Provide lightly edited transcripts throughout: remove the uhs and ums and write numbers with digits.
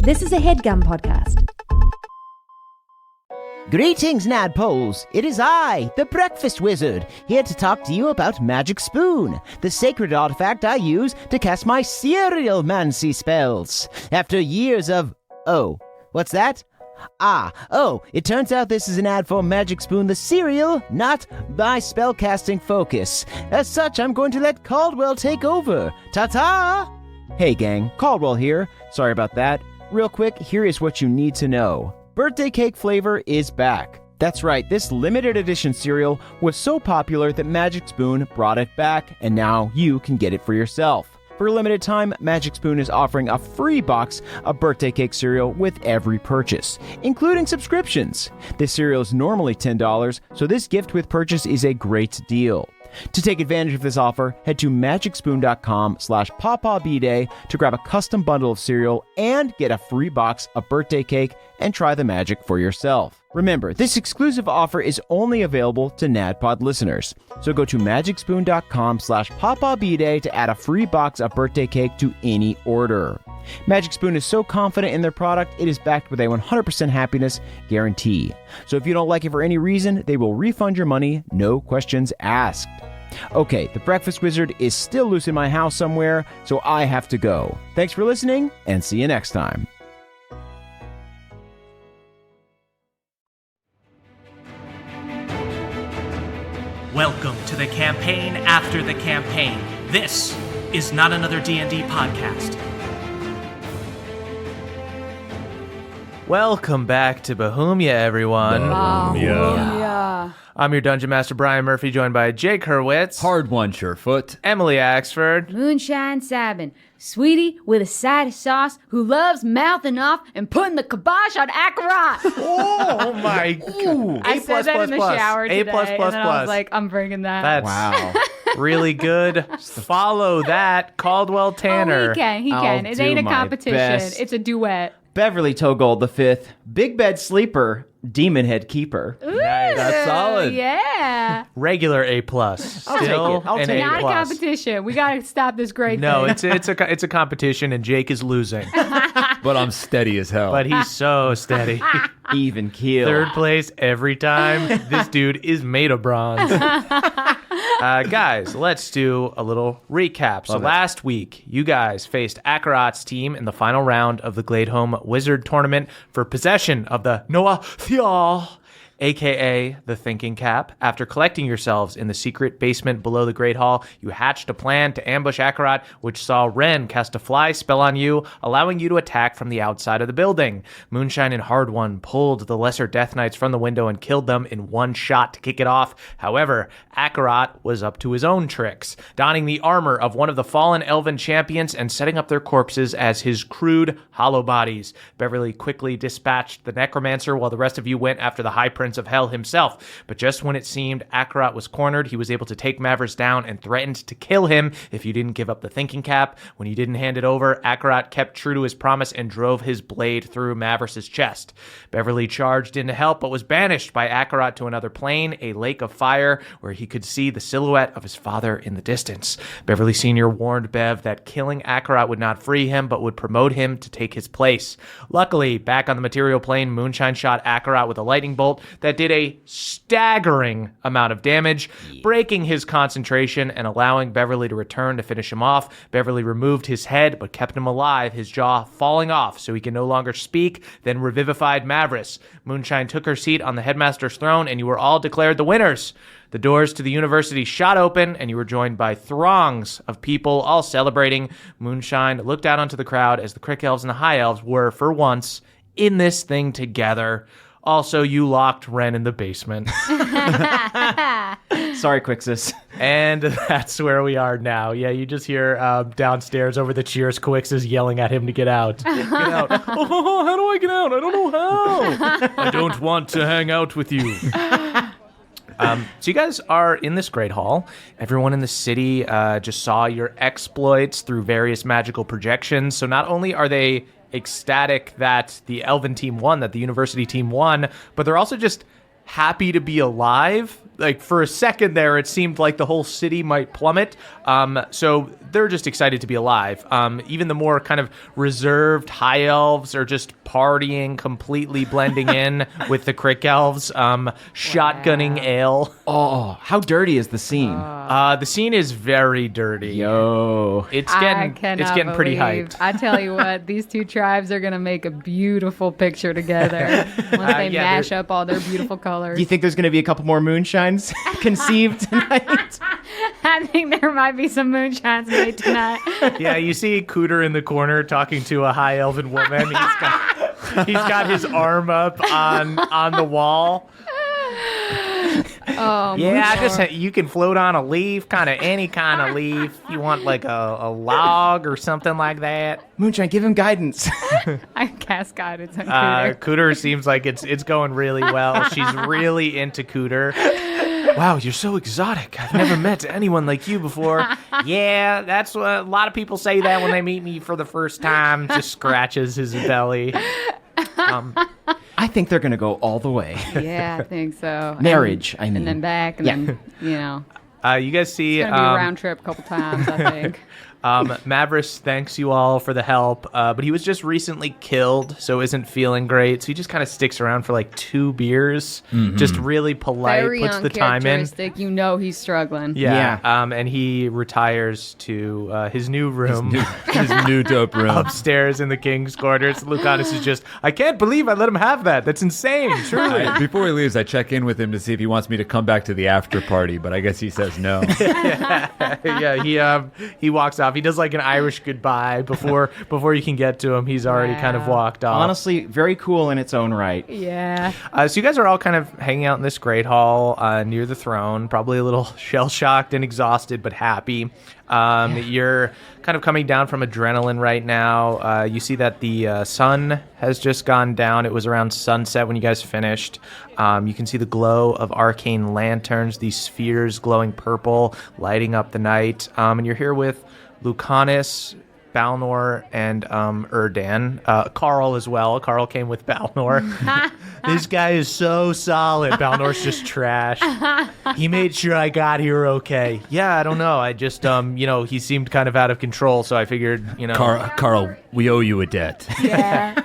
This is a HeadGum podcast. Greetings, Nadpoles! It is I, the Breakfast Wizard, here to talk to you about Magic Spoon, the sacred artifact I use to cast my cereal-mancy spells. After years of... Oh, what's that? It turns out this is an ad for Magic Spoon the cereal, not my spellcasting focus. As such, I'm going to let Caldwell take over. Ta-ta! Hey gang, Caldwell here. Sorry about that. Real quick, here is what you need to know. Birthday cake flavor is back. That's right, this limited edition cereal was so popular that Magic Spoon brought it back, and now you can get it for yourself. For a limited time, Magic Spoon is offering a free box of birthday cake cereal with every purchase, including subscriptions. This cereal is normally $10, so this gift with purchase is a great deal. To take advantage of this offer, head to magicspoon.com/pawpawbday to grab a custom bundle of cereal and get a free box of birthday cake and try the magic for yourself. Remember, this exclusive offer is only available to NADPOD listeners. So go to magicspoon.com/pawpawbday to add a free box of birthday cake to any order. Magic Spoon is so confident in their product, it is backed with a 100% happiness guarantee. So if you don't like it for any reason, they will refund your money, no questions asked. Okay, the Breakfast Wizard is still loose in my house somewhere, so I have to go. Thanks for listening, and see you next time. Welcome to the campaign after the campaign. This is not another D&D podcast. Welcome back to Bohemia, everyone. Yeah. I'm your Dungeon Master, Brian Murphy, joined by Jake Hurwitz. Hard one, Surefoot. Emily Axford. Moonshine Sabin, sweetie with a side of sauce who loves mouthing off and putting the kibosh on Akarat. Oh my God. I said that in the shower today, A++++. and then I was like, I'm bringing that. That's Wow. really good. Follow that, Caldwell Tanner. Oh, he can. I'll It do ain't a my competition. best. It's a duet. Beverly Togold V, Big Bed Sleeper, Demon Head Keeper. Ooh, That's solid. Yeah. Regular A+. I'll Still take it. I'll an take it. Not a A+. competition. We got to stop this great No, thing. it's a competition, and Jake is losing. But I'm steady as hell. But he's so steady. Even keel. Third place every time. This dude is made of bronze. Guys, let's do a little recap. So last week, you guys faced Akarat's team in the final round of the Glade Home Wizard Tournament for possession of the Noah Thial, a.k.a. the Thinking Cap. After collecting yourselves in the secret basement below the Great Hall, you hatched a plan to ambush Akarat, which saw Ren cast a fly spell on you, allowing you to attack from the outside of the building. Moonshine and Hard One pulled the Lesser Death Knights from the window and killed them in one shot to kick it off. However, Akarat was up to his own tricks, donning the armor of one of the fallen elven champions and setting up their corpses as his crude hollow bodies. Beverly quickly dispatched the Necromancer while the rest of you went after the High Prince of Hell himself. But just when it seemed Akarat was cornered, he was able to take Mavris down and threatened to kill him if you didn't give up the Thinking Cap. When you didn't hand it over, Akarat kept true to his promise and drove his blade through Mavris's chest. Beverly charged in to help, but was banished by Akarat to another plane, a lake of fire, where he could see the silhouette of his father in the distance. Beverly Sr. warned Bev that killing Akarat would not free him, but would promote him to take his place. Luckily, back on the material plane, Moonshine shot Akarat with a lightning bolt that did a staggering amount of damage, breaking his concentration and allowing Beverly to return to finish him off. Beverly removed his head, but kept him alive, his jaw falling off so he can no longer speak, then revivified Mavris. Moonshine took her seat on the headmaster's throne, and you were all declared the winners. The doors to the university shot open, and you were joined by throngs of people all celebrating. Moonshine looked out onto the crowd as the Crick Elves and the High Elves were, for once, in this thing together. Also, you locked Ren in the basement. Sorry, Quixis. And that's where we are now. Yeah, you just hear downstairs over the cheers, Quixis yelling at him to get out. Get out. Oh, how do I get out? I don't know how. I don't want to hang out with you. So you guys are in this great hall. Everyone in the city just saw your exploits through various magical projections. So not only are they ecstatic that the Elven team won, that the university team won, but they're also just happy to be alive like for a second there, it seemed like the whole city might plummet. So they're just excited to be alive. Even the more kind of reserved high elves are just partying, completely blending in with the crick elves, shotgunning ale. Oh, how dirty is the scene? The scene is very dirty. Yo. It's I getting cannot pretty believe- hyped. I tell you what, these two tribes are gonna make a beautiful picture together once they yeah, mash up all their beautiful colors. Do you think there's going to be a couple more moonshines conceived tonight? I think there might be some moonshines made tonight. Yeah, you see Cooter in the corner talking to a high elven woman. He's got his arm up on the wall. Oh, Yeah, you can float on a leaf, kind of any kind of leaf. You want like a log or something like that. Moonshine, give him guidance. I cast guidance on Cooter. Cooter seems like it's going really well. She's really into Cooter. Wow, you're so exotic. I've never met anyone like you before. Yeah, that's what a lot of people say that when they meet me for the first time. Just scratches his belly. I think they're going to go all the way. Yeah, I think so. Marriage, I mean. And then back, and Yeah. then, you know. You guys see It's going to be a round trip a couple times, I think. Mavris thanks you all for the help, but he was just recently killed, so isn't feeling great. So he just kind of sticks around for like 2 beers, just really polite, Very puts the time in. uncharacteristic. You know he's struggling. Yeah. And he retires to his new room. His new dope room. Upstairs in the king's quarters. Lucanus is just, I can't believe I let him have that. That's insane, truly. Before he leaves, I check in with him to see if he wants me to come back to the after party, but I guess he says no. Yeah, he walks off. He does like an Irish goodbye before you can get to him. He's already kind of Wow. walked off. Honestly, very cool in its own right. Yeah. So you guys are all kind of hanging out in this great hall near the throne, probably a little shell-shocked and exhausted, but happy. You're kind of coming down from adrenaline right now. You see that the sun has just gone down. It was around sunset when you guys finished. You can see the glow of arcane lanterns, these spheres glowing purple, lighting up the night. And you're here with Lucanus, Balnor, and Erdan. Carl as well. Carl came with Balnor. This guy is so solid. Balnor's just trash. He made sure I got here okay. Yeah, I don't know. I just, he seemed kind of out of control, so I figured, Carl, we owe you a debt. Yeah.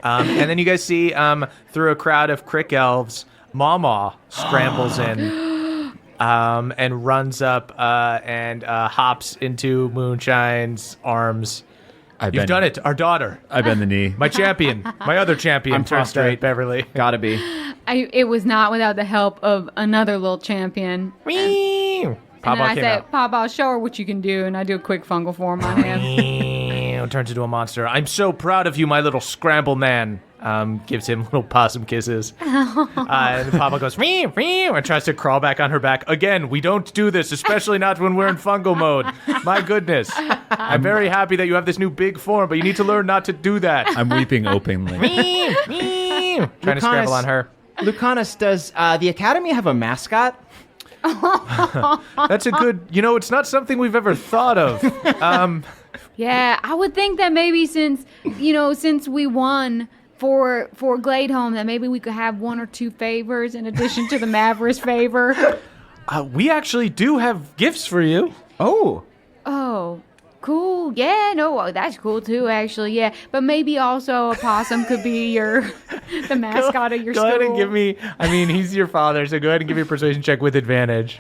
And then you guys see through a crowd of crick elves, Mama scrambles in. And runs up and hops into Moonshine's arms. You've done it, our daughter. I bend the knee. My champion, my other champion. I'm Turns prostrate. straight, Beverly. Gotta be. It was not without the help of another little champion. Meow. And Papa then I came say, out. Papa, show her what you can do. And I do a quick fungal form on him. Meow. Turns into a monster. I'm so proud of you, my little scramble man. Gives him little possum kisses. And Papa goes, meow, meow, and tries to crawl back on her back. Again, we don't do this, especially not when we're in fungal mode. My goodness. I'm very happy that you have this new big form, but you need to learn not to do that. I'm weeping openly. Meow, meow. Trying to scramble on her. Lucanus, does the Academy have a mascot? That's a good, it's not something we've ever thought of. Yeah, I would think that maybe since we won for Glade Home, that maybe we could have 1 or 2 favors in addition to the Mavris favor. We actually do have gifts for you. Oh. Oh, cool. Yeah, no, that's cool too, actually. Yeah, but maybe also a possum could be the mascot of your Go school. ahead and give me, he's your father, so go ahead and give me a persuasion check with advantage.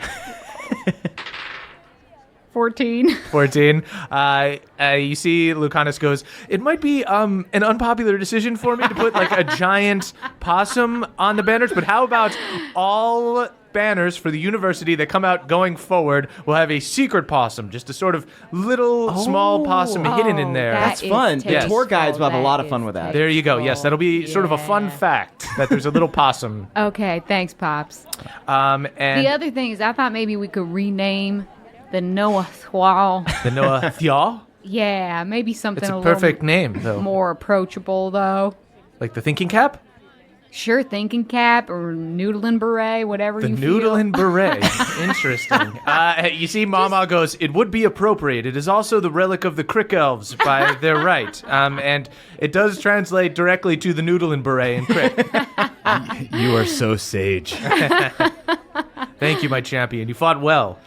14. 14. You see Lucanus goes, it might be an unpopular decision for me to put like a giant possum on the banners, but how about all banners for the university that come out going forward will have a secret possum, just a sort of little small possum hidden in there. That's fun. The tour guides will have a lot of fun with that. There you go. Yes, that'll be sort of a fun fact that there's a little possum. Okay, thanks, Pops. And The other thing is I thought maybe we could rename the Noah Thwal. the Noah Thiaw. Yeah, maybe something It's a little perfect name, though. more approachable, though. Like the thinking cap? Sure, thinking cap or noodling beret, whatever The you feel. noodling beret. Interesting. You see, Mama goes, it would be appropriate. It is also the relic of the Crick Elves by their right. And it does translate directly to the noodling beret in Crick. You are so sage. Thank you, my champion. You fought well.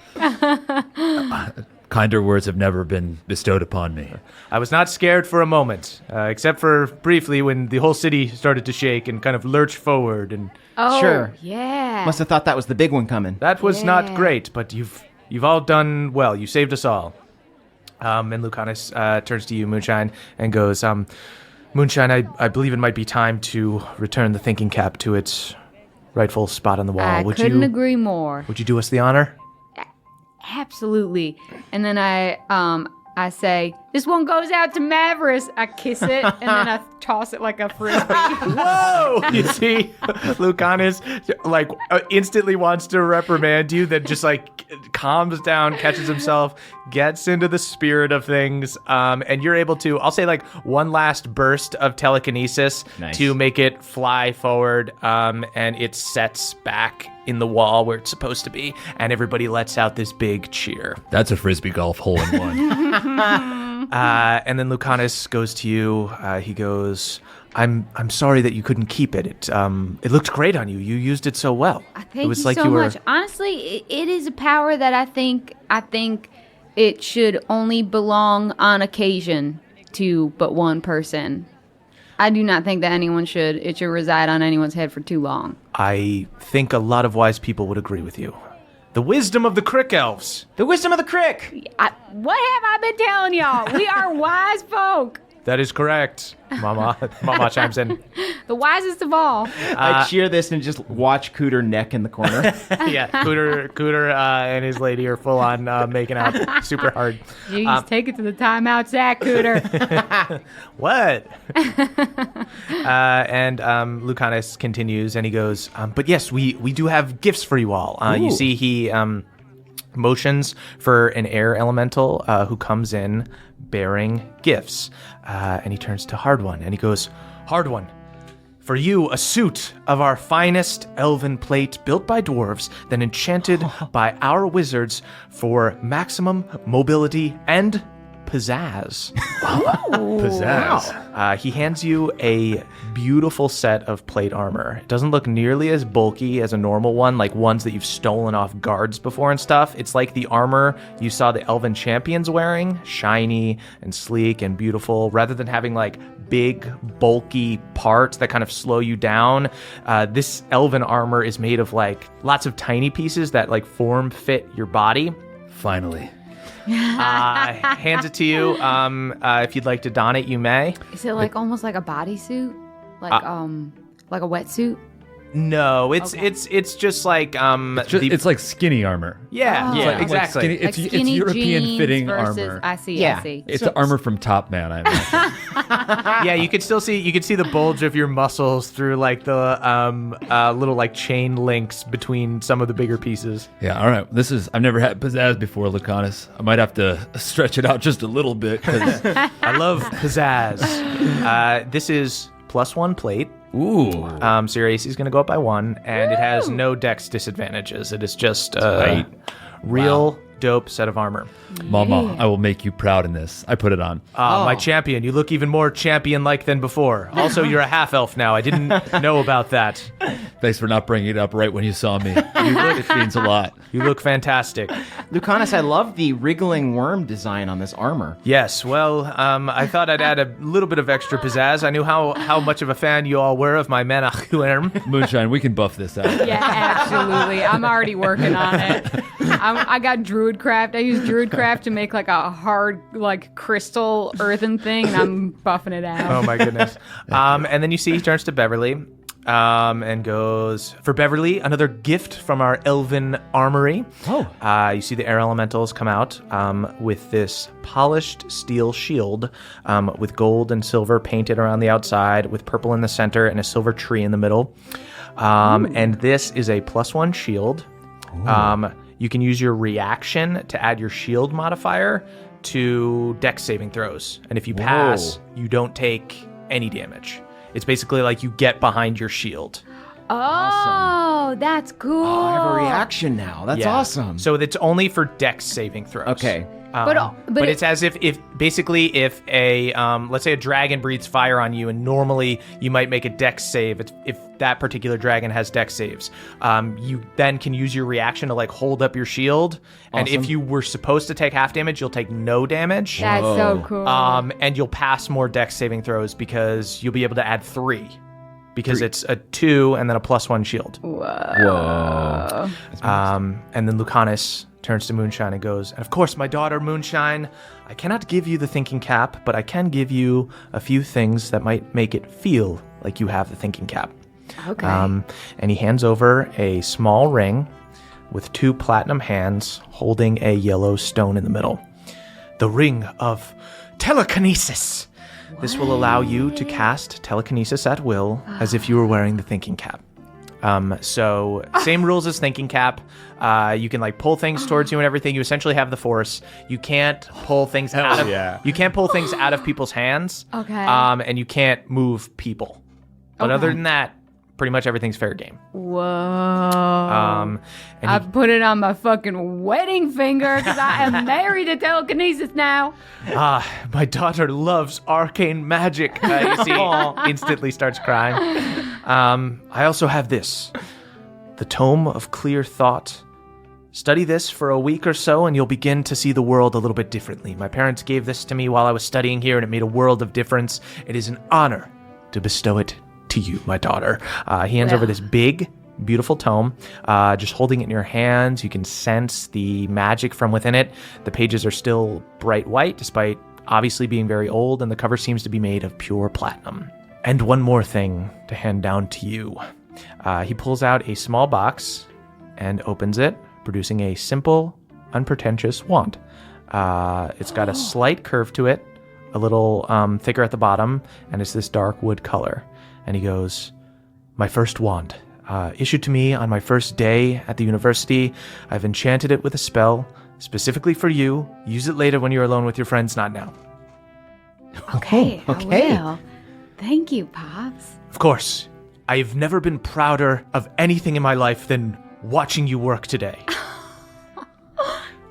Kinder words have never been bestowed upon me. I was not scared for a moment, except for briefly when the whole city started to shake and kind of lurch forward, and Oh, Sure. yeah. Must have thought that was the big one coming. that was not Yeah. great. But you've all done well. You saved us all. And Lucanus turns to you, Moonshine, and goes, Moonshine, I believe it might be time to return the thinking cap to its rightful spot on the wall. I couldn't agree more. Would you do us the honor? Absolutely. And then I say, this one goes out to Mavericks. I kiss it, and then I toss it like a frisbee. Whoa! You see, Lucanus instantly wants to reprimand you, then just calms down, catches himself, gets into the spirit of things, and you're able to, I'll say one last burst of telekinesis Nice. to make it fly forward, and it sets back in the wall where it's supposed to be, and everybody lets out this big cheer. That's a frisbee golf hole in one. And then Lucanus goes to you. He goes, "I'm sorry that you couldn't keep it. It looked great on you. You used it so well. Thank it was you like so you were." much. Honestly, it is a power that I think it should only belong on occasion to but one person. I do not think that it should reside on anyone's head for too long. I think a lot of wise people would agree with you. The wisdom of the Crick Elves. The wisdom of the crick. What have I been telling y'all? We are wise folk. That is correct. Mama chimes in. The wisest of all. I cheer this and just watch Cooter neck in the corner. Yeah, Cooter and his lady are full on making out super hard. Jeez, take it to the timeout, Zach Cooter. What? And Lucanus continues, and he goes, but yes, we do have gifts for you all. You see he motions for an air elemental who comes in bearing gifts. And he turns to Hard One, and he goes, Hard One, for you, a suit of our finest elven plate built by dwarves, then enchanted by our wizards for maximum mobility and pizzazz. Pizzazz. He hands you a beautiful set of plate armor. It doesn't look nearly as bulky as a normal one, like ones that you've stolen off guards before and stuff. It's like the armor you saw the elven champions wearing, shiny and sleek and beautiful, rather than having big, bulky parts that kind of slow you down. This elven armor is made of lots of tiny pieces that form fit your body. Finally. Hands it to you. If you'd like to don it, you may. Is it almost like a bodysuit? Like a wetsuit? No, it's just It's like skinny armor. yeah, Oh. yeah, Like- like exactly. skinny- It's skinny European jeans fitting versus, armor. I see. It's the armor from Top Man, I imagine. Yeah, you could see the bulge of your muscles through the little chain links between some of the bigger pieces. Yeah, all right. I've never had pizzazz before, Lucanus. I might have to stretch it out just a little bit. 'Cause I love pizzazz. This is +1 plate. ooh. So your AC is going to go up by 1, and it has no dex disadvantages. It is just Tight. real dope set of armor. Mama, I will make you proud in this. I put it on. My champion, you look even more champion-like than before. Also, you're a half-elf now. I didn't know about that. Thanks for not bringing it up right when you saw me. It means a lot. You look fantastic. Lucanus, I love the wriggling worm design on this armor. Yes, well, I thought I'd add a little bit of extra pizzazz. I knew how much of a fan you all were of my Menachuerm. Moonshine, we can buff this out. Yeah, absolutely. I'm already working on it. I got Druidcraft. I use Druidcraft to make a hard crystal earthen thing, and I'm buffing it out. Oh my goodness. And then you see he turns to Beverly and goes, for Beverly, another gift from our elven armory. Oh. You see the air elementals come out with this polished steel shield with gold and silver painted around the outside, with purple in the center and a silver tree in the middle. And this is a +1 shield. You can use your reaction to add your shield modifier to dex saving throws. And if you pass, you don't take any damage. It's basically like you get behind your shield. Oh, that's cool. Oh, I have a reaction now. That's Yeah. awesome. So it's only for dex saving throws. Okay. But it's as if if a let's say a dragon breathes fire on you, and normally you might make a dex save if that particular dragon has dex saves. You then can use your reaction to like hold up your shield, and if you were supposed to take half damage, you'll take no damage. That's so cool. And you'll pass more dex saving throws because you'll be able to add 3. Because it's a 2 and then a +1 shield. Whoa. And then Lucanus turns to Moonshine and goes, and of course, my daughter Moonshine, I cannot give you the thinking cap, but I can give you a few things that might make it feel like you have the thinking cap. Okay. And he hands over a small ring with 2 platinum hands holding a yellow stone in the middle. The ring of telekinesis. This will allow you to cast telekinesis at will as if you were wearing the thinking cap. So same rules as thinking cap. You can like pull things towards you and everything. You essentially have the force. You can't pull things out of you can't pull things out of people's hands. Okay. And you can't move people. But other than that, pretty much everything's fair game. Whoa. And I put it on my fucking wedding finger because I am married to telekinesis now. My daughter loves arcane magic. You see, instantly starts crying. I also have this, the Tome of Clear Thought. Study this for a week or so, and you'll begin to see the world a little bit differently. My parents gave this to me while I was studying here, and it made a world of difference. It is an honor to bestow it to you, my daughter. He hands over this big, beautiful tome, just holding it in your hands. You can sense the magic from within it. The pages are still bright white, despite obviously being very old, and the cover seems to be made of pure platinum. And one more thing to hand down to you. He pulls out a small box and opens it, producing a simple, unpretentious wand. It's got a slight curve to it, a little thicker at the bottom, and it's this dark wood color. And he goes, my first wand, issued to me on my first day at the university. I've enchanted it with a spell specifically for you. Use it later when you're alone with your friends, not now. Okay. okay. I will. Thank you, Pops. Of course, I've never been prouder of anything in my life than watching you work today.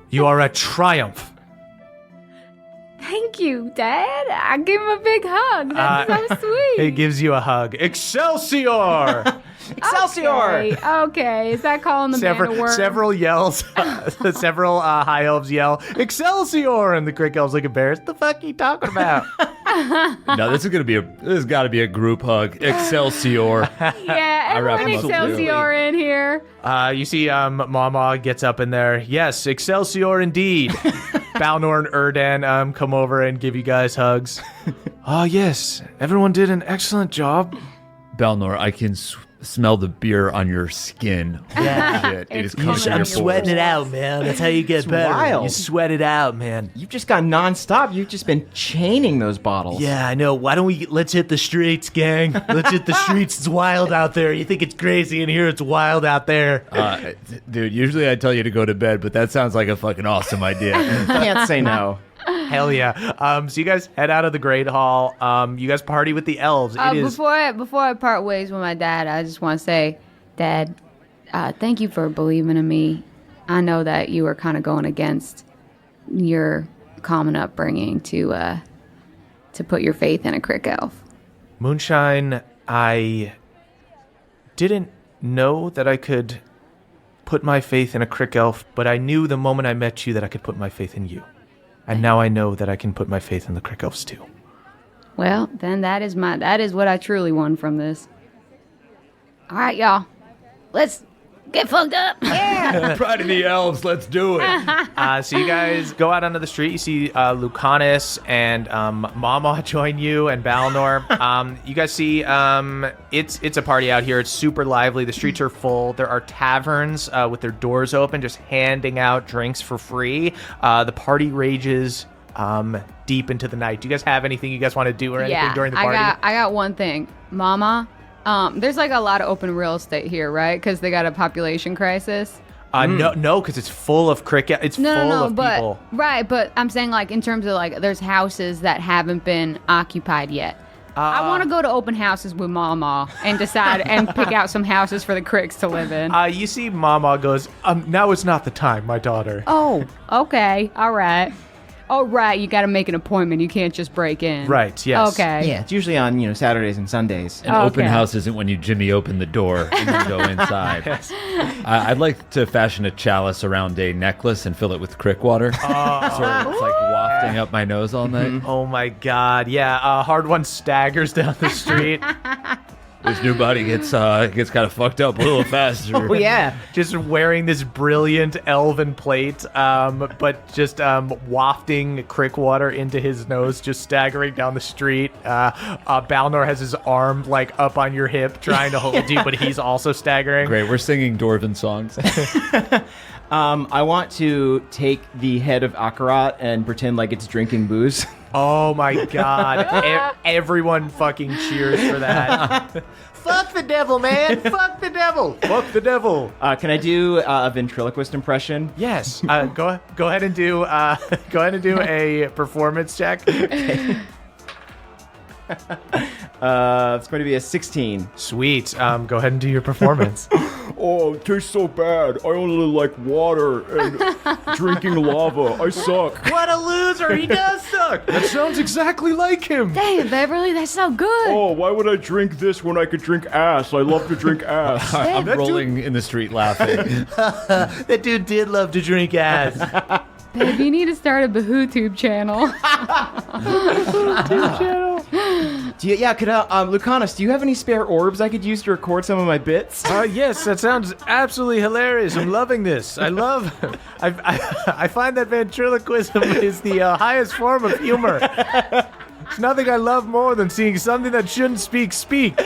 You are a triumph. Thank you, Dad. I give him a big hug. That's so sweet. He gives you a hug. Excelsior! Excelsior! Okay. Is that calling the man to work? Several yells, several high elves yell, Excelsior! And the Crick elves look embarrassed. The fuck are you talking about? No, this has got to be a group hug. Excelsior. Yeah, wrap everyone him up too. Excelsior in here. You see Mama gets up in there. Yes, Excelsior indeed. Balnor and Erdan come over and give you guys hugs. Yes, everyone did an excellent job. Balnor, I can smell the beer on your skin. Yeah. Shit, it is It's coming coming from out your of your pores. it out, man. That's how you get better. wild. You sweat it out, man. You've just gone nonstop. You've just been chaining those bottles. Yeah, I know. Why don't let's hit the streets, gang. Let's hit the streets. It's wild out there. You think it's crazy in here. It's wild out there. Dude, usually I tell you to go to bed, but that sounds like a fucking awesome idea. Can't say no. Hell yeah. So you guys head out of the Glade Hall. You guys party with the elves. Before I part ways with my dad, I just want to say, Dad, thank you for believing in me. I know that you were kind of going against your common upbringing to put your faith in a Crick elf. Moonshine, I didn't know that I could put my faith in a Crick elf, but I knew the moment I met you that I could put my faith in you. And now I know that I can put my faith in the Crick elves too. Well, then that is what I truly won from this. All right, y'all. Let's get fucked up. Yeah. Pride of the elves, let's do it. So you guys go out onto the street. You see Lucanus and Mama join you and Balnor. You guys see it's a party out here. It's super lively. The streets are full. There are taverns with their doors open, just handing out drinks for free. The party rages deep into the night. Do you guys have anything you guys want to do or anything during the party? I got one thing. Mama, there's like a lot of open real estate here, right? Because they got a population crisis. No, because it's full of cricket. It's full of people. Right, but I'm saying like in terms of like there's houses that haven't been occupied yet. I want to go to open houses with Mama and decide and pick out some houses for the Cricks to live in. You see Mama goes, now is not the time, my daughter. Oh, okay. All right. Oh, right. You got to make an appointment. You can't just break in. Right, yes. Okay. Yeah, it's usually on, Saturdays and Sundays. An open Okay. house isn't when you Jimmy open the door and you go inside. I'd like to fashion a chalice around a necklace and fill it with crick water. So it's like wafting up my nose all night. Oh my God, yeah. Hard One staggers down the street. This new body gets kind of fucked up a little faster. Oh, yeah. Just wearing this brilliant elven plate, but just wafting crick water into his nose, just staggering down the street. Balnor has his arm like up on your hip, trying to hold you, but he's also staggering. Great, we're singing Dwarven songs. I want to take the head of Akarat and pretend like it's drinking booze. Oh my God! Everyone fucking cheers for that. Fuck the devil, man! Fuck the devil! Fuck the devil! Can I do a ventriloquist impression? Yes. Go ahead and do a performance check. It's going to be a 16. Sweet. Go ahead and do your performance. Oh, it tastes so bad. I only like water and drinking lava. I suck. What a loser! He does suck. That sounds exactly like him. Dang, Beverly, that's so good. Oh, why would I drink this when I could drink ass? I love to drink ass. I'm rolling in the street laughing. That dude did love to drink ass. Babe, you need to start a BahooTube channel. Lucanus, do you have any spare orbs I could use to record some of my bits? Yes, that sounds absolutely hilarious. I'm loving this. I find that ventriloquism is the highest form of humor. There's nothing I love more than seeing something that shouldn't speak.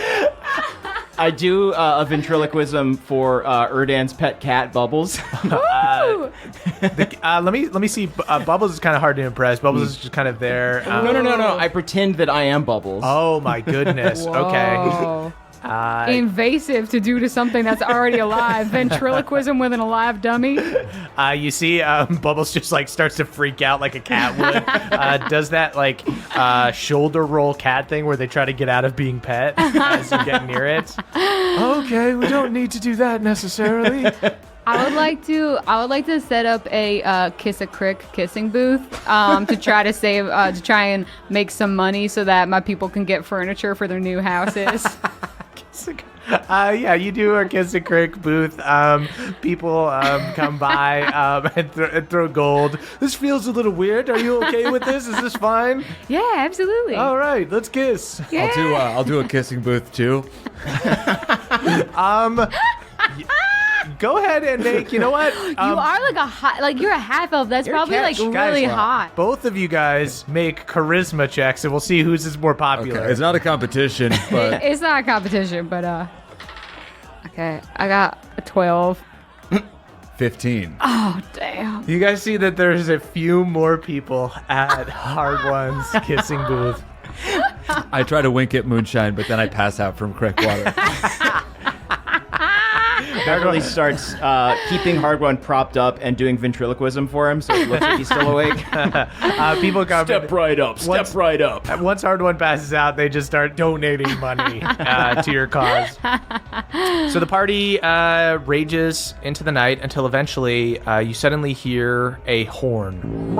I do a ventriloquism for Erdan's pet cat, Bubbles. Let me see. Bubbles is kind of hard to impress. Bubbles is just kind of there. No. I pretend that I am Bubbles. Oh my goodness. Okay. Whoa. Invasive to do to something that's already alive. Ventriloquism with an alive dummy. You see, Bubbles just like starts to freak out like a cat would. Does that like shoulder roll cat thing where they try to get out of being pet as you get near it. Okay, we don't need to do that necessarily. I would like to set up a Kiss a Crick kissing booth to try to save to try and make some money so that my people can get furniture for their new houses. Yeah, you do a Kiss a Crick booth. People come by and throw gold. This feels a little weird. Are you okay with this? Is this fine? Yeah, absolutely. All right, let's kiss. Yeah. I'll do a kissing booth too. Go ahead and make. You know what? You are like a hot, like you're a half elf. That's probably like really hot. Both of you guys make charisma checks, and we'll see whose is more popular. Okay, it's not a competition, but It's not a competition, but okay, I got a 12. 15. Oh damn! You guys see that there's a few more people at Hard One's kissing booth. I try to wink at Moonshine, but then I pass out from crick water. Beverly starts keeping Hard One propped up and doing ventriloquism for him, so it looks like he's still awake. People come. Step right up. Once Hard One passes out, they just start donating money to your cause. So the party rages into the night until eventually you suddenly hear a horn.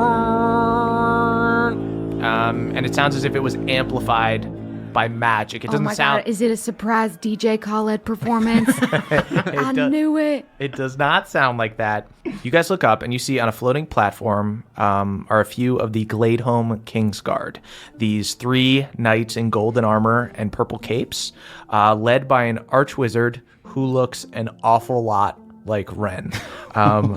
And it sounds as if it was amplified by magic. It doesn't sound. God, is it a surprise DJ Khaled performance? I knew it. It does not sound like that. You guys look up and you see on a floating platform are a few of the Glade Home Kingsguard. These 3 knights in golden armor and purple capes, led by an archwizard who looks an awful lot like Ren,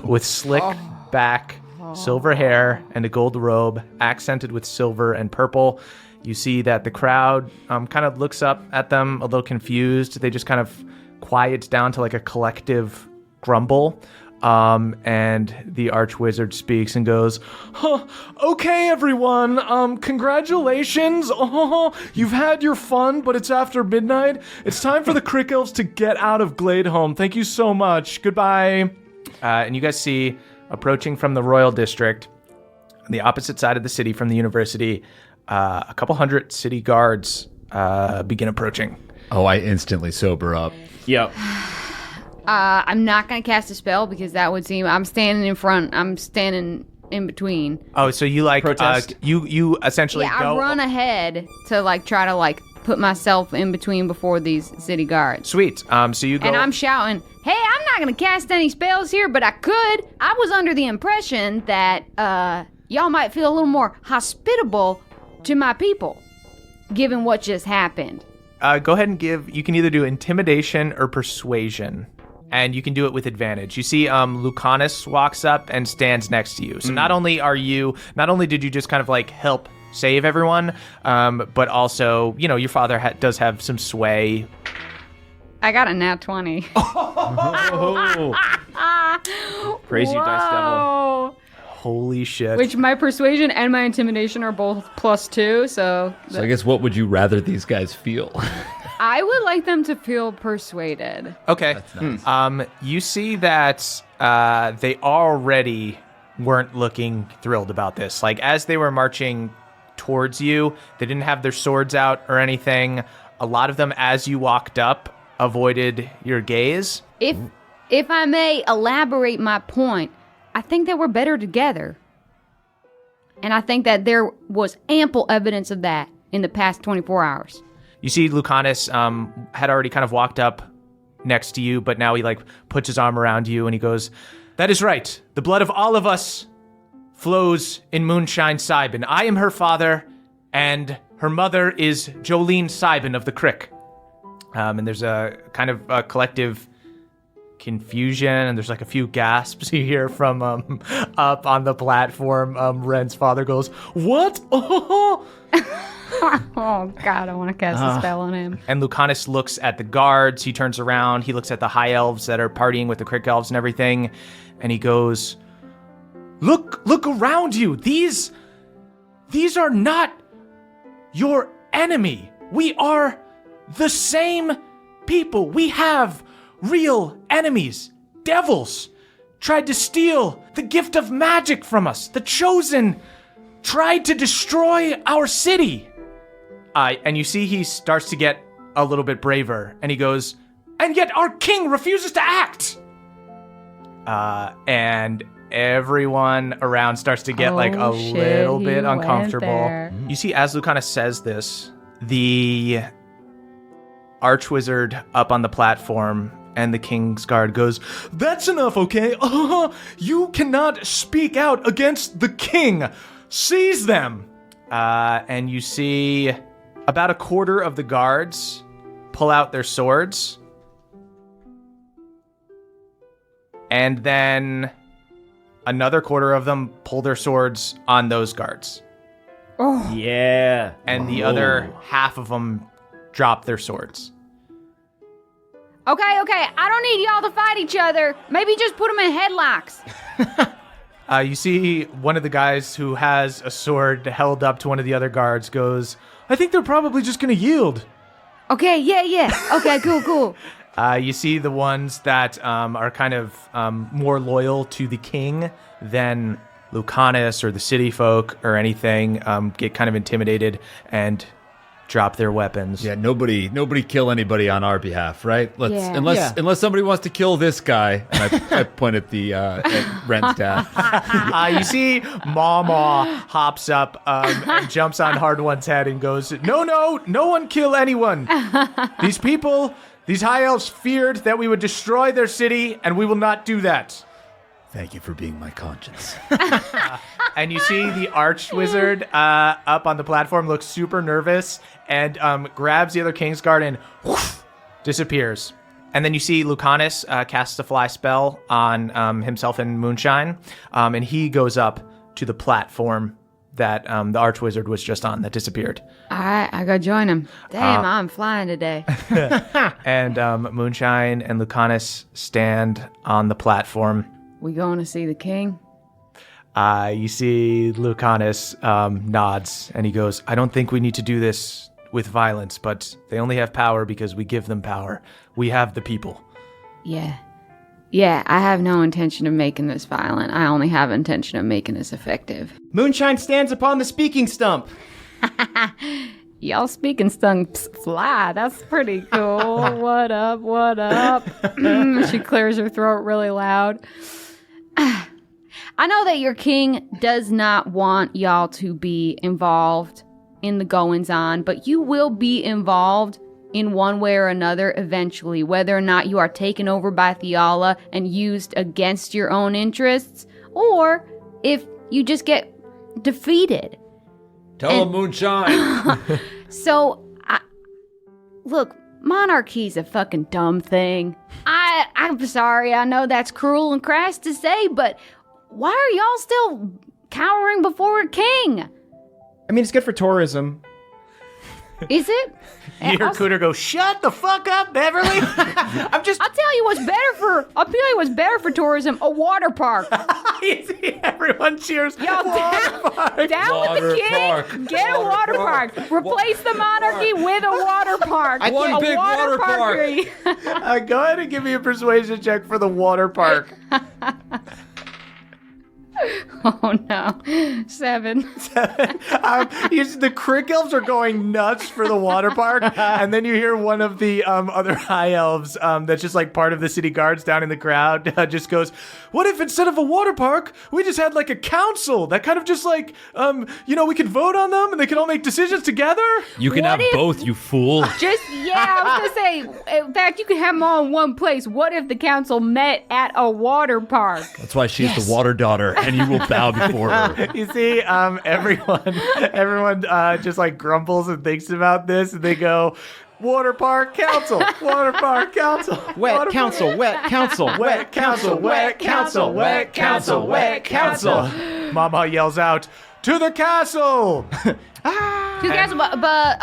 with slick back, silver hair, and a gold robe accented with silver and purple. You see that the crowd kind of looks up at them a little confused. They just kind of quiet down to like a collective grumble. And the Archwizard speaks and goes, okay, everyone, congratulations. You've had your fun, but it's after midnight. It's time for the Crick Elves to get out of Glade Home. Thank you so much. Goodbye. And you guys see, approaching from the Royal District, on the opposite side of the city from the university, a couple hundred city guards begin approaching. Oh, I instantly sober up. Yep. I'm not going to cast a spell because that would seem... I'm standing in front. I'm standing in between. Oh, so you like... Protest? You essentially go... I run ahead to try to put myself in between before these city guards. Sweet. So you go... And I'm shouting, hey, I'm not going to cast any spells here, but I could. I was under the impression that y'all might feel a little more hospitable to my people, given what just happened. Go ahead and give... You can either do intimidation or persuasion. And you can do it with advantage. You see Lucanus walks up and stands next to you. So not only did you just kind of help save everyone, but also, your father does have some sway. I got a nat 20. Praise you, Dice Devil. Holy shit. Which my persuasion and my intimidation are both +2, so I guess what would you rather these guys feel? I would like them to feel persuaded. Okay. That's nice. You see that they already weren't looking thrilled about this. As they were marching towards you, they didn't have their swords out or anything. A lot of them, as you walked up, avoided your gaze. If I may elaborate my point, I think they were better together. And I think that there was ample evidence of that in the past 24 hours. You see Lucanus had already kind of walked up next to you, but now he puts his arm around you and he goes, "That is right. The blood of all of us flows in Moonshine Sybin. I am her father, and her mother is Jolene Sybin of the Crick." And there's a kind of a collective confusion, and there's a few gasps you hear from up on the platform. Ren's father goes, "What?" Oh, God, I want to cast a spell on him. And Lucanus looks at the guards. He turns around. He looks at the high elves that are partying with the Crick elves and everything. And he goes, Look around you. These are not your enemy. We are the same people. We have real enemies. Devils tried to steal the gift of magic from us. The Chosen tried to destroy our city. And you see he starts to get a little bit braver, and he goes, "And yet our king refuses to act." And everyone around starts to get a little bit uncomfortable. You see, as Lucanus says this, the Archwizard up on the platform and the King's Guard goes, "That's enough, okay? You cannot speak out against the king. Seize them." And you see about a quarter of the guards pull out their swords. And then another quarter of them pull their swords on those guards. Oh. Yeah. And the other half of them drop their swords. Okay, I don't need y'all to fight each other. Maybe just put them in headlocks. You see one of the guys who has a sword held up to one of the other guards goes, "I think they're probably just going to yield." Okay, yeah. Okay, cool. You see the ones that are kind of more loyal to the king than Lucanus or the city folk or anything get kind of intimidated and drop their weapons. Yeah, nobody kill anybody on our behalf, right? Unless somebody wants to kill this guy. And I point at at Ren's dad. You see Mama hops up and jumps on Hard One's head and goes, No one kill anyone. These people, these high elves feared that we would destroy their city, and we will not do that. Thank you for being my conscience. And you see the Archwizard up on the platform looks super nervous and grabs the other King's Guard and disappears. And then you see Lucanus casts a fly spell on himself and Moonshine, and he goes up to the platform that the Archwizard was just on that disappeared. All right, I gotta join him. Damn, I'm flying today. And Moonshine and Lucanus stand on the platform. We going to see the king? You see Lucanus nods, and he goes, "I don't think we need to do this with violence, but they only have power because we give them power. We have the people." Yeah, I have no intention of making this violent. I only have intention of making this effective. Moonshine stands upon the speaking stump. Y'all speaking stung fly. That's pretty cool. What up? What up? She clears her throat really loud. I know that your king does not want y'all to be involved in the goings-on, but you will be involved in one way or another eventually, whether or not you are taken over by Theala and used against your own interests, or if you just get defeated. Tell him moonshine. So, look, monarchy's a fucking dumb thing. I'm sorry, I know that's cruel and crass to say, but why are y'all still cowering before a king? I mean, it's good for tourism. Is it? You hear Cooter go, "Shut the fuck up, Beverly." I'll tell you what's better for tourism, a water park. You see everyone cheers. Y'all down with the king. Park. Get a water park. Replace the monarchy with a water park. One big water park. Go ahead and give me a persuasion check for the water park. Oh no, 7. The crick elves are going nuts for the water park, and then you hear one of the other high elves that's just like part of the city guards down in the crowd just goes, "What if instead of a water park, we just had like a council that kind of just like, we could vote on them and they could all make decisions together?" You can have both, you fool. I was gonna say, in fact, you could have them all in one place. What if the council met at a water park? That's why she's the water daughter, and you will bow before her. You see, everyone just like grumbles and thinks about this, and they go, "Water park council, water park council, Wet council, wet council, wet council, wet council, wet council, wet council." Mama yells out, "To the castle!" To the castle, but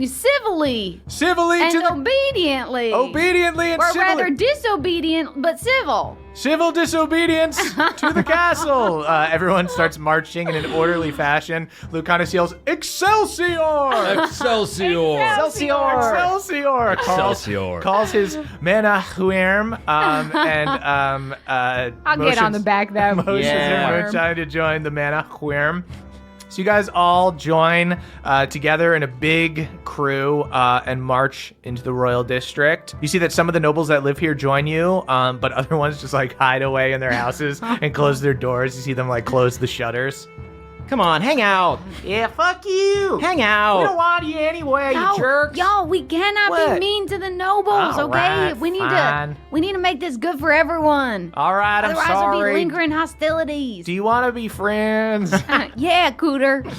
civilly Civilly and obediently. Obediently and or civilly. rather disobedient but civil. Civil disobedience to the castle. Everyone starts marching in an orderly fashion. Lucanus yells, "Excelsior! Excelsior! Excelsior!" Excelsior. Calls his Menahuerm and I'll get on the back of that. Moses and Moonshine to join the Menahuerm. So you guys all join together in a big crew and march into the royal district. You see that some of the nobles that live here join you, but other ones just like hide away in their houses and close their doors. You see them like close the shutters. Come on, hang out. Yeah, fuck you. Hang out. We don't want you anyway, you jerks. Y'all, we cannot What? be mean to the nobles, All okay? right, we need fine. to make this good for everyone. All right, I'm Otherwise, sorry. there'll be lingering hostilities. Do you want to be friends? Yeah, Cooter.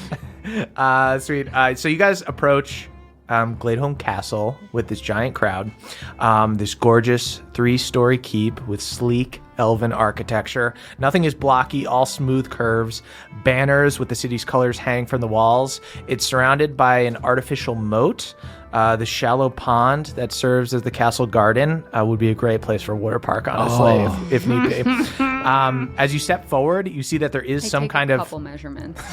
Sweet. So you guys approach Glade Castle with this giant crowd. This gorgeous 3-story keep with sleek elven architecture. Nothing is blocky, all smooth curves. Banners with the city's colors hang from the walls. It's surrounded by an artificial moat. The shallow pond that serves as the castle garden would be a great place for a water park, honestly, if need be. As you step forward, you see that there is some kind a of couple measurements.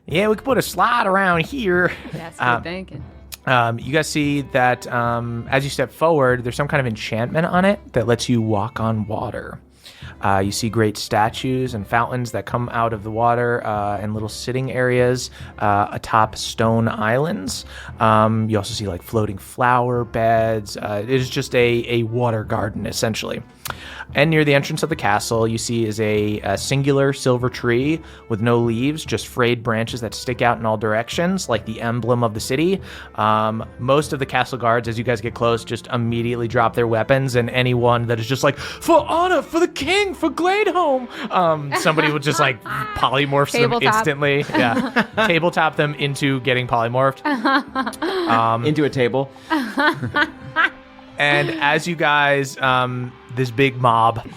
Yeah, we could put a slide around here. That's good thinking. You guys see that as you step forward, there's some kind of enchantment on it that lets you walk on water. You see great statues and fountains that come out of the water and little sitting areas atop stone islands. You also see like floating flower beds. It is just a water garden, essentially. And near the entrance of the castle, you see is a singular silver tree with no leaves, just frayed branches that stick out in all directions, like the emblem of the city. Most of the castle guards, as you guys get close, just immediately drop their weapons, and anyone that is just like, "For honor, for the king, for Glade home," somebody would just like polymorph them instantly. Yeah, tabletop them into getting polymorphed. Into a table. And as you guys, this big mob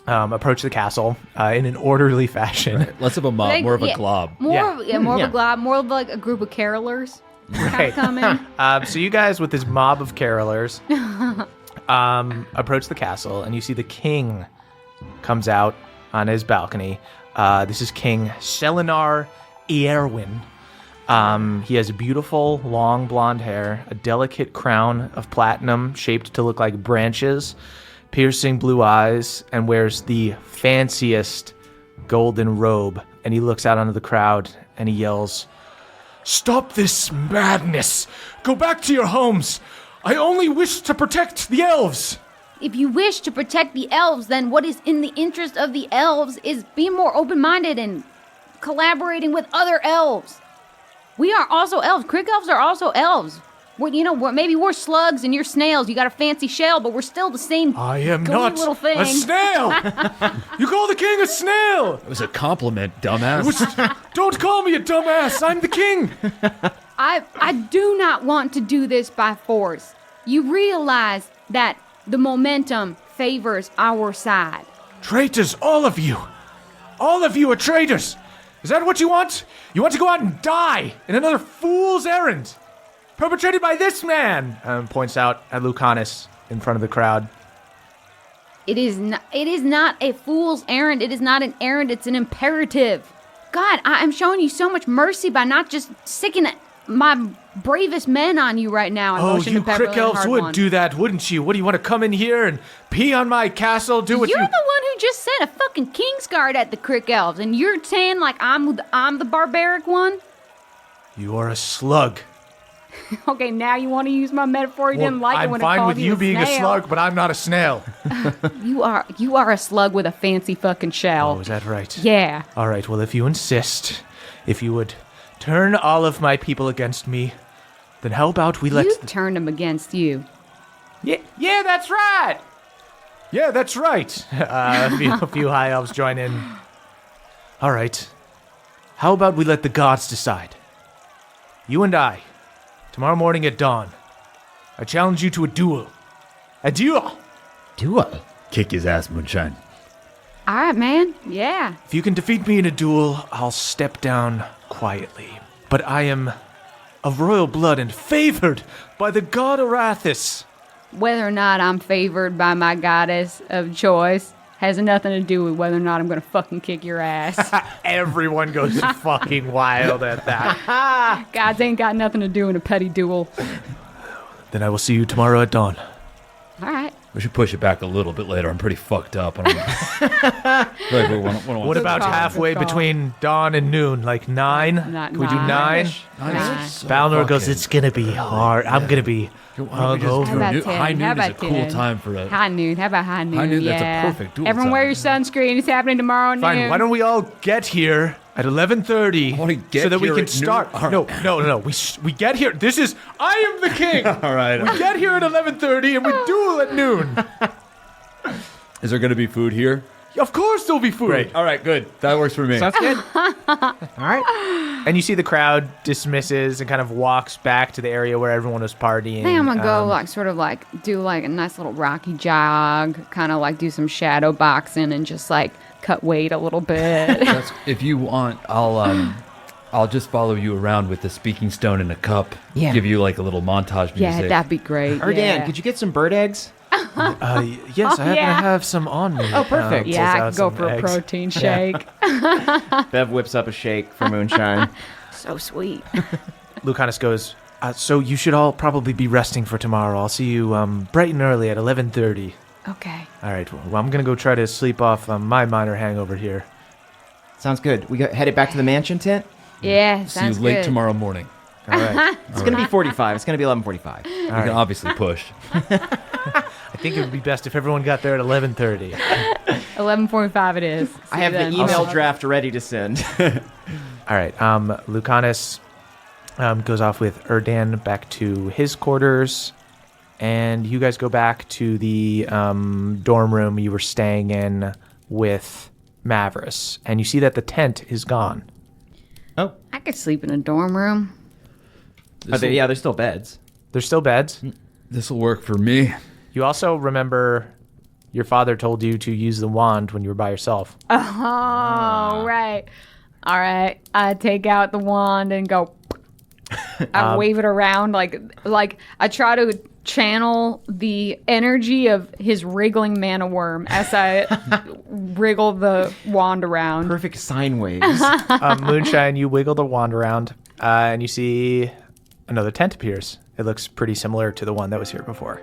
approach the castle in an orderly fashion. Right. Less of a mob, more of a glob. More of a glob, more of like a group of carolers. Right. Come in. So you guys with this mob of carolers approach the castle, and you see the king comes out on his balcony. This is King Selinar Eärwin. He has beautiful, long blonde hair, a delicate crown of platinum shaped to look like branches, piercing blue eyes, and wears the fanciest golden robe. And he looks out onto the crowd and he yells, Stop this madness. Go back to your homes. I only wish to protect the elves. If you wish to protect the elves, then what is in the interest of the elves is being more open-minded and collaborating with other elves. We are also elves. Crick elves are also elves. Maybe we're slugs and you're snails. You got a fancy shell, but we're still the same. I am gooey not little thing. a snail. You call the king a snail. It was a compliment, dumbass. Don't call me a dumbass. I'm the king. I do not want to do this by force. You realize that the momentum favors our side. Traitors, all of you. All of you are traitors. Is that what you want? You want to go out and die in another fool's errand? Perpetrated by this man, points out at Lucanus in front of the crowd. It is not a fool's errand. It is not an errand. It's an imperative. God, I am showing you so much mercy by not just sicking my bravest men on you right now. Oh, you Crick elves would do that, wouldn't you? What, do you want to come in here and pee on my castle? You're the one who just sent a fucking King's Guard at the Crick elves, and you're saying like I'm the barbaric one? You are a slug. Okay, now you want to use my metaphor. You didn't like it when I called I'm fine with you being a snail. slug, but I'm not a snail. You are a slug with a fancy fucking shell. Oh, is that right? Yeah. All right, well, if you insist, if you would turn all of my people against me, then how about we let... You turned them against you. Yeah, that's right! Yeah, that's right. A few high elves join in. All right. How about we let the gods decide? You and I, tomorrow morning at dawn, I challenge you to a duel. A duel! Duel? Kick his ass, Moonshine. All right, man. Yeah. If you can defeat me in a duel, I'll step down quietly. But I am of royal blood and favored by the god Arathis. Whether or not I'm favored by my goddess of choice has nothing to do with whether or not I'm going to fucking kick your ass. Everyone goes fucking wild at that. Gods ain't got nothing to do in a petty duel. Then I will see you tomorrow at dawn. All right. We should push it back a little bit later. I'm pretty fucked up. What about call, halfway good call. between dawn and noon? Like 9? Not Can we do 9? Nine. Balnor goes, it's going to be hard. I'm going to be hungover. How about 10? High noon How is a about cool 10? time for it. High noon. How about high noon? High noon, yeah. that's a perfect duel Everyone wear time. your sunscreen. It's happening tomorrow noon. Fine, why don't we all get here at 11:30 I wanna get so that we here can at noon? start? All No. We get here. I am the king. All right. We get here at 11:30 and we duel at noon. Is there going to be food here? Of course there'll be food. Great. All right, good. That works for me. Sounds good. All right. And you see the crowd dismisses and kind of walks back to the area where everyone was partying. I think I'm gonna go do a nice little rocky jog, kind of like do some shadow boxing and just like cut weight a little bit. If you want, I'll just follow you around with the speaking stone in a cup. Yeah. Give you like a little montage music. Yeah, that'd be great. Erdan, yeah. could you get some bird eggs? Yes, I happen to yeah. have some on me. Oh, perfect. Yeah, I Pulls could go out for some a eggs. protein shake. Bev whips up a shake for Moonshine. So sweet. Lucanus goes, so you should all probably be resting for tomorrow. I'll see you bright and early at 11:30. Okay. All right, well, I'm going to go try to sleep off my minor hangover here. Sounds good. We headed back to the mansion tent? Yeah, See you sounds late good. tomorrow morning. All right. It's going to be 45. It's going to be 11:45. You can obviously push. I think it would be best if everyone got there at 11:30. 11:45 it is. I have the email draft ready to send. All right. Lucanus goes off with Erdan back to his quarters, and you guys go back to the dorm room you were staying in with Mavris, and you see that the tent is gone. Oh. I could sleep in a dorm room. There's still beds. There's still beds. This will work for me. You also remember your father told you to use the wand when you were by yourself. Oh, right. All right. I take out the wand and go. I wave it around like I try to channel the energy of his wriggling mana worm as I wriggle the wand around. Perfect sine waves. Moonshine, you wiggle the wand around, and you see another tent appears. It looks pretty similar to the one that was here before.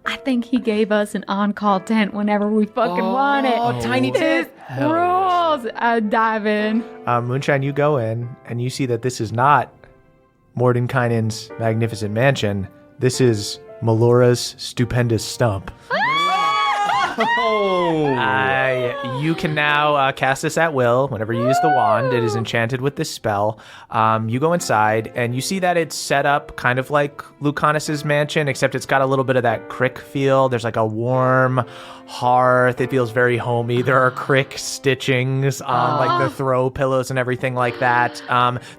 I think he gave us an on-call tent whenever we fucking want it. Oh, tiny tent. Rules. I dive in. Moonshine, you go in, and you see that this is not Mordenkainen's magnificent mansion. This is Melora's stupendous stump. You can now cast this at will. Whenever you use the wand, it is enchanted with this spell. You go inside, and you see that it's set up kind of like Lucanus's mansion, except it's got a little bit of that crick feel. There's like a warm hearth. It feels very homey. There are crick stitchings on like the throw pillows and everything like that.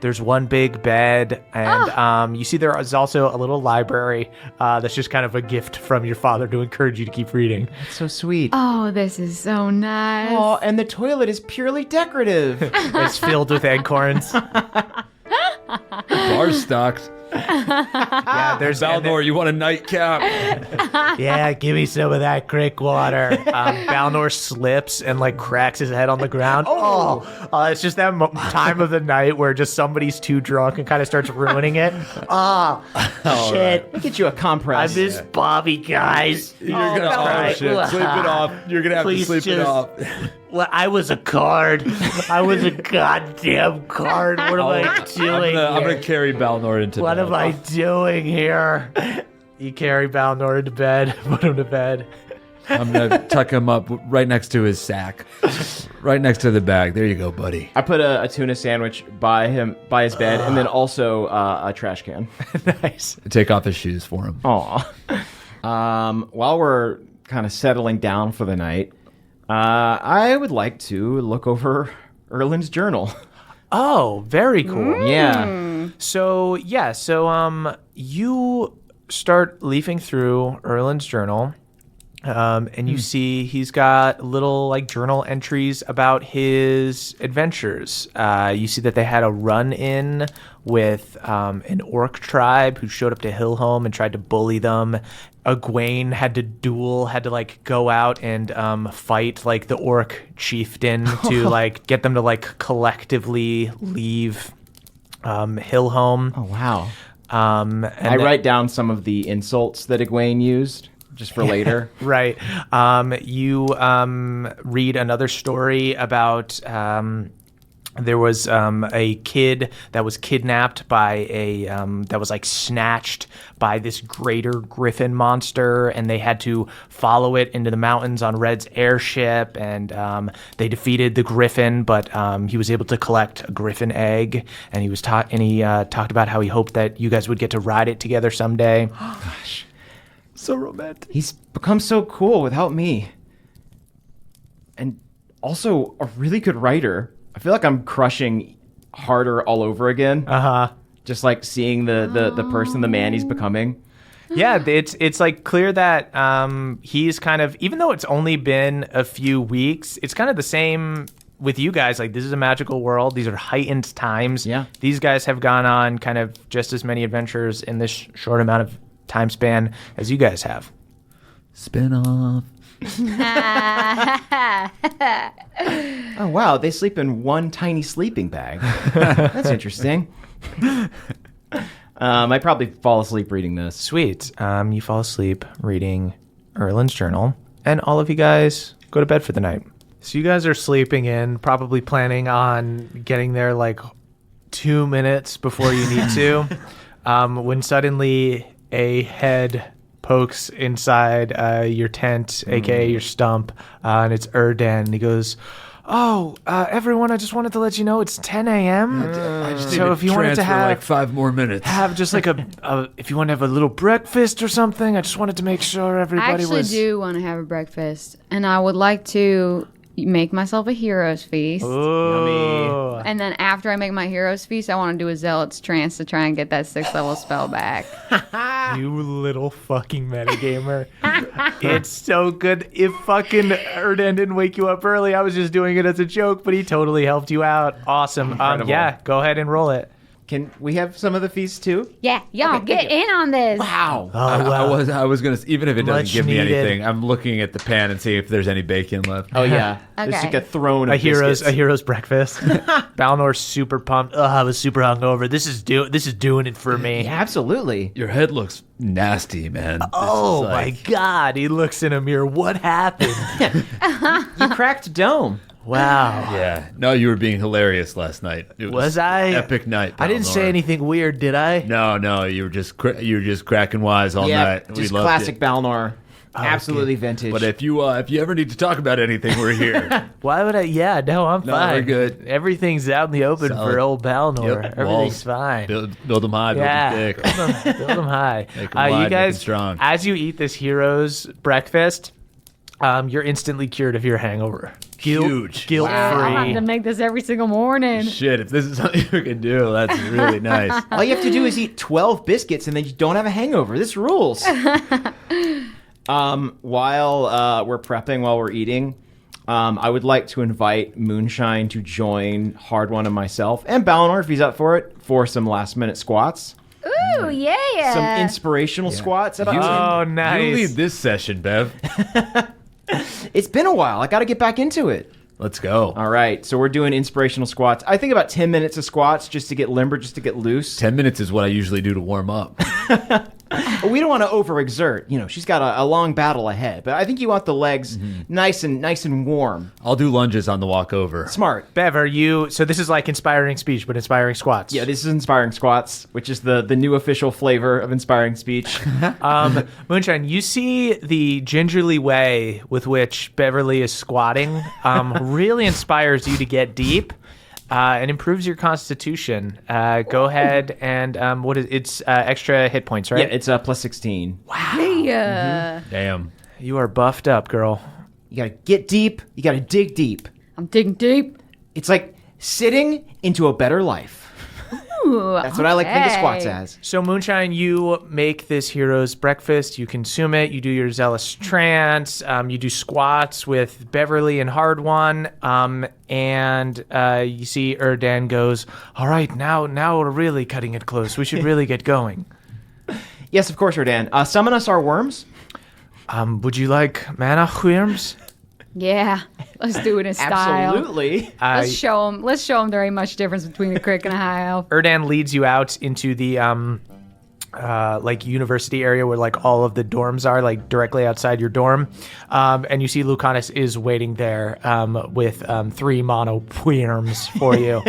There's one big bed, and you see there is also a little library that's just kind of a gift from your father to encourage you to keep reading. That's so sweet. Oh, this is so nice. Oh, and the toilet is purely decorative. It's filled with acorns. Bar stocked. Yeah, there's Balnor, you want a nightcap? Yeah, give me some of that crick water. Balnor slips and like cracks his head on the ground. It's just that time of the night where just somebody's too drunk and kind of starts ruining it. Shit. Let me get you a compress. I miss Bobby, guys. You're gonna sleep it off. You're gonna have Please to sleep it off. Well, I was a card. I was a goddamn card. What am I doing I'm gonna here? carry Balnor into What bed. am I doing here? You carry Balnor into bed, put him to bed. I'm gonna tuck him up right next to his sack, right next to the bag. There you go, buddy. I put a tuna sandwich by his bed, and then also a trash can. Nice. Take off his shoes for him. Aw. While we're kind of settling down for the night, I would like to look over Erlin's journal. Oh, very cool. Yeah. So you start leafing through Erlin's journal, and you see he's got little like journal entries about his adventures. You see that they had a run-in with an orc tribe who showed up to Hillhome and tried to bully them. Egwene had to like go out and fight like the orc chieftain to like get them to like collectively leave Hillhome. Oh, wow. And I write down some of the insults that Egwene used just for later. Right. You read another story about there was a kid that was kidnapped by that was like snatched by this greater griffin monster, and they had to follow it into the mountains on Red's airship, and they defeated the griffin, but he was able to collect a griffin egg, and he talked about how he hoped that you guys would get to ride it together someday. Gosh. So romantic. He's become so cool without me. And also a really good writer. I feel like I'm crushing harder all over again. Just like seeing the person, the man he's becoming. Yeah, it's like clear that he's kind of, even though it's only been a few weeks, it's kind of the same with you guys. Like, this is a magical world. These are heightened times. Yeah. These guys have gone on kind of just as many adventures in this short amount of time span as you guys have. Spin off. Oh, wow. They sleep in one tiny sleeping bag. That's interesting. I probably fall asleep reading this. Sweet. You fall asleep reading Erlin's journal, and all of you guys go to bed for the night. So you guys are sleeping in, probably planning on getting there like 2 minutes before you need to, when suddenly a head pokes inside your tent, aka your stump, and it's Erdan, and he goes, "Oh, everyone, I just wanted to let you know it's 10 a.m. I just So if you wanted to have like 5 more minutes. have just like if you want to have a little breakfast or something, I just wanted to make sure I everybody actually was." do want to have a breakfast, and I would like to make myself a hero's feast. Ooh. And then after I make my hero's feast, I want to do a zealot's trance to try and get that 6th level spell back. You little fucking metagamer. It's so good. If fucking Erdan didn't wake you up early, I was just doing it as a joke, but he totally helped you out. Awesome. Yeah, go ahead and roll it. Can we have some of the feast too? Yeah, y'all get in on this. Wow. I was gonna, even if it doesn't Much give me needed. anything, I'm looking at the pan and seeing if there's any bacon left. Oh, yeah. Okay. It's like a throne of A biscuits. hero's breakfast. Balnor's super pumped. I was super hungover. This is doing it for me. Yeah, absolutely. Your head looks nasty, man. This Oh is like- my god. He looks in a mirror. What happened? You cracked dome. Wow. Yeah. No, you were being hilarious last night. It Was I? Epic night. I didn't say Balnor. anything weird, did I? No, you were just cracking wise all Yeah, night. We just loved classic it. Balnor. Absolutely vintage. But if you ever need to talk about anything, we're here. Why would I? Yeah, no, I'm No, fine. we're good. Everything's out in the open Solid. for old Balnor. Yep, Everything's walls. fine. Build them high, Yeah, build them thick. build them high. Make 'em wide, you make 'em guys, strong. as you eat this hero's breakfast, you're instantly cured of your hangover. Huge. Guilt I'm having free. to make this every single morning. Shit, if this is something you can do, that's really nice. all you have to do is eat 12 biscuits and then you don't have a hangover. This rules. While we're prepping, while we're eating, I would like to invite Moonshine to join Hard One and myself, and Balnor, if he's up for it, for some last-minute squats. Ooh, yeah. Some inspirational squats. You, Oh, nice. You lead this session, Bev. It's been a while. I got to get back into it. Let's go. All right, so we're doing inspirational squats. I think about 10 minutes of squats just to get limber, just to get loose. 10 minutes is what I usually do to warm up. We don't want to overexert. You know, she's got a long battle ahead, but I think you want the legs nice and warm. I'll do lunges on the walk over. Smart. Bev, are you? So this is like inspiring speech, but inspiring squats. Yeah, this is inspiring squats, which is the new official flavor of inspiring speech. Moonshine, you see the gingerly way with which Beverly is squatting really inspires you to get deep and improves your constitution. Go ahead and it's extra hit points, right? Yeah, it's plus 16. Yeah. Damn. You are buffed up, girl. You gotta get deep. You gotta dig deep. I'm digging deep. It's like sitting into a better life. Ooh, That's what I like to think of squats okay. as. So, Moonshine, you make this hero's breakfast. You consume it. You do your zealous trance. You do squats with Beverly and Hard One. And you see Erdan goes, all right, now we're really cutting it close. We should really get going. Yes, of course, Rodan. Summon us our worms. Would you like mana whirms? Yeah, let's do it in style. Absolutely. Let's show them there ain't much difference between a crick and a high elf. Erdan leads you out into the like university area where like all of the dorms are, like directly outside your dorm, and you see Lucanus is waiting there with 3 mono whirms for you.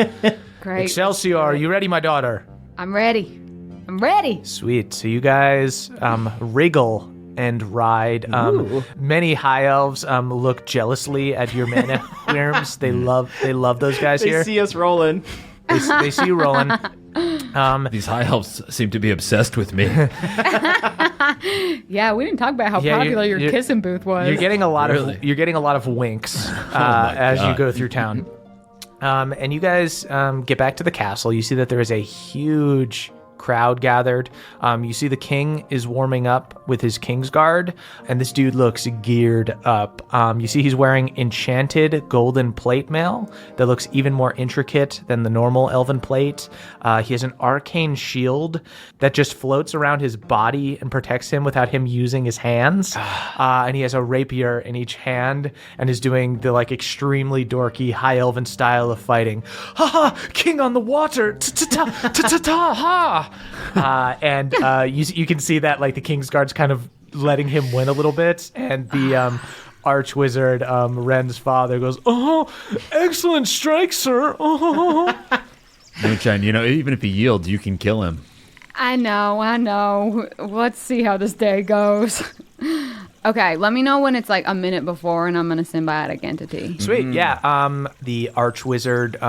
Great. Excelsior, are you ready, my daughter? I'm ready. I'm ready. Sweet. So you guys wriggle and ride. Many high elves look jealously at your mana whirms. They love those guys They here. see us rolling. They see you rolling. These high elves seem to be obsessed with me. Yeah, we didn't talk about how Yeah, popular your you're- kissing booth was. You're getting a lot Really? of winks my as you God. go through town. And you guys get back to the castle. You see that there is a huge crowd gathered. You see the king is warming up with his king's guard, and this dude looks geared up. You see he's wearing enchanted golden plate mail that looks even more intricate than the normal elven plate. He has an arcane shield that just floats around his body and protects him without him using his hands. And he has a rapier in each hand and is doing the like extremely dorky high elven style of fighting. Ha ha! King on the water! Ta-ta-ta! Ha! And you can see that like the King's Guard's kind of letting him win a little bit, and the archwizard Ren's father goes, "Oh, excellent strike, sir! Oh." Moonshine, even if he yields, you can kill him. I know. Let's see how this day goes. Okay, let me know when it's like a minute before, and I'm gonna symbiotic entity. Sweet, yeah. The archwizard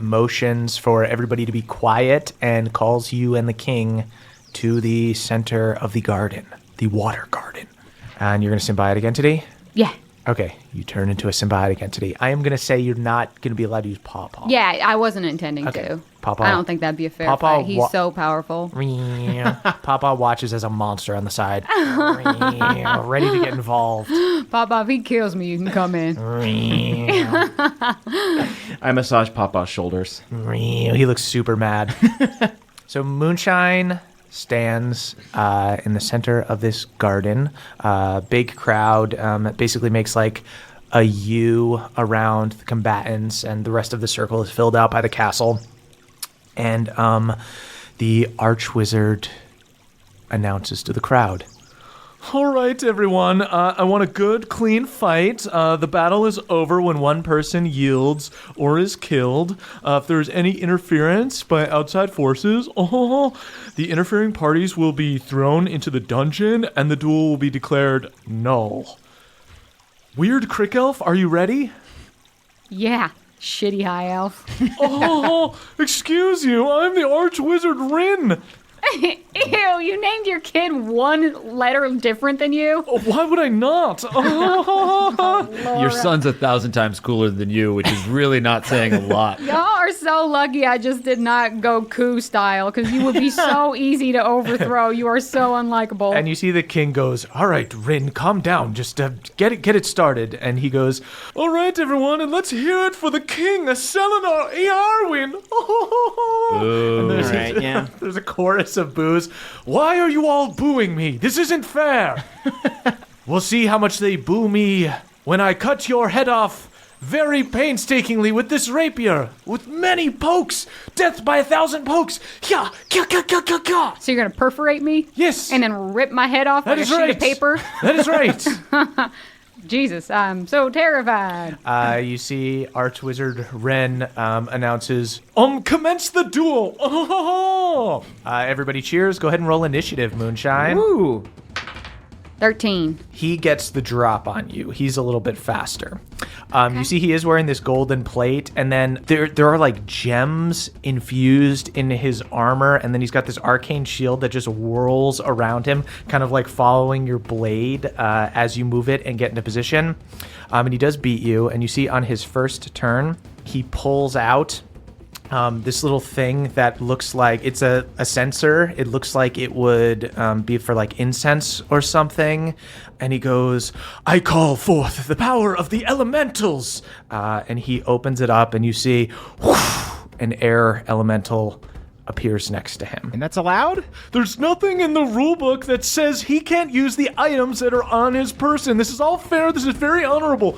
motions for everybody to be quiet and calls you and the king to the center of the garden, the water garden. And you're gonna symbiotic entity? Yeah. Okay, you turn into a symbiotic entity. I am gonna say you're not gonna be allowed to use Pawpaw. Yeah, I wasn't intending Okay. to. Pawpaw. I don't think that'd be a fair Pawpaw fight. He's so powerful. Papa watches as a monster on the side, ready to get involved. Papa, if he kills me, you can come in. I massage Papa's shoulders. He looks super mad. So Moonshine stands in the center of this garden. Big crowd. Basically makes like a U around the combatants, and the rest of the circle is filled out by the castle. And the archwizard announces to the crowd, All right, everyone. I want a good, clean fight. The battle is over when one person yields or is killed. If there's any interference by outside forces, the interfering parties will be thrown into the dungeon and the duel will be declared null. Weird Crick Elf, are you ready? Yeah, shitty high elf. Excuse you. I'm the Archwizard Rin. Ew, you named your kid one letter different than you? Why would I not? Your son's 1,000 times cooler than you, which is really not saying a lot. Y'all are so lucky I just did not go coup style, because you would be so easy to overthrow. You are so unlikable. And you see the king goes, all right, Rin, calm down. Just get it started. And he goes, all right, everyone, and let's hear it for the king, Selenar Earwin. And All right, yeah. there's a chorus of boos. Why are you all booing me? This isn't fair. We'll see how much they boo me when I cut your head off very painstakingly with this rapier, with many pokes, death by 1,000 pokes. Yeah, So you're gonna perforate me? Yes. And then rip my head off That like a is sheet right. of paper? That is right. Jesus, I'm so terrified. You see Archwizard Ren announces, commence the duel. Everybody cheers. Go ahead and roll initiative, Moonshine. Ooh. 13. He gets the drop on you. He's a little bit faster. You see he is wearing this golden plate, and then there are like gems infused in his armor, and then he's got this arcane shield that just whirls around him, kind of like following your blade as you move it and get into position. And he does beat you, and you see on his first turn, he pulls out this little thing that looks like it's a sensor. It looks like it would be for like incense or something. And he goes, I call forth the power of the elementals. And he opens it up and you see an air elemental appears next to him. And that's allowed? There's nothing in the rulebook that says he can't use the items that are on his person. This is all fair. This is very honorable.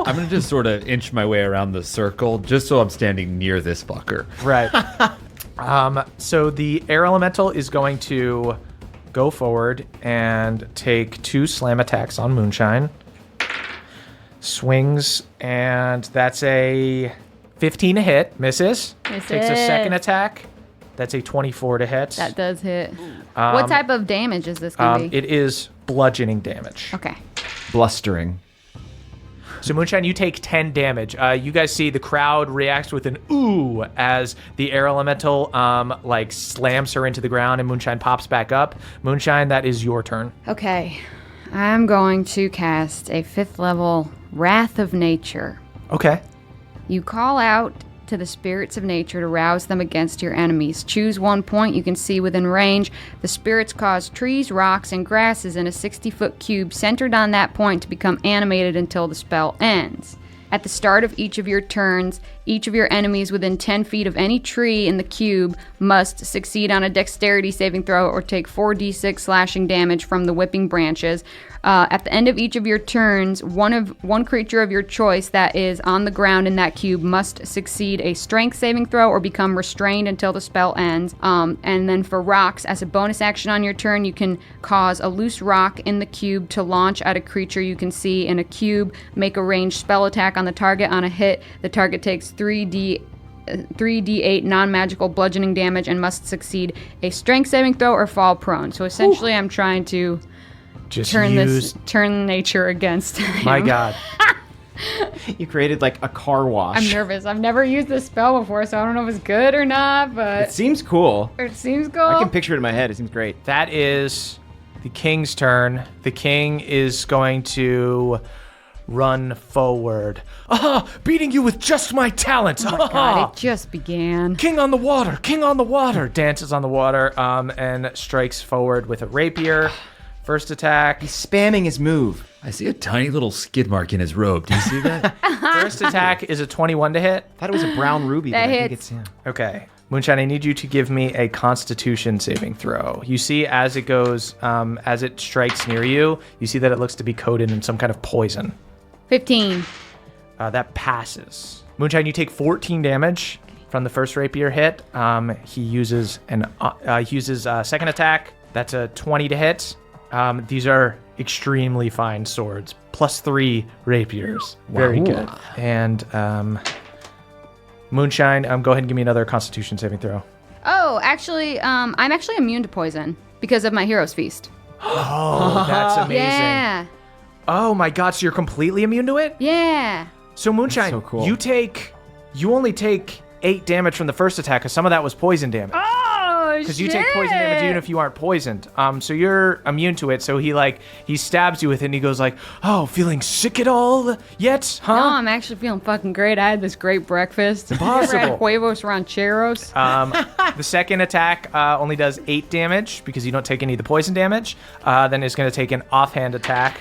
I'm going to just sort of inch my way around the circle just so I'm standing near this fucker. Right. So the air elemental is going to go forward and take 2 slam attacks on Moonshine. Swings, and that's a 15 to hit. Misses. Takes a second attack. That's a 24 to hit. That does hit. What type of damage is this going to be? It is bludgeoning damage. Okay. Blustering. So Moonshine, you take 10 damage. You guys see the crowd reacts with an ooh as the air elemental like slams her into the ground and Moonshine pops back up. Moonshine, that is your turn. Okay. I'm going to cast a 5th level Wrath of Nature. Okay. You call out to the spirits of nature to rouse them against your enemies. Choose one point you can see within range. The spirits cause trees, rocks, and grasses in a 60-foot cube centered on that point to become animated until the spell ends. At the start of each of your turns, each of your enemies within 10 feet of any tree in the cube must succeed on a dexterity saving throw or take 4d6 slashing damage from the whipping branches. At the end of each of your turns, one creature of your choice that is on the ground in that cube must succeed a strength saving throw or become restrained until the spell ends. And then for rocks, as a bonus action on your turn, you can cause a loose rock in the cube to launch at a creature you can see in a cube. Make a ranged spell attack on the target. On a hit, the target takes 3d8 non-magical bludgeoning damage and must succeed a strength saving throw or fall prone. So essentially, I'm trying to turn nature against him. My God. You created like a car wash. I'm nervous. I've never used this spell before, so I don't know if it's good or not, but It seems cool. it seems cool. I can picture it in my head. It seems great. That is the king's turn. The king is going to run forward. Beating you with just my talent. Oh my God, it just began. King on the water, king on the water. Dances on the water and strikes forward with a rapier. First attack. He's spamming his move. I see a tiny little skid mark in his robe. Do you see that? First attack is a 21 to hit. Thought it was a brown ruby. That but I think hits. it's Okay. Moonshine, I need you to give me a Constitution saving throw. You see as it goes, as it strikes near you, you see that it looks to be coated in some kind of poison. 15. That passes. Moonshine, you take 14 damage from the first rapier hit. He uses second attack. That's a 20 to hit. These are extremely fine swords. +3 rapiers. Very good. And Moonshine, go ahead and give me another Constitution saving throw. Oh, actually, I'm actually immune to poison because of my Hero's Feast. Oh, that's amazing. Yeah. Oh my god, so you're completely immune to it? Yeah. So Moonshine, so cool. you only take 8 damage from the first attack, because some of that was poison damage. Oh, Because you take poison damage even if you aren't poisoned. So you're immune to it. So he stabs you with it and he goes like, "Oh, feeling sick at all yet? Huh?" No, I'm actually feeling fucking great. I had this great breakfast. Impossible. I had huevos rancheros. The second attack only does 8 damage because you don't take any of the poison damage. Then it's going to take an offhand attack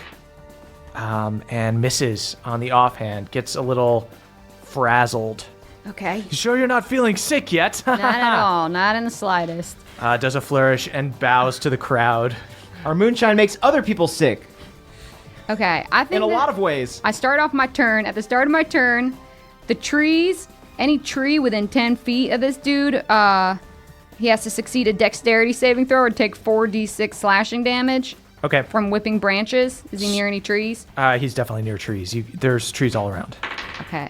and misses on the offhand. Gets a little frazzled. Okay. You sure you're not feeling sick yet? Not at all. Not in the slightest. Does a flourish and bows to the crowd. Our moonshine makes other people sick Okay. I think in a that lot of ways. I start off my turn. At the start of my turn, the trees, any tree within 10 feet of this dude, he has to succeed a dexterity saving throw or take 4d6 slashing damage Okay. from whipping branches. Is he near any trees? He's definitely near trees. There's trees all around. Okay.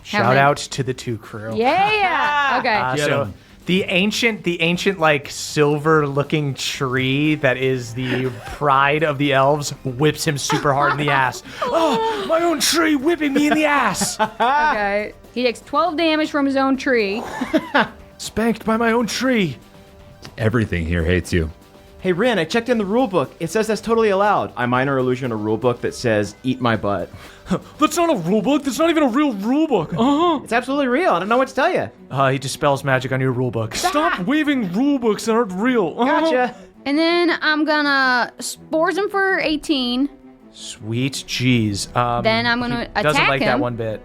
Shout many? out to the 2 crew. Yeah. Okay. So 'em. the ancient like silver looking tree that is the pride of the elves whips him super hard in the ass. Oh, my own tree whipping me in the ass. Okay. He takes 12 damage from his own tree. Spanked by my own tree. Everything here hates you. Hey, Rin, I checked in the rule book. It says that's totally allowed. I minor illusion a rule book that says, eat my butt. That's not a rule book. That's not even a real rule book. It's absolutely real. I don't know what to tell you. He dispels magic on your rule book. Stop waving rule books that aren't real. Gotcha. And then I'm gonna spores him for 18. Sweet jeez. Then I'm gonna he attack doesn't like that him. one bit.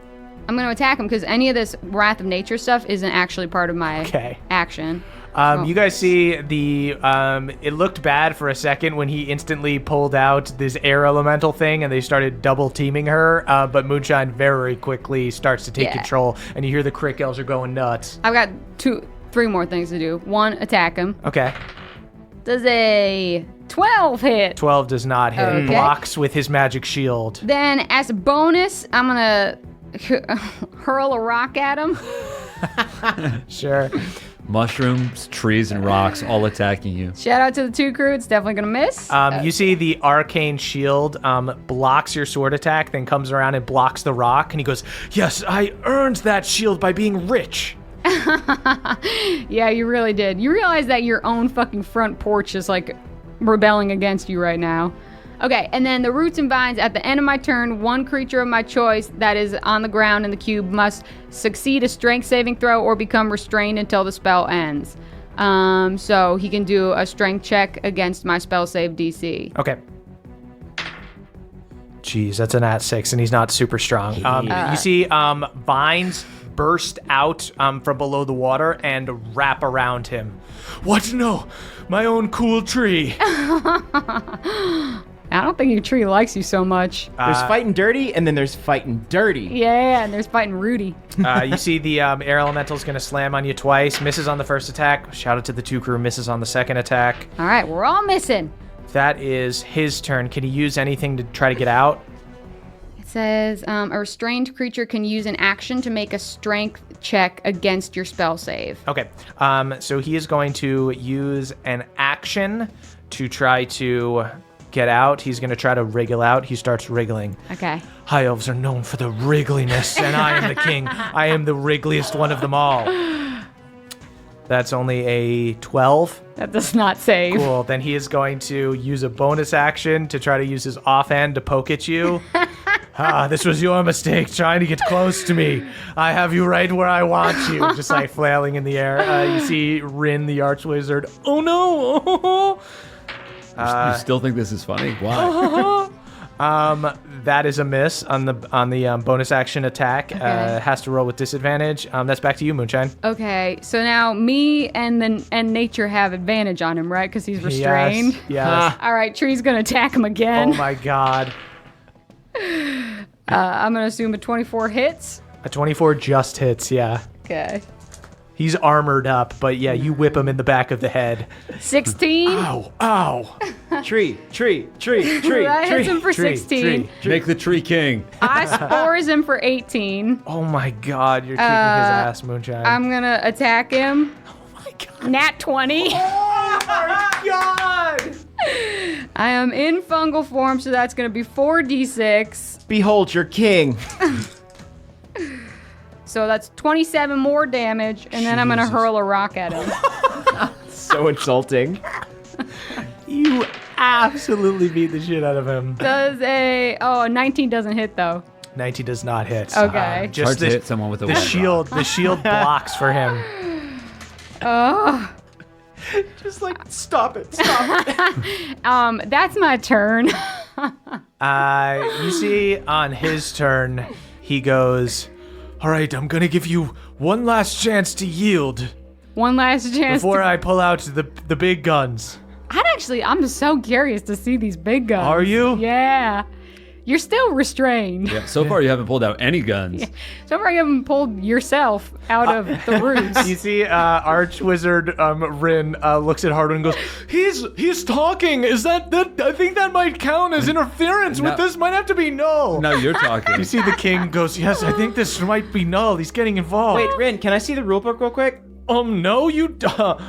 I'm gonna attack him because any of this Wrath of Nature stuff isn't actually part of my Okay. action. You guys see it looked bad for a second when he instantly pulled out this air elemental thing and they started double teaming her, but Moonshine very quickly starts to take Yeah. control and you hear the crick elves are going nuts. I've got 3 more things to do. 1, attack him. Okay. Does a 12 hit? 12 does not hit. It Okay. blocks with his magic shield. Then as a bonus, I'm gonna hurl a rock at him. Sure. Mushrooms, trees, and rocks all attacking you. Shout out to the 2 crew. It's definitely gonna miss. You see the arcane shield blocks your sword attack, then comes around and blocks the rock, and he goes, "Yes, I earned that shield by being rich." Yeah, you really did. You realize that your own fucking front porch is like rebelling against you right now. Okay, and then the roots and vines. At the end of my turn, 1 creature of my choice that is on the ground in the cube must succeed a strength saving throw or become restrained until the spell ends. So he can do a strength check against my spell save DC. Okay. Jeez, that's an @6, and he's not super strong. You see vines burst out from below the water and wrap around him. What? No, my own cool tree. I don't think your tree likes you so much. There's fighting dirty, and then there's fighting dirty. Yeah, and there's fighting Rudy. You see the air elemental's going to slam on you twice. Misses on the first attack. Shout out to the 2 crew. Misses on the second attack. All right, we're all missing. That is his turn. Can he use anything to try to get out? It says a restrained creature can use an action to make a strength check against your spell save. Okay. So he is going to use an action to try to get out. He's going to try to wriggle out. He starts wriggling. Okay. High elves are known for the wriggliness, and I am the king. I am the wriggliest one of them all. That's only a 12. That does not save. Cool. Then he is going to use a bonus action to try to use his offhand to poke at you. This was your mistake, trying to get close to me. I have you right where I want you. Just like flailing in the air. You see Rin, the archwizard. Oh no! You still think this is funny? Why? That is a miss on the bonus action attack. Okay. Has to roll with disadvantage. That's back to you, Moonshine. Okay, so now me and nature have advantage on him, right? Because he's restrained. Yes. All right, tree's gonna attack him again. Oh my god. I'm gonna assume a 24 hits. A 24 just hits, yeah. Okay. He's armored up, but yeah, you whip him in the back of the head. 16. Ow, ow. tree. That hits him for Tree, 16. tree. Make the tree king. I spores him for 18. Oh my God, you're kicking his ass, Moonshine. I'm gonna attack him. oh my God. Nat 20. Oh my God. I am in fungal form, so that's gonna be 4d6. Behold your king. So that's 27 more damage, and then I'm gonna hurl a rock at him. So insulting. You absolutely beat the shit out of him. Does a 19 doesn't hit though. 19 does not hit. Okay. It's hard to hit someone with a the wet shield. The shield blocks for him. Oh, Just like, stop it. that's my turn. You see on his turn, he goes, all right, I'm going to give you one last chance to yield One last chance. before I pull out the big guns. I'm just so curious to see these big guns. Are you? Yeah. You're still restrained. Yeah, so far you haven't pulled out any guns. So far you haven't pulled yourself out of the roots. You see Archwizard Rin looks at Hardwin and goes, he's talking. Is that I think that might count as interference with No. this. Might have to be null. No, you're talking. You see the king goes, yes, I think this might be null. He's getting involved. Wait, Rin, can I see the rulebook real quick? No,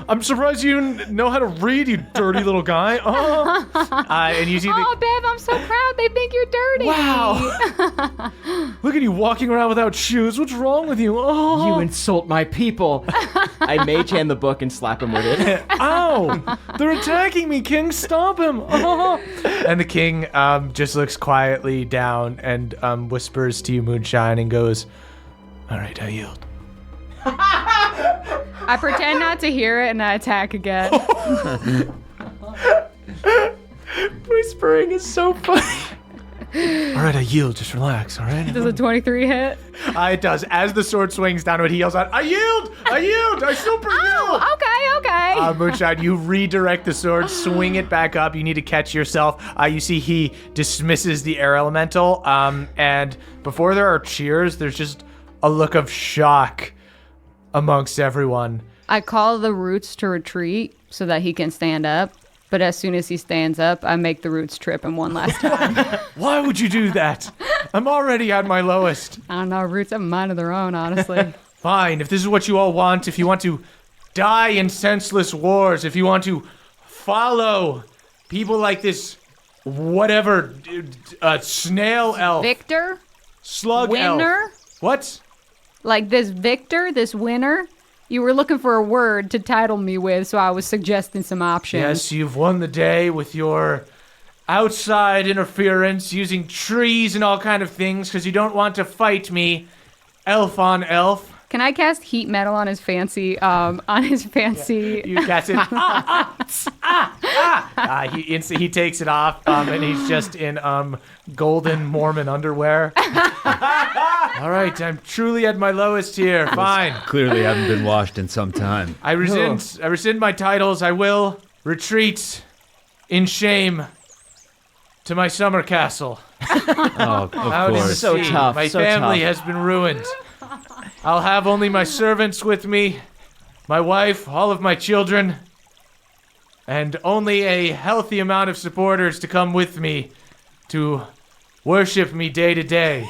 I'm surprised you know how to read, you dirty little guy. And you see Oh, babe, I'm so proud. They think you're dirty. Wow. Look at you walking around without shoes. What's wrong with you? Oh. You insult my people. I mage hand the book and slap him with it. Ow! They're attacking me, King. Stop him! Oh. And the king just looks quietly down and whispers to you, Moonshine, and goes, all right, I yield. I pretend not to hear it and I attack again. Whispering is so funny. All right, I yield. Just relax, all right? Does a 23 hit? It does. As the sword swings down to it, he yells out, I yield! I yield! I super yield! Oh, okay. Moonshine, you redirect the sword, swing it back up. You need to catch yourself. You see he dismisses the air elemental. And before there are cheers, there's just a look of shock amongst everyone. I call the roots to retreat so that he can stand up. But as soon as he stands up, I make the roots trip him one last time. Why would you do that? I'm already at my lowest. I don't know. Roots have a mind of their own, honestly. Fine, if this is what you all want, if you want to die in senseless wars, if you want to follow people like this, whatever, snail elf, Victor? slug Winner? elf. What? Like this Victor, this winner? You were looking for a word to title me with, so I was suggesting some options. Yes, you've won the day with your outside interference, using trees and all kind of things, because you don't want to fight me, elf on elf. Can I cast heat metal on his fancy, You cast it. He takes it off, and he's just in golden Mormon underwear. All right, I'm truly at my lowest here. Fine. Clearly haven't been washed in some time. I rescind my titles. I will retreat in shame to my summer castle. Oh, of Out in the course. So sea. tough, My so family tough. has been ruined. I'll have only my servants with me, my wife, all of my children, and only a healthy amount of supporters to come with me to worship me day to day.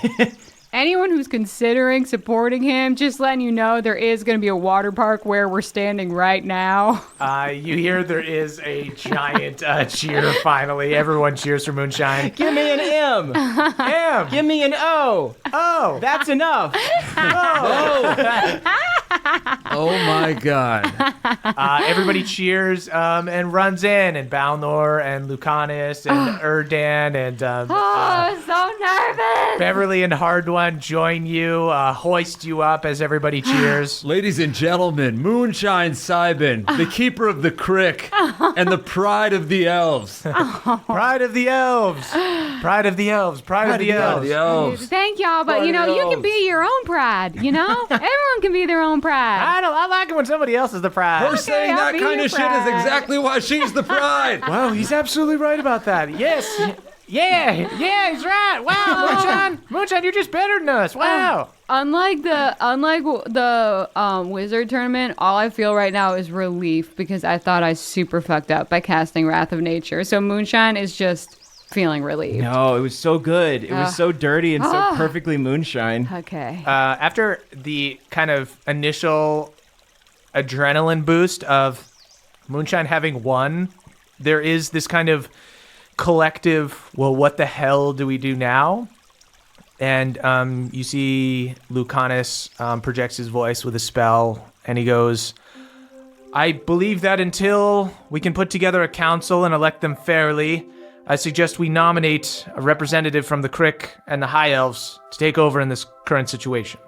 Anyone who's considering supporting him, just letting you know there is going to be a water park where we're standing right now. You hear there is a giant cheer finally. Everyone cheers for Moonshine. Give me an M. Damn! Give me an O. Oh! That's enough. Oh my god. Everybody cheers and runs in, and Balnor and Lucanus and Erdan and Oh, so nervous! Beverly and Hardwon join you, hoist you up as everybody cheers. Ladies and gentlemen, Moonshine Sybin, the keeper of the crick, and the pride of the elves. Pride of the elves! Pride of the elves! Pride of the elves! The elves. Thank y'all, but you know, you can be your own pride, you know? Everyone can be their own pride. I like it when somebody else is the pride. Her saying I'll that be kind your of shit is pride. exactly why she's the pride. Wow, he's absolutely right about that. Yes. Yeah, he's right. Wow, Moonshine, you're just better than us. Wow. Unlike the wizard tournament, all I feel right now is relief because I thought I super fucked up by casting Wrath of Nature. So Moonshine is just feeling relieved. No, it was so good. It was so dirty and so perfectly moonshine. Okay. After the kind of initial adrenaline boost of Moonshine having won, there is this kind of collective, well, what the hell do we do now? And you see Lucanus projects his voice with a spell, and he goes, I believe that until we can put together a council and elect them fairly, I suggest we nominate a representative from the Crick and the High Elves to take over in this current situation.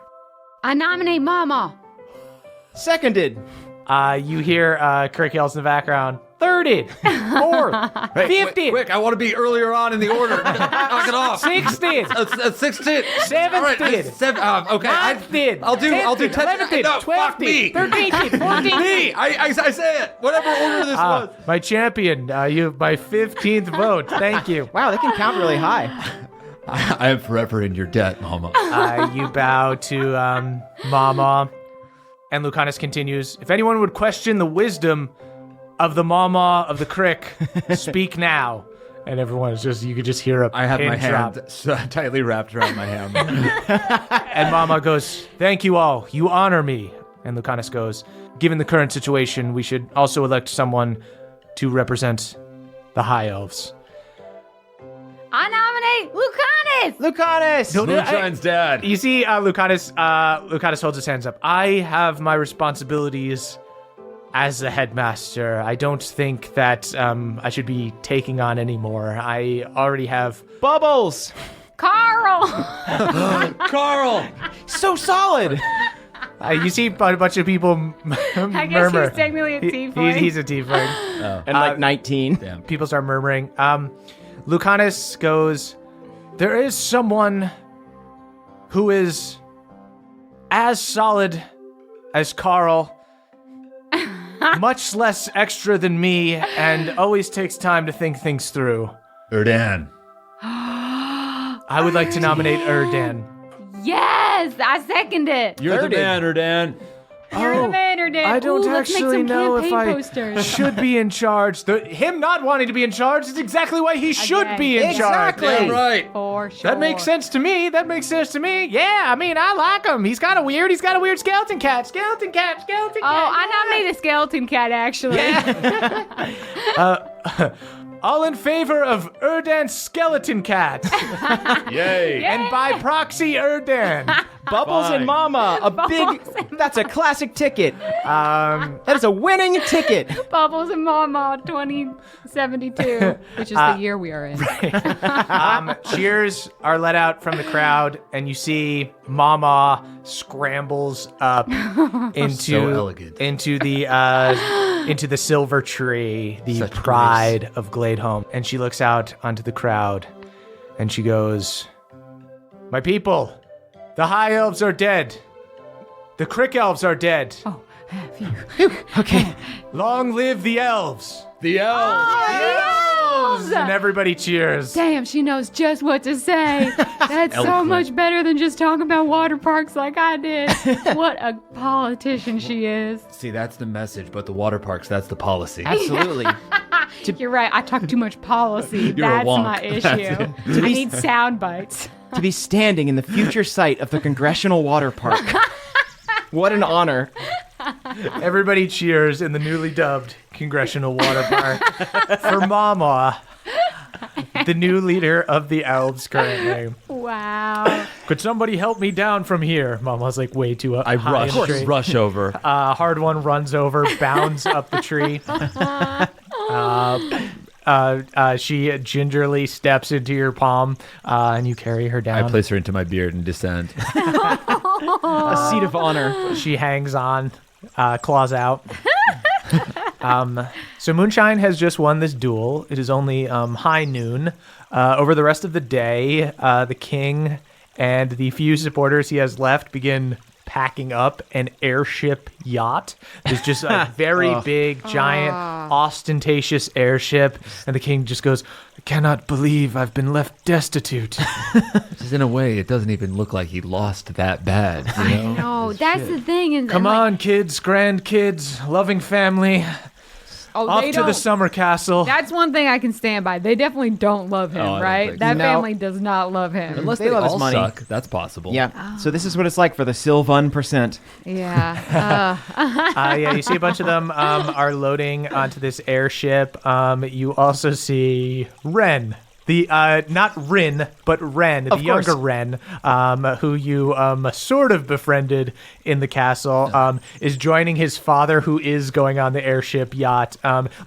I nominate Mama. Seconded. You hear Crick yells in the background, 30, 4, 50, Quick, I want to be earlier on in the order. Knock it off. 60, 16. 17, All right, okay. 19, I'll do 10. 11, No, 12, fuck me. 13, 14. Me. I say it. Whatever order this was. My champion, you have my 15th vote. Thank you. Wow, they can count really high. I am forever in your debt, Mama. You bow to Mama. And Lucanus continues, if anyone would question the wisdom of the Mama of the Crick, speak now. And everyone is just, you could just hear a I have pin my drop. hand so tightly wrapped around my hand. And Mama goes, thank you all. You honor me. And Lucanus goes, given the current situation, we should also elect someone to represent the High Elves. I nominate Lucanus. Lucanus! Moonshine's dad. You see, Lucanus holds his hands up. I have my responsibilities as the headmaster. I don't think that I should be taking on any more. I already have... Bubbles! Carl. Carl. So solid! you see a bunch of people I guess murmur. he's technically a tiefling. He's a tiefling. And like 19. Damn. People start murmuring. Lucanus goes, there is someone who is as solid as Carl, much less extra than me, and always takes time to think things through. Erdan. I would like to nominate Erdan. Yes, I second it. You're the man, Erdan. You're the man, Erdan. I don't Ooh, let's make actually some know if campaign I posters. should be in charge. Him not wanting to be in charge is exactly why he should Again. be in Exactly. charge. Damn right. For sure. That makes sense to me. Yeah, I mean, I like him. He's kind of weird. He's got a weird skeleton cat. Skeleton cat. Oh, I nominate a skeleton cat, actually. All in favor of Erdan's skeleton cat. Yay. And by proxy, Erdan. Bubbles Fine. and Mama. That's a classic ticket. That is a winning ticket. Bubbles and Mama 2072, which is the year we are in. Cheers are let out from the crowd, and you see Mama scrambles up into the silver tree, the Such pride of Glade Home. And she looks out onto the crowd, and she goes, "My people, the High Elves are dead. The Crick Elves are dead. Oh, Okay. Long live the Elves." The elves. And everybody cheers. damn, she knows just what to say. That's so Eloquent. much better than just talking about water parks like I did. What a politician she is. See, that's the message, but the water parks, that's the policy. Absolutely. You're right. I talk too much policy. You're a That's wonk. my That's issue. I need sound bites. To be standing in the future site of the Congressional Water Park. What an honor. Everybody cheers in the newly dubbed Congressional Water Park for Mama, the new leader of the Elves currently. Wow. Could somebody help me down from here? Mama's like way too up. I high in the tree. rush over. Hard one runs over, bounds up the tree. She gingerly steps into your palm, and you carry her I down. place her into my beard and descend. A seat of honor. She hangs on, claws out. So Moonshine has just won this duel. It is only high noon. Over the rest of the day, the king and the few supporters he has left begin packing up an airship yacht. It's just a very big, giant, ostentatious airship. And the king just goes, I cannot believe I've been left destitute. Just in a way, it doesn't even look like he lost that bad. You know? No, that's the thing. And Come on, kids, grandkids, loving family. Off to the summer castle. That's one thing I can stand by. They definitely don't love him, Oh, I don't right? think That so. family does not love him. Unless They they love his all money. suck. That's possible. Yeah. So this is what it's like for the Sylvan percent. Yeah. Yeah, you see a bunch of them are loading onto this airship. You also see Ren. The not Rin, but Ren, the younger Ren, who you sort of befriended in the castle, is joining his father, who is going on the airship yacht.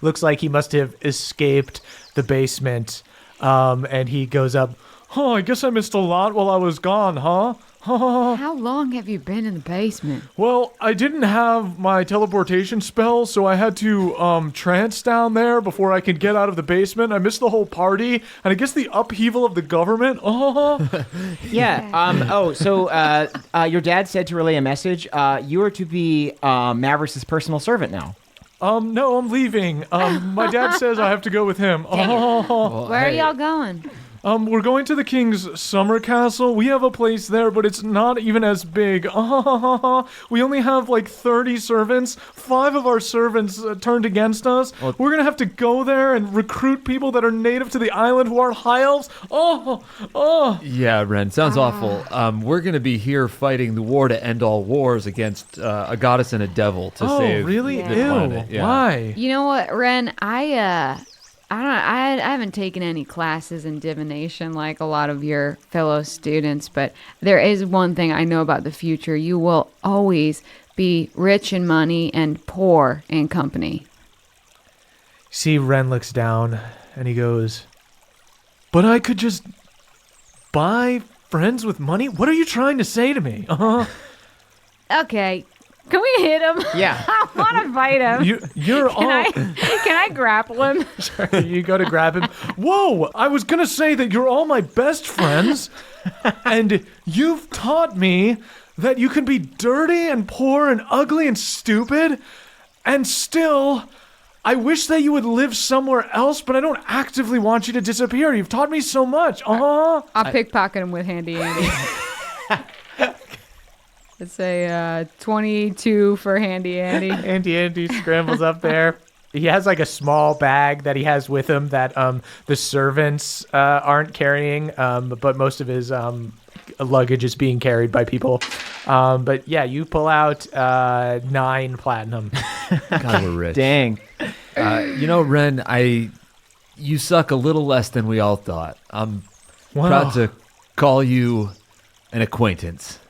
Looks like he must have escaped the basement, and he goes up. Oh, I guess I missed a lot while I was gone, huh? How long have you been in the basement? Well, I didn't have my teleportation spell, so I had to trance down there before I could get out of the basement. I missed the whole party, and I guess the upheaval of the government. Yeah. So your dad said to relay a message. You are to be Maverick's personal servant now. No, I'm leaving. My dad says I have to go with him. Well, Where are hey, y'all going? We're going to the king's summer castle. We have a place there, but it's not even as big. We only have like 30 servants. 5 of our servants turned against us. We're gonna have to go there and recruit people that are native to the island who aren't high elves. Yeah, Ren, sounds awful. We're going to be here fighting the war to end all wars against a goddess and a devil to save really? the Ew. planet. Yeah. Why? You know what, Ren? I haven't taken any classes in divination like a lot of your fellow students, but there is one thing I know about the future. You will always be rich in money and poor in company. See, Ren looks down and he goes, but I could just buy friends with money? What are you trying to say to me? Okay, can we hit him? Yeah. I want to fight him. You're all... Can I grapple him? You go to grab him. Whoa! I was gonna say that you're all my best friends, and you've taught me that you can be dirty and poor and ugly and stupid, and still, I wish that you would live somewhere else, but I don't actively want you to disappear. You've taught me so much. I'll pickpocket him with Handy Andy. It's a 22 for Handy Andy. Andy scrambles up there. He has like a small bag that he has with him that the servants aren't carrying, but most of his luggage is being carried by people. But yeah, you pull out 9 platinum. God, we're rich. Dang. Ren, you suck a little less than we all thought. I'm proud to call you an acquaintance.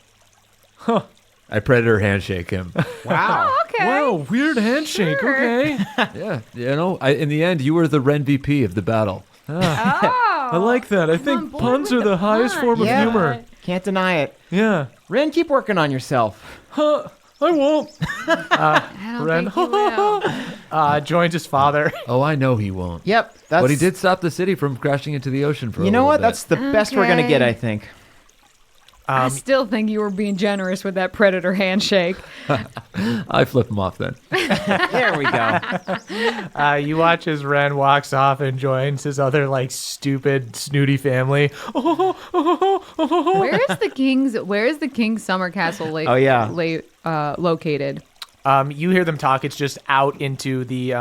Huh. I predator handshake him. Wow. Oh, okay. Wow, weird handshake. Sure. Okay. Yeah, in the end, you were the Ren VP of the battle. Oh, I like that. I on think board puns with are the the highest pun. form of Yeah. humor. Can't deny it. Yeah. Ren, keep working on yourself. I won't. I don't Ren think you will. joins his father. Oh, I know he won't. Yep. That's, But he did stop the city from crashing into the ocean for a You know little what? bit. That's the best we're gonna Okay. get, I think. I still think you were being generous with that predator handshake. I flip him off then. There we go. You watch as Ren walks off and joins his other like stupid, snooty family. Where is the king's summer castle Oh, yeah. located? You hear them talk. It's just out into the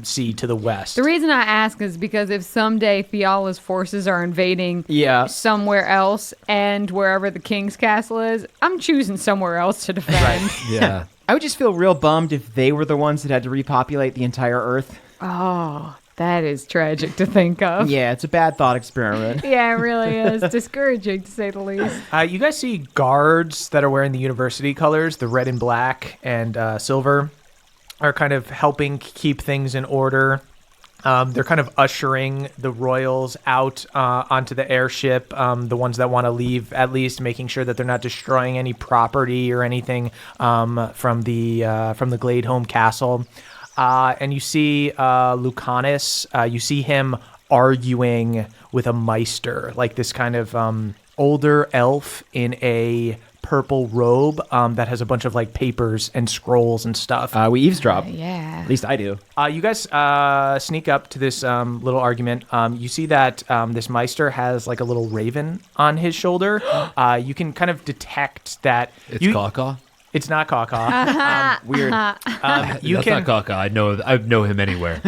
sea to the west. The reason I ask is because if someday Fiala's forces are invading Yeah. somewhere else and wherever the king's castle is, I'm choosing somewhere else to defend. Yeah. I would just feel real bummed if they were the ones that had to repopulate the entire Earth. Oh, that is tragic to think of. Yeah, it's a bad thought experiment. Yeah, it really is. Discouraging, to say the least. You guys see guards that are wearing the university colors, the red and black and silver, are kind of helping keep things in order. They're kind of ushering the royals out onto the airship, the ones that want to leave, at least making sure that they're not destroying any property or anything from the Glade home castle. And you see Lucanus. You see him arguing with a Meister, like this kind of older elf in a purple robe that has a bunch of like papers and scrolls and stuff. We eavesdrop. Yeah. At least I do. You guys sneak up to this little argument. You see that this Meister has like a little raven on his shoulder. You can kind of detect that It's Caw-Caw? It's not Caw-Caw. Weird. That's not Caw-Caw. I know him anywhere.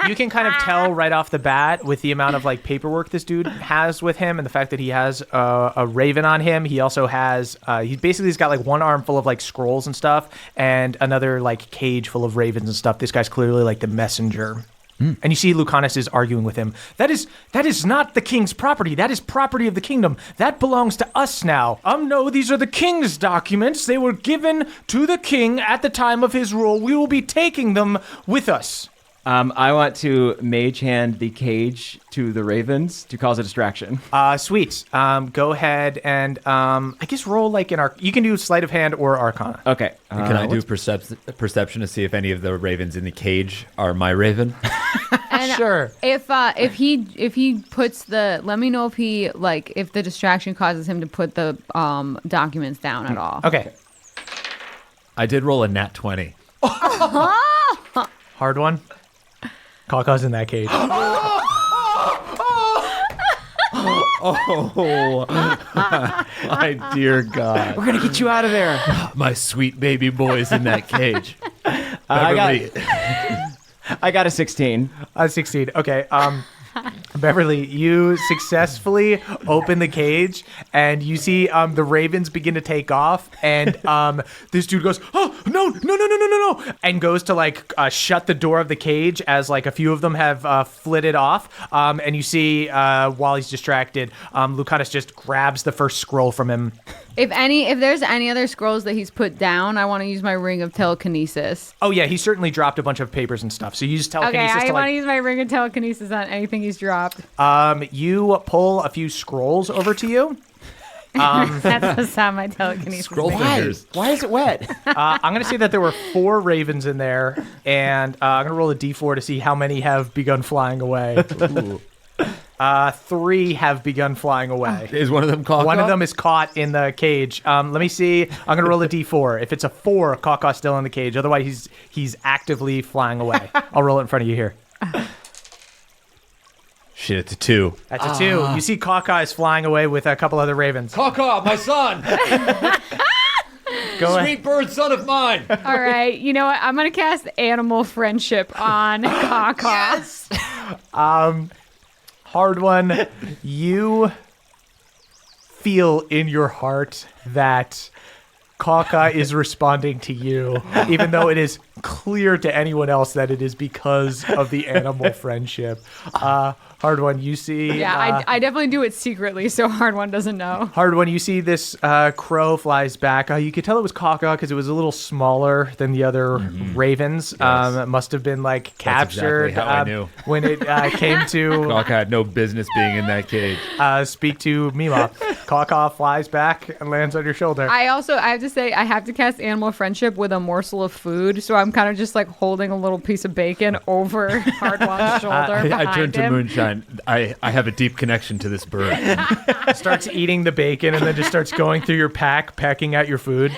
You can kind of tell right off the bat with the amount of like paperwork this dude has with him and the fact that he has a raven on him. He also has he basically has got like one arm full of like scrolls and stuff and another like cage full of ravens and stuff. This guy's clearly like the messenger. And you see Lucanus is arguing with him. That is not the king's property. That is property of the kingdom. That belongs to us now. No, these are the king's documents. They were given to the king at the time of his rule. We will be taking them with us. I want to mage hand the cage to the ravens to cause a distraction. Sweet. Go ahead and I guess roll like you can do sleight of hand or arcana. Okay. Can I do perception to see if any of the ravens in the cage are my raven? And Sure. If he puts let me know if if the distraction causes him to put the documents down at all. Okay. I did roll a nat 20. Hard one. Caw-Caw's in that cage. Oh, my dear God. We're going to get you out of there. My sweet baby boy's in that cage. I got a 16. 16. Okay. Beverly, you successfully open the cage, and you see the ravens begin to take off, and this dude goes, "Oh, no," and goes to like shut the door of the cage as like a few of them have flitted off, and you see while he's distracted, Lucanus just grabs the first scroll from him. If there's any other scrolls that he's put down, I want to use my ring of telekinesis. Oh yeah, he certainly dropped a bunch of papers and stuff, so you use telekinesis Okay, I to want to like... use my ring of telekinesis on anything he's dropped. You pull a few scrolls over to you. That's the sound my telekinesis Scroll makes. fingers. Why is it wet? I'm going to say that there were 4 ravens in there, and I'm going to roll a d4 to see how many have begun flying away. 3 have begun flying away. Is one of them Caw-Caw? One of them is caught in the cage. Let me see. I'm going to roll a d4. If it's a 4, Caw-Caw's still in the cage. Otherwise, he's actively flying away. I'll roll it in front of you here. Shit, it's a 2. That's a 2. You see Caw-Caw is flying away with a couple other ravens. Caw-Caw, my son! Go ahead. Sweet bird son of mine! All right, you know what? I'm going to cast animal friendship on Caw-Caw. Yes! Hard one. You feel in your heart that Caw-Caw is responding to you, even though it is clear to anyone else that it is because of the animal friendship. Hard one, you see... Yeah, I definitely do it secretly, so Hard One doesn't know. Hard one, you see this crow flies back. You could tell it was Caw-Caw because it was a little smaller than the other ravens. Yes. It must have been like captured exactly how I knew. when it came to Caw-Caw had no business being in that cage. speak to Mima. Caw-Caw flies back and lands on your shoulder. I have to say, I have to cast animal friendship with a morsel of food, so I'm kind of just like holding a little piece of bacon over Hard One's shoulder behind I turn to him. Moonshine. I have a deep connection to this bird. Starts eating the bacon and then just starts going through your pack, pecking out your food.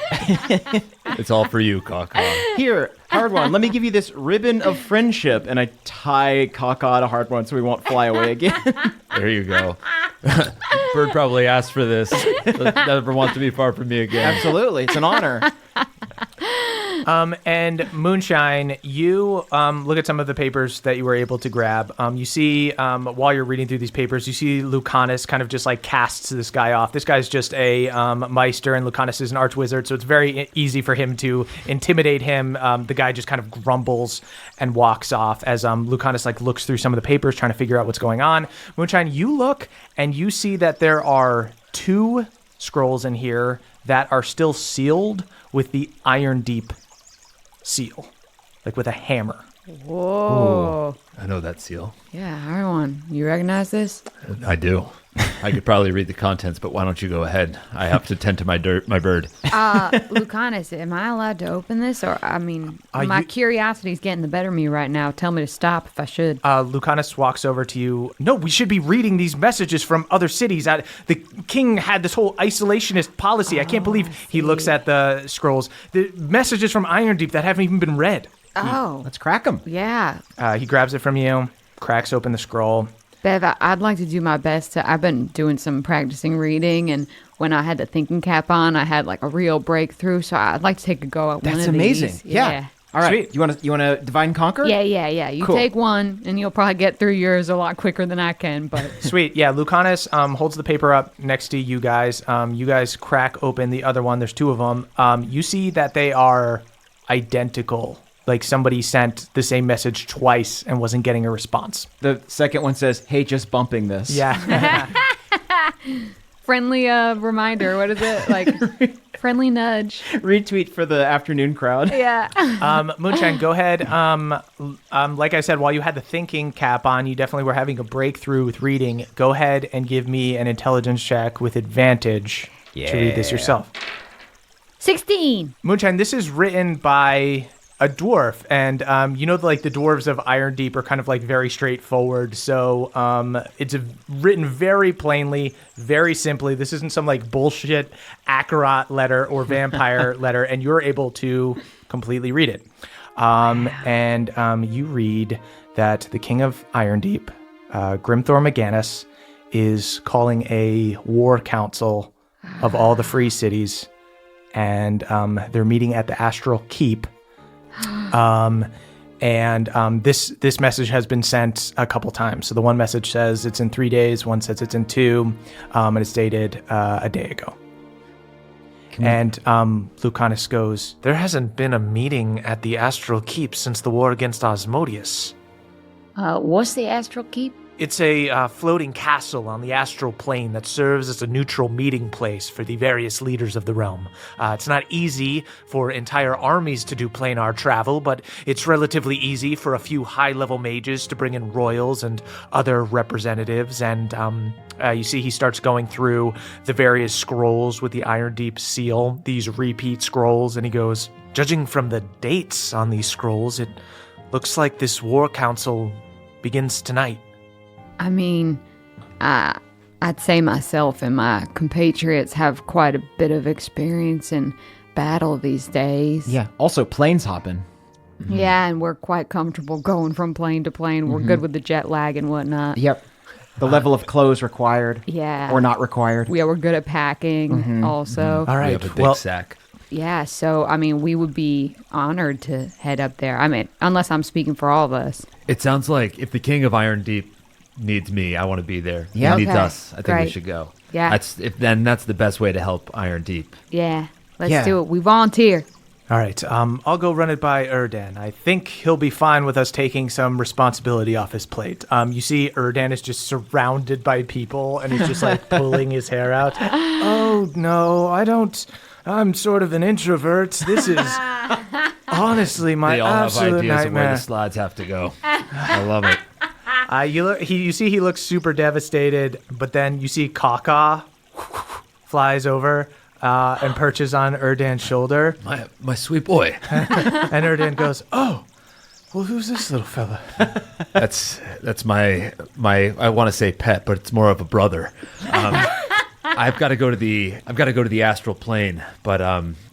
It's all for you, Caw-Caw. Here, Hard One, let me give you this ribbon of friendship, and I tie Caw-Caw to Hard One so we won't fly away again. There you go. Bird probably asked for this. Never wants to be far from me again. Absolutely, it's an honor. And Moonshine, you look at some of the papers that you were able to grab. You see, while you're reading through these papers, you see Lucanus kind of just like casts this guy off. This guy's just a Meister, and Lucanus is an archwizard, so it's very easy for him to intimidate him. The guy just kind of grumbles and walks off as Lucanus like looks through some of the papers, trying to figure out what's going on. Moonshine, you look and you see that there are 2 scrolls in here that are still sealed with the Iron Deep seal, like with a hammer. Whoa. I know that seal. Yeah, hard one. You recognize this? I do. I could probably read the contents, but why don't you go ahead? I have to tend to my bird. Lucanus, am I allowed to open this? Or, my you- curiosity's getting the better of me right now. Tell me to stop if I should. Lucanus walks over to you. No, we should be reading these messages from other cities. The king had this whole isolationist policy. I can't believe he looks at the scrolls. The messages from Iron Deep that haven't even been read. Oh, Let's crack them. yeah. He grabs it from you, cracks open the scroll. Bev, I'd like to do my best to. I've been doing some practicing reading, and when I had the thinking cap on, I had like a real breakthrough. So I'd like to take a go at one of That's these. amazing. Yeah. All right. Sweet. You want to divide and conquer? Yeah. You Cool. take one, and you'll probably get through yours a lot quicker than I can. But Sweet. Yeah, Lucanus holds the paper up next to you guys. You guys crack open the other one. There's two of them. You see that they are identical. Like somebody sent the same message twice and wasn't getting a response. The second one says, "Hey, just bumping this." Yeah. friendly reminder. What is it like? Friendly nudge. Retweet for the afternoon crowd. Yeah. Moonshine, go ahead. Like I said, while you had the thinking cap on, you definitely were having a breakthrough with reading. Go ahead and give me an intelligence check with advantage to read this yourself. 16. Moonshine, this is written by a dwarf, and the dwarves of Iron Deep are kind of like very straightforward. So it's written very plainly, very simply. This isn't some like bullshit Akarat letter or vampire letter, and you're able to completely read it. And you read that the King of Iron Deep, Grimthor Meganus, is calling a war council of all the free cities, and they're meeting at the Astral Keep. This message has been sent a couple times. So the one message says it's in 3 days, one says it's in 2, and it's dated a day ago. And Lucanus goes, There hasn't been a meeting at the Astral Keep since the war against Osmodius. What's the Astral Keep? It's a floating castle on the astral plane that serves as a neutral meeting place for the various leaders of the realm. It's not easy for entire armies to do planar travel, but it's relatively easy for a few high-level mages to bring in royals and other representatives. And you see he starts going through the various scrolls with the Iron Deep seal, these repeat scrolls, and he goes, Judging from the dates on these scrolls, it looks like this war council begins tonight. I mean, I'd say myself and my compatriots have quite a bit of experience in battle these days. Yeah. Also, planes hopping. Yeah, and we're quite comfortable going from plane to plane. We're good with the jet lag and whatnot. Yep. The level of clothes required. Yeah. Or not required. Yeah, we're good at packing also. all We right, have a big sack. Yeah, so, I mean, we would be honored to head up there. I mean, unless I'm speaking for all of us. It sounds like if the King of Iron Deep needs me, I want to be there. Yeah. He needs Okay. us. I think we Great. should go. Yeah. That's the best way to help Iron Deep. Yeah, let's Yeah. do it. We volunteer. All right, I'll go run it by Erdan. I think he'll be fine with us taking some responsibility off his plate. You see Erdan is just surrounded by people, and he's just like pulling his hair out. Oh, no, I don't. I'm sort of an introvert. This is honestly my They all have absolute ideas of where nightmare. the slides have to go. I love it. You see he looks super devastated, but then you see Kaka flies over and perches on Erdan's shoulder. My sweet boy. And Erdan goes, "Oh, well, who's this little fella?" That's my I want to say pet, but it's more of a brother. I've got to go to the astral plane, but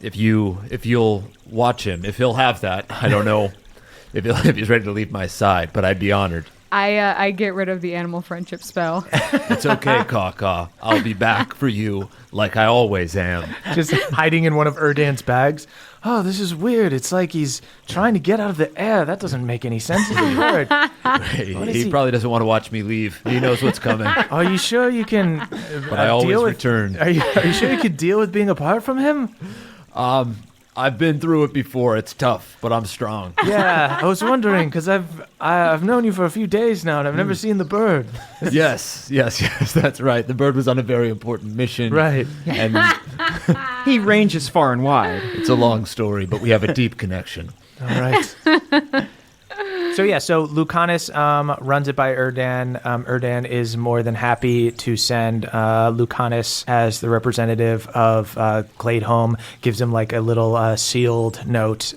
if you'll watch him, if he'll have that, I don't know if he's ready to leave my side, but I'd be honored. I get rid of the animal friendship spell. It's okay, Kaka. I'll be back for you like I always am. Just hiding in one of Erdan's bags. Oh, this is weird. It's like he's trying to get out of the air. That doesn't make any sense. Is it weird? He probably doesn't want to watch me leave. He knows what's coming. Are you sure you can? But I always deal with, return. Are you sure you can deal with being apart from him? I've been through it before. It's tough, but I'm strong. Yeah, I was wondering because I've known you for a few days now, and I've never seen the bird. Yes, that's right. The bird was on a very important mission. Right. And He ranges far and wide. it's a long story, but we have a deep connection. All right. So Lucanus runs it by Erdan. Erdan is more than happy to send Lucanus as the representative of Glade home, gives him like a little sealed note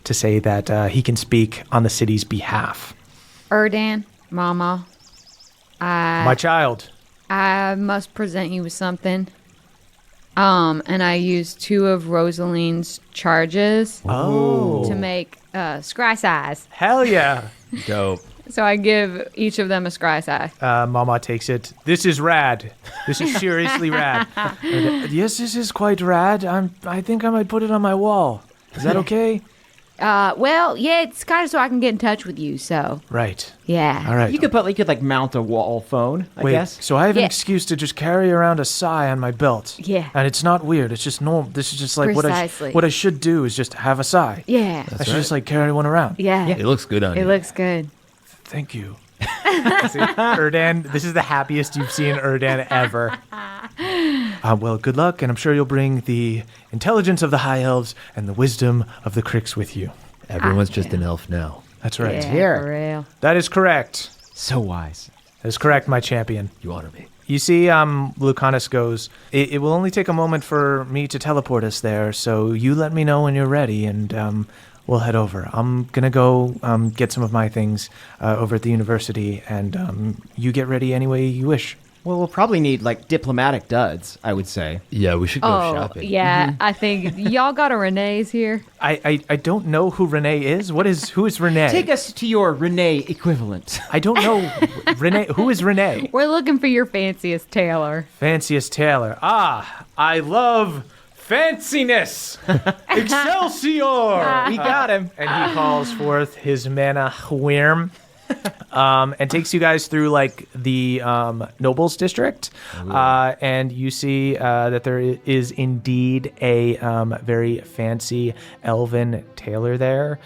to say that he can speak on the city's behalf. Erdan, Mama, My child. I must present you with something. And I used 2 of Rosaline's charges to make scry size. Hell yeah. Dope. So I give each of them a scry size. Mama takes it. This is rad. This is seriously rad. Yes, this is quite rad. I think I might put it on my wall. Is that okay? Well, yeah, it's kind of so I can get in touch with you. So Right. yeah. All right. You could mount a wall phone, I Wait, guess. so I have an Yeah. excuse to just carry around a sigh on my belt. Yeah. And it's not weird. It's just normal. This is just like Precisely. what I should do is just have a sigh. Yeah. I should just like carry one around. Yeah. It looks good on It you. looks good. Thank you. See, Erdan, this is the happiest you've seen Erdan ever. Well, good luck, and I'm sure you'll bring the intelligence of the High Elves and the wisdom of the Cricks with you. Everyone's just an elf now. That's right. Yeah, Here. for real. That is correct. So wise. That is correct, my champion. You honor me. You see, Lucanus goes, it will only take a moment for me to teleport us there, so you let me know when you're ready, and we'll head over. I'm going to go get some of my things over at the university, and you get ready any way you wish. Well, we'll probably need like diplomatic duds, I would say. Yeah, we should go Oh, shopping. yeah. I think y'all got a Renee's here. I don't know who Renee is. Who is Renee? Take us to your Renee equivalent. I don't know. Renee, who is Renee? We're looking for your fanciest tailor. Fanciest tailor. Ah, I love fanciness. Excelsior! We got him. And he calls forth his mana Wyrm. And takes you guys through like the nobles district, and you see that there is indeed a very fancy elven tailor there.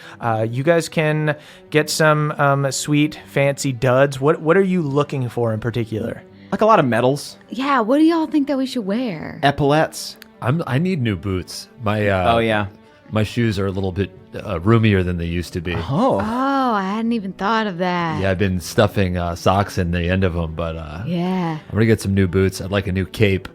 You guys can get some sweet fancy duds. What are you looking for in particular? Like a lot of medals, Yeah, what do y'all think that we should wear? epaulettes. I need new boots. My Oh, yeah. my shoes are a little bit roomier than they used to be. Oh. Oh, I hadn't even thought of that. Yeah, I've been stuffing socks in the end of them, but Yeah. I'm gonna get some new boots. I'd like a new cape.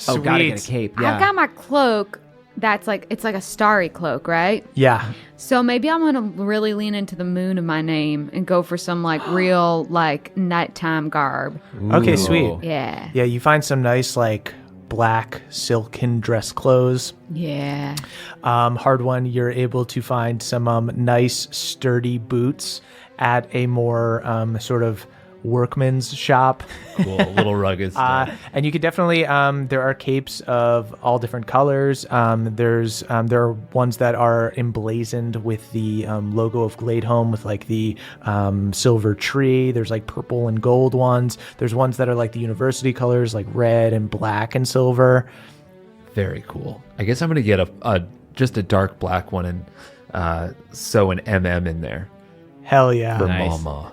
Oh, gotta get a Sweet. cape. Yeah. I've got my cloak. It's like a starry cloak, right? Yeah. So maybe I'm gonna really lean into the moon of my name and go for some like real like nighttime garb. Okay, sweet. Yeah. Yeah, you find some nice like black silken dress clothes. Yeah. Hard one, you're able to find some nice sturdy boots at a more sort of workman's shop. Cool, a little rugged stuff. And you could definitely there are capes of all different colors. There are ones that are emblazoned with the logo of Glade Home with like the silver tree. There's like purple and gold ones. There's ones that are like the university colors, like red and black and silver. Very cool. I guess I'm gonna get just a dark black one and sew an MM in there Hell yeah. for Nice. Mama,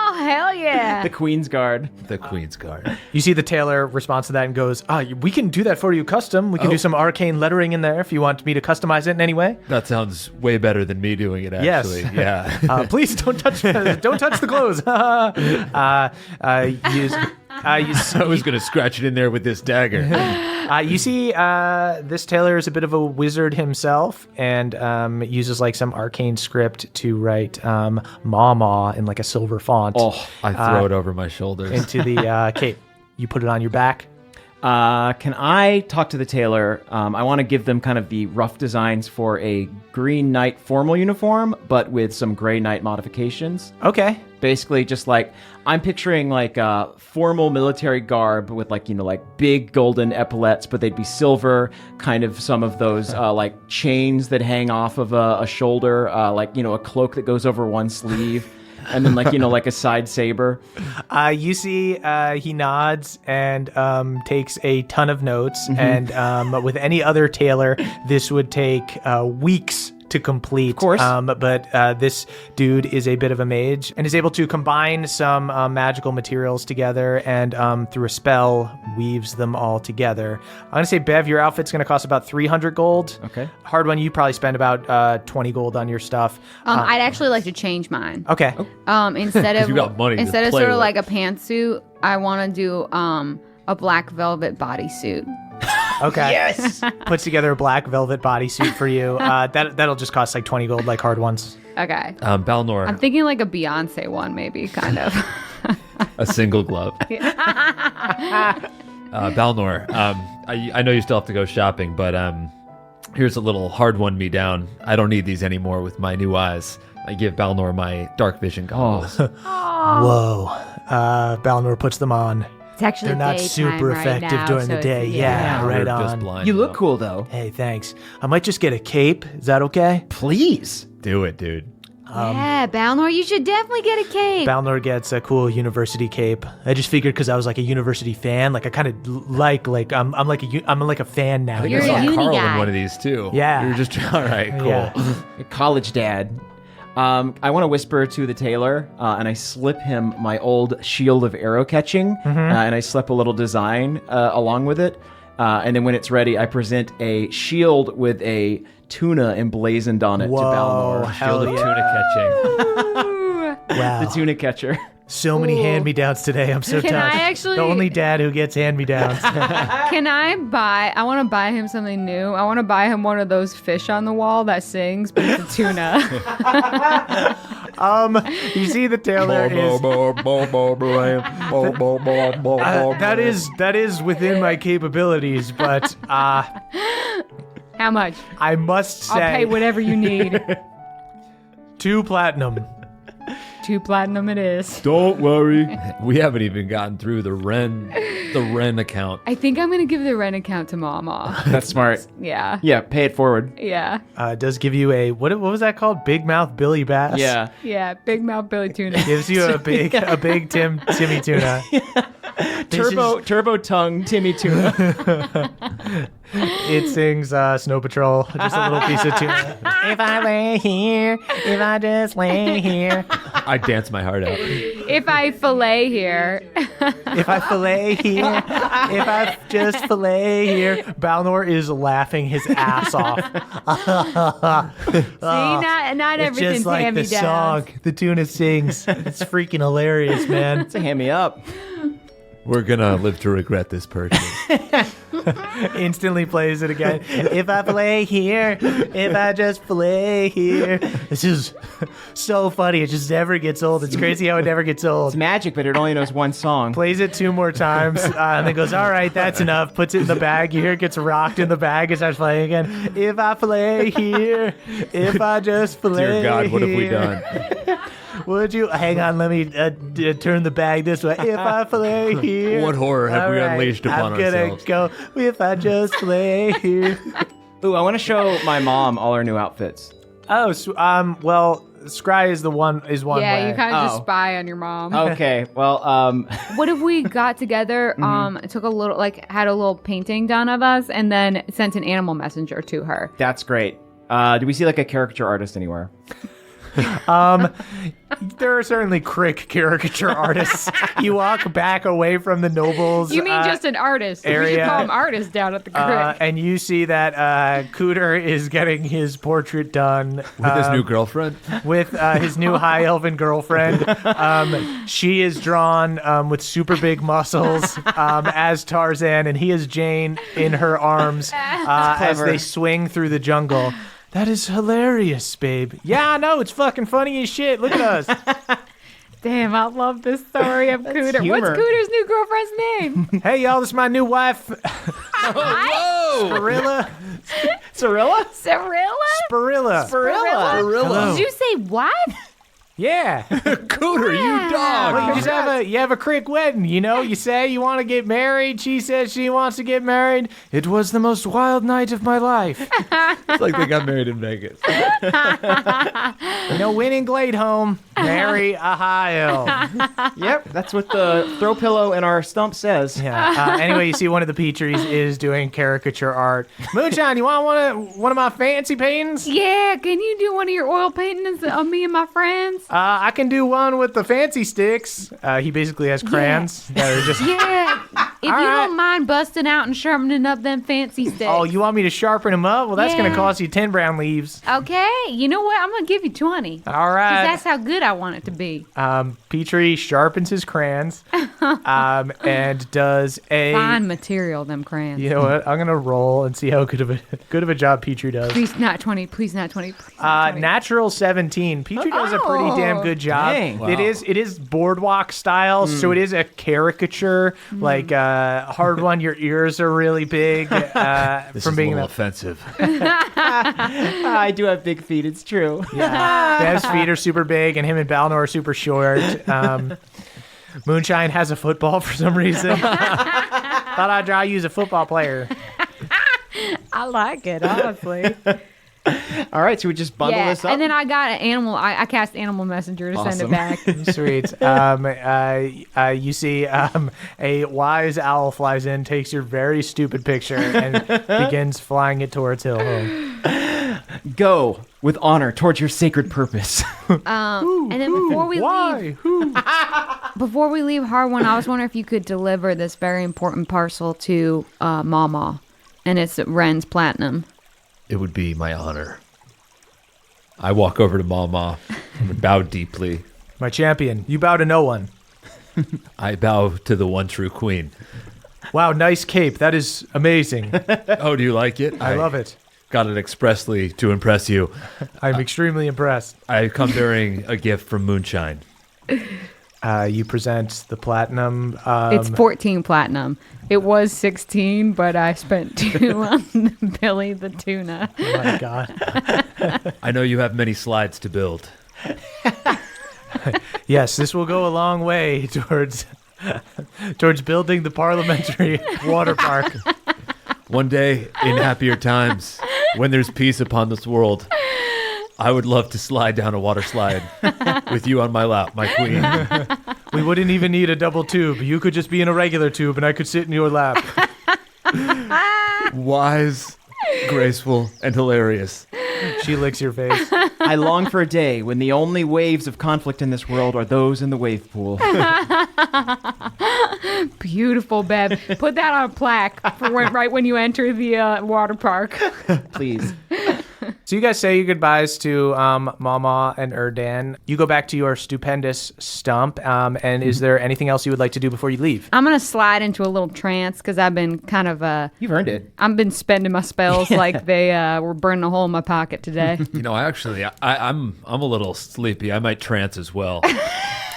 Oh, hell yeah. The Queen's Guard. the Queen's Guard. You see the tailor responds to that and goes, we can do that for you custom. We can do some arcane lettering in there if you want me to customize it in any way. That sounds way better than me doing it. Yes. Actually, yeah. Please don't touch the clothes. I was gonna scratch it in there with this dagger. You see, this tailor is a bit of a wizard himself, and uses like some arcane script to write "Mama" in like a silver font I throw it over my shoulders. into the cape. You put it on your back. Can I talk to the tailor? I want to give them kind of the rough designs for a Green Knight formal uniform, but with some Gray Knight modifications. Okay. Basically, just like I'm picturing like a formal military garb with like, like big golden epaulettes, but they'd be silver, kind of some of those like chains that hang off of a shoulder, like, a cloak that goes over one sleeve. And then like, like a side saber. You see, he nods and takes a ton of notes. And with any other tailor, this would take weeks to complete. Of course. But this dude is a bit of a mage and is able to combine some magical materials together and through a spell weaves them all together. I'm going to say, Bev, your outfit's going to cost about 300 gold. Okay. Hard one, you probably spend about 20 gold on your stuff. I'd actually like to change mine. Okay. Instead of you got money to instead of play sort of with. like a pantsuit, I want to do a black velvet bodysuit. Okay. Yes. Puts together a black velvet bodysuit for you. That'll just cost like 20 gold, like hard ones. Okay. Balnor, I'm thinking like a Beyonce one, maybe, kind of. a single glove. Balnor, I know you still have to go shopping, but here's a little hard one me down. I don't need these anymore with my new eyes. I give Balnor my dark vision goggles. Whoa. Balnor puts them on. It's actually They're not daytime super right effective now, during so the day. it's- Yeah, right You're just on. blind, You look though. cool, though. Hey, thanks. I might just get a cape. Is that okay? Please. Do it, dude. Yeah, Balnor, you should definitely get a cape. Balnor gets a cool university cape. I just figured because I was like a university fan, like I kind of like I'm like a fan now. I think You're I a saw uni Carl guy. in one of these too. Yeah. You're just all right. Cool. Yeah. A college dad. I want to whisper to the tailor, and I slip him my old shield of arrow catching, and I slip a little design along with it. And then when it's ready, I present a shield with a tuna emblazoned on it Whoa, to Balnor. hell Shield of yeah. tuna catching. Wow. The tuna catcher. So many hand-me-downs today. I'm so Can I touched. actually- The only dad who gets hand-me-downs. Can I want to buy him something new. I want to buy him one of those fish on the wall that sings, but it's a tuna. You see the tailor is... that is within my capabilities, but How much? I must say... I'll pay whatever you need. 2 platinum. 2 platinum it is. Don't worry. We haven't even gotten through the Ren account. I think I'm going to give the rent account to Mama. That's smart. Yeah. Yeah, pay it forward. Yeah. It does give you a... What was that called? Big Mouth Billy Bass? Yeah. Yeah. Big mouth Billy Tuna. Gives you a big Timmy tuna. Turbo tongue Timmy tuna. It sings Snow Patrol, just a little piece of tuna. If I lay here, if I just lay here, I dance my heart out. If I fillet here. if I fillet here, if I just fillet here, Balnor is laughing his ass off. See, not It's everything's just like the hand-me-downs. song the tuna sings. It's freaking hilarious, man. It's a hand me up. We're gonna live to regret this purchase. Instantly plays it again. If I fillet here, if I just fillet here. This is so funny. It just never gets old. It's crazy how it never gets old. It's magic, but it only knows one song. Plays it 2 more times, and then goes, all right, that's enough. Puts it in the bag. You hear it gets rocked in the bag and starts playing again. If I fillet here, if I just fillet Dear God, what have we here. done? Would you hang on? Let me turn the bag this way. If I fillet here, What horror have all we right, unleashed upon I'm gonna ourselves? go. If I just fillet here. Ooh, I want to show my mom all our new outfits. Oh, well, Scry is one Yeah, way. you kind of Oh. just spy on your mom. Okay, well, What if we got together, took a little, had a little painting done of us, and then sent an animal messenger to her? that's great. Do we see like a caricature artist anywhere? There are certainly crick caricature artists. You walk back away from the nobles. You mean just an artist? We area. should call him artist down at the crick. And you see that Cooter is getting his portrait done With his new girlfriend? with his new high elven girlfriend. She is drawn with super big muscles as Tarzan, and he is Jane in her arms as clever. they swing through the jungle. That is hilarious, babe. Yeah, I know. It's fucking funny as shit. Look at us. Damn, I love this story of Cooter. humor. What's Cooter's new girlfriend's name? Hey, y'all, this is my new wife, Spirilla. Cirilla? Cyrilla? Spirilla. Cirilla. Hello. Did you say what? Yeah. Cooter, you dog. Well, you have a quick wedding, you know? You say you want to get married. She says she wants to get married. It was the most wild night of my life. It's like they got married in Vegas. You know, winning Glade home, marry Ohio. Yep, that's what the throw pillow in our stump says. Yeah. Anyway, you see one of the Petries is doing caricature art. Moonshine, you want one of my fancy paintings? Yeah, can you do one of your oil paintings of me and my friends? I can do one with the fancy sticks. He basically has crayons that are just. Yeah, if you right. don't mind busting out and sharpening up them fancy sticks. Oh, you want me to sharpen them up? Well, that's going to Yeah. cost you 10 brown leaves. Okay, you know what? I'm going to give you 20. All 'Cause right. that's how good I want it to be. Petrie sharpens his crayons and does a. Fine material, them crayons. You know what? I'm going to roll and see how good of a job Petrie does. Please not 20. Please not 20. Please not 20. Natural 17. Petrie does a pretty damn good job. Dang. It is boardwalk style, so it is a caricature. Like hard one, your ears are really big This from is being a little that. offensive. I do have big feet, it's true. Dev's feet are super big, and him and Balnor are super short. Moonshine has a football for some reason. Thought I'd draw you as a football player. I like it, honestly. All right, so we just bundle this up. And then I got an animal. I cast Animal Messenger to send it back. Sweet. You see a wise owl flies in, takes your very stupid picture, and begins flying it towards Hill Home. Go with honor towards your sacred purpose. And then before we leave, before we leave Harwin, I was wondering if you could deliver this very important parcel to Mama, and it's Ren's Platinum. It would be my honor. I walk over to Mama and bow deeply. My champion, you bow to no one. I bow to the one true queen. Wow, nice cape. That is amazing. Oh, do you like it? I love it. Got it expressly to impress you. I'm extremely impressed. I come bearing a gift from Moonshine. You present the platinum. It's 14 platinum. It was 16, but I spent 2 on Billy the tuna. Oh my god. I know you have many slides to build. Yes, this will go a long way towards building the parliamentary water park. One day, in happier times, when there's peace upon this world, I would love to slide down a water slide with you on my lap, my queen. We wouldn't even need a double tube. You could just be in a regular tube, and I could sit in your lap. Wise, graceful, and hilarious. She licks your face. I long for a day when the only waves of conflict in this world are those in the wave pool. Beautiful, Beb. Put that on a plaque for right when you enter the water park. Please. So you guys say your goodbyes to Mama and Erdan. You go back to your stupendous stump. And is there anything else you would like to do before you leave? I'm going to slide into a little trance because I've been kind of... You've earned it. I've been spending my spells like they were burning a hole in my pocket today. You know, I'm a little sleepy. I might trance as well.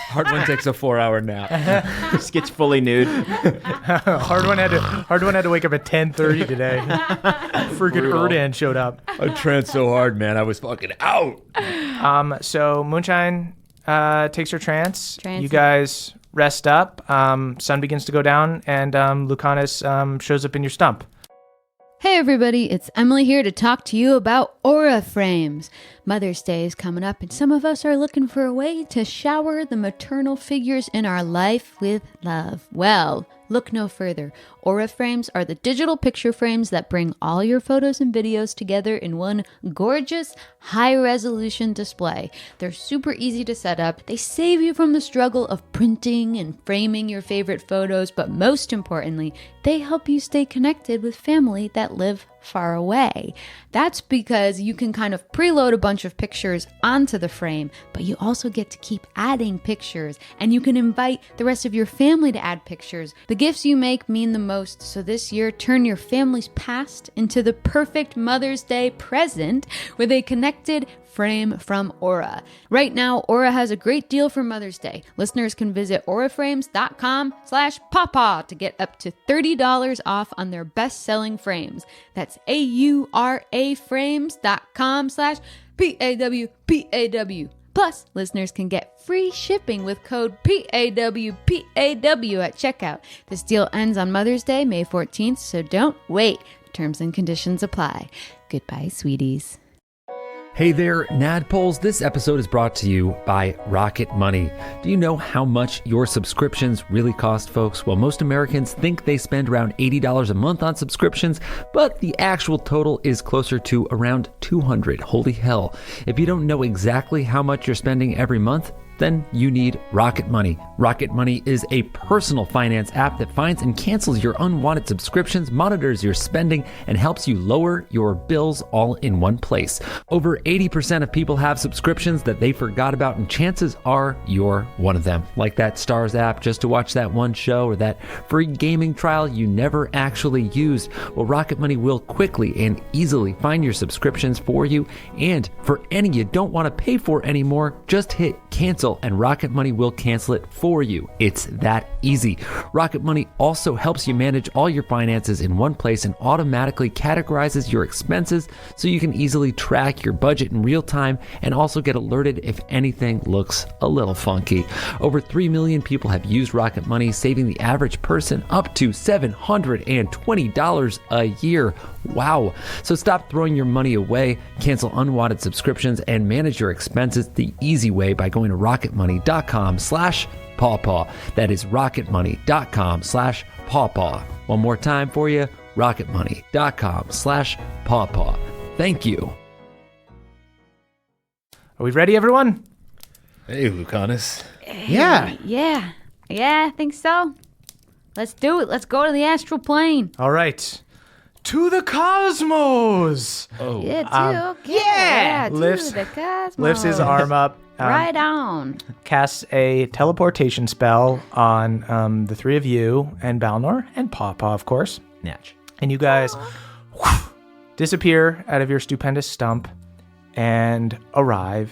Hardwin takes a 4-hour nap. Just gets fully nude. Hard one had to wake up at 10:30 today. Freaking Erdan showed up. I tranced so hard, man. I was fucking out. So Moonshine takes her trance. Trance. You guys rest up. Sun begins to go down, and Lucanus shows up in your stump. Hey everybody, it's Emily here to talk to you about Aura Frames. Mother's Day is coming up and some of us are looking for a way to shower the maternal figures in our life with love. Well, look no further. Aura Frames are the digital picture frames that bring all your photos and videos together in one gorgeous, high-resolution display. They're super easy to set up. They save you from the struggle of printing and framing your favorite photos, but most importantly, they help you stay connected with family that live far away. That's because you can kind of preload a bunch of pictures onto the frame, but you also get to keep adding pictures, and you can invite the rest of your family to add pictures. The gifts you make mean the most, so this year, turn your family's past into the perfect Mother's Day present with a connected frame from Aura. Right now, Aura has a great deal for Mother's Day. Listeners can visit auraframes.com/pawpaw to get up to $30 off on their best-selling frames. That's AURA frames.com/PAWPAW. Plus, listeners can get free shipping with code PAWPAW at checkout. This deal ends on Mother's Day, May 14th, so don't wait. Terms and conditions apply. Goodbye, sweeties. Hey there, Nadpoles. This episode is brought to you by Rocket Money. Do you know how much your subscriptions really cost, folks? Well, most Americans think they spend around $80 a month on subscriptions, but the actual total is closer to around $200. Holy hell. If you don't know exactly how much you're spending every month, then you need Rocket Money. Rocket Money is a personal finance app that finds and cancels your unwanted subscriptions, monitors your spending, and helps you lower your bills all in one place. Over 80% of people have subscriptions that they forgot about, and chances are you're one of them. Like that Stars app just to watch that one show, or that free gaming trial you never actually used. Well, Rocket Money will quickly and easily find your subscriptions for you, and for any you don't want to pay for anymore, just hit cancel and Rocket Money will cancel it for you. It's that easy. Rocket Money also helps you manage all your finances in one place and automatically categorizes your expenses so you can easily track your budget in real time and also get alerted if anything looks a little funky. Over 3 million people have used Rocket Money, saving the average person up to $720 a year. Wow. So stop throwing your money away, cancel unwanted subscriptions, and manage your expenses the easy way by going to rocketmoney.com/pawpaw. That is rocketmoney.com/pawpaw. One more time for you, rocketmoney.com/pawpaw. Thank you. Are we ready, everyone? Hey, Lucanus. Yeah. Yeah, I think so. Let's do it. Let's go to the astral plane. All right. To the cosmos. Oh. Yeah, dude. Okay. yeah. To Lifts- the cosmos. Lifts his arm up. Right on. Casts a teleportation spell on the three of you and Balnor and Pawpaw, of course. Natch. And you guys disappear out of your stupendous stump and arrive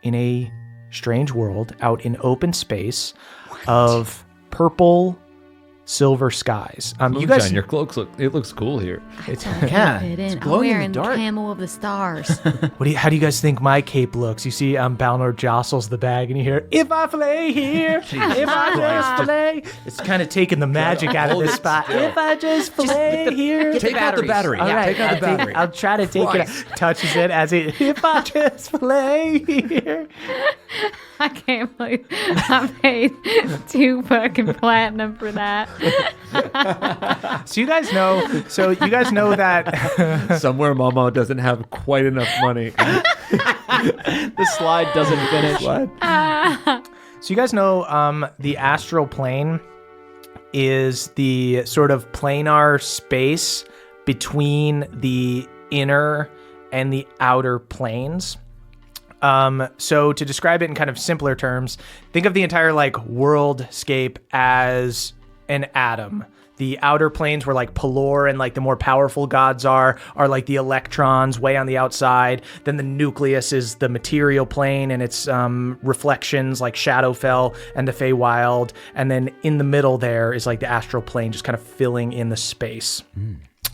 in a strange world out in open space of purple silver skies. You guys, your cloaks looks cool here. Yeah, it's I'm glowing in wearing the dark. Camel of the Stars. how do you guys think my cape looks? You see Balnor jostles the bag and you hear, "If I flay here, if I just flay." It's kind of taking the magic out of this spot. If I just flay here. Take out the battery. All right, Take out the battery. I'll try to take it out. Touches it as it, if I just flay here. I can't believe I paid 2 fucking platinum for that. So you guys know that Somewhere Momo doesn't have quite enough money. The slide doesn't finish. What? So you guys know the astral plane is the sort of planar space between the inner and the outer planes. So to describe it in kind of simpler terms, think of the entire worldscape as an atom. The outer planes where Pelor and the more powerful gods are the electrons way on the outside. Then the nucleus is the material plane and its reflections like Shadowfell and the Feywild. And then in the middle there is the astral plane just kind of filling in the space.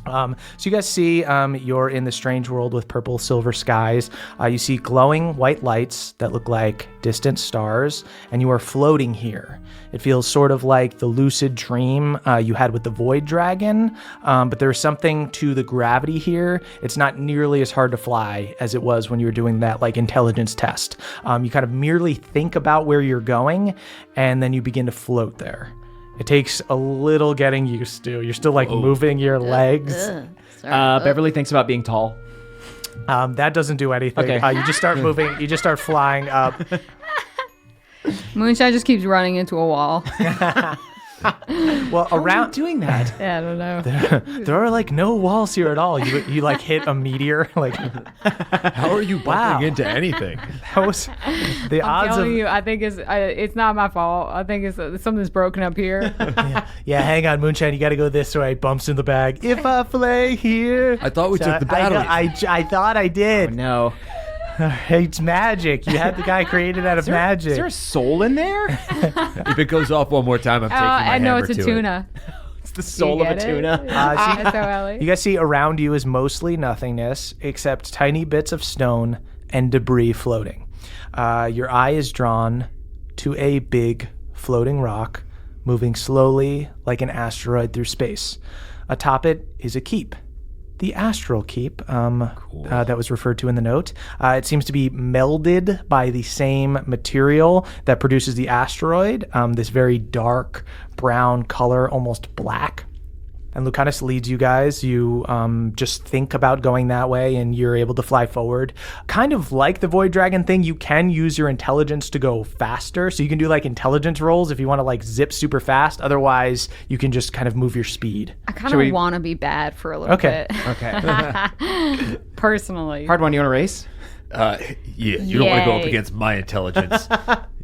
So you guys see you're in the strange world with purple silver skies. You see glowing white lights that look like distant stars, and you are floating here. It feels sort of like the lucid dream you had with the Void Dragon, but there's something to the gravity here. It's not nearly as hard to fly as it was when you were doing that intelligence test. You kind of merely think about where you're going, and then you begin to float there. It takes a little getting used to. You're still moving your legs. Beverly thinks about being tall. That doesn't do anything. Okay. You just start moving. You just start flying up. Moonshine just keeps running into a wall. Well, around Doing that. Yeah, I don't know. there are no walls here at all. You hit a meteor. How are you bumping into anything? That was the I'm odds of. telling you, I think it's not my fault. I think it's something's broken up here. Yeah, hang on, Moonshine. You got to go this way. Bumps in the bag. If I play here. I thought we took the battery. I thought I did. Oh, no. It's magic. You had the guy created out of magic. Is there a soul in there? If it goes off one more time, I'm taking my I know hammer it's a to tuna. It's the soul of a get it? tuna. S-O-L-E. You guys see around you is mostly nothingness except tiny bits of stone and debris floating. Your eye is drawn to a big floating rock moving slowly like an asteroid through space. Atop it is a keep. The astral keep that was referred to in the note. It seems to be melded by the same material that produces the asteroid, this very dark brown color, almost black. And Lucanus leads you guys. You just think about going that way, and you're able to fly forward. Kind of like the Void Dragon thing, you can use your intelligence to go faster. So you can do like intelligence rolls if you want to like zip super fast. Otherwise, you can just kind of move your speed. I kind of want to be bad for a little bit. Okay. Personally. Hard one, you want to race? Yeah, you don't want to go up against my intelligence.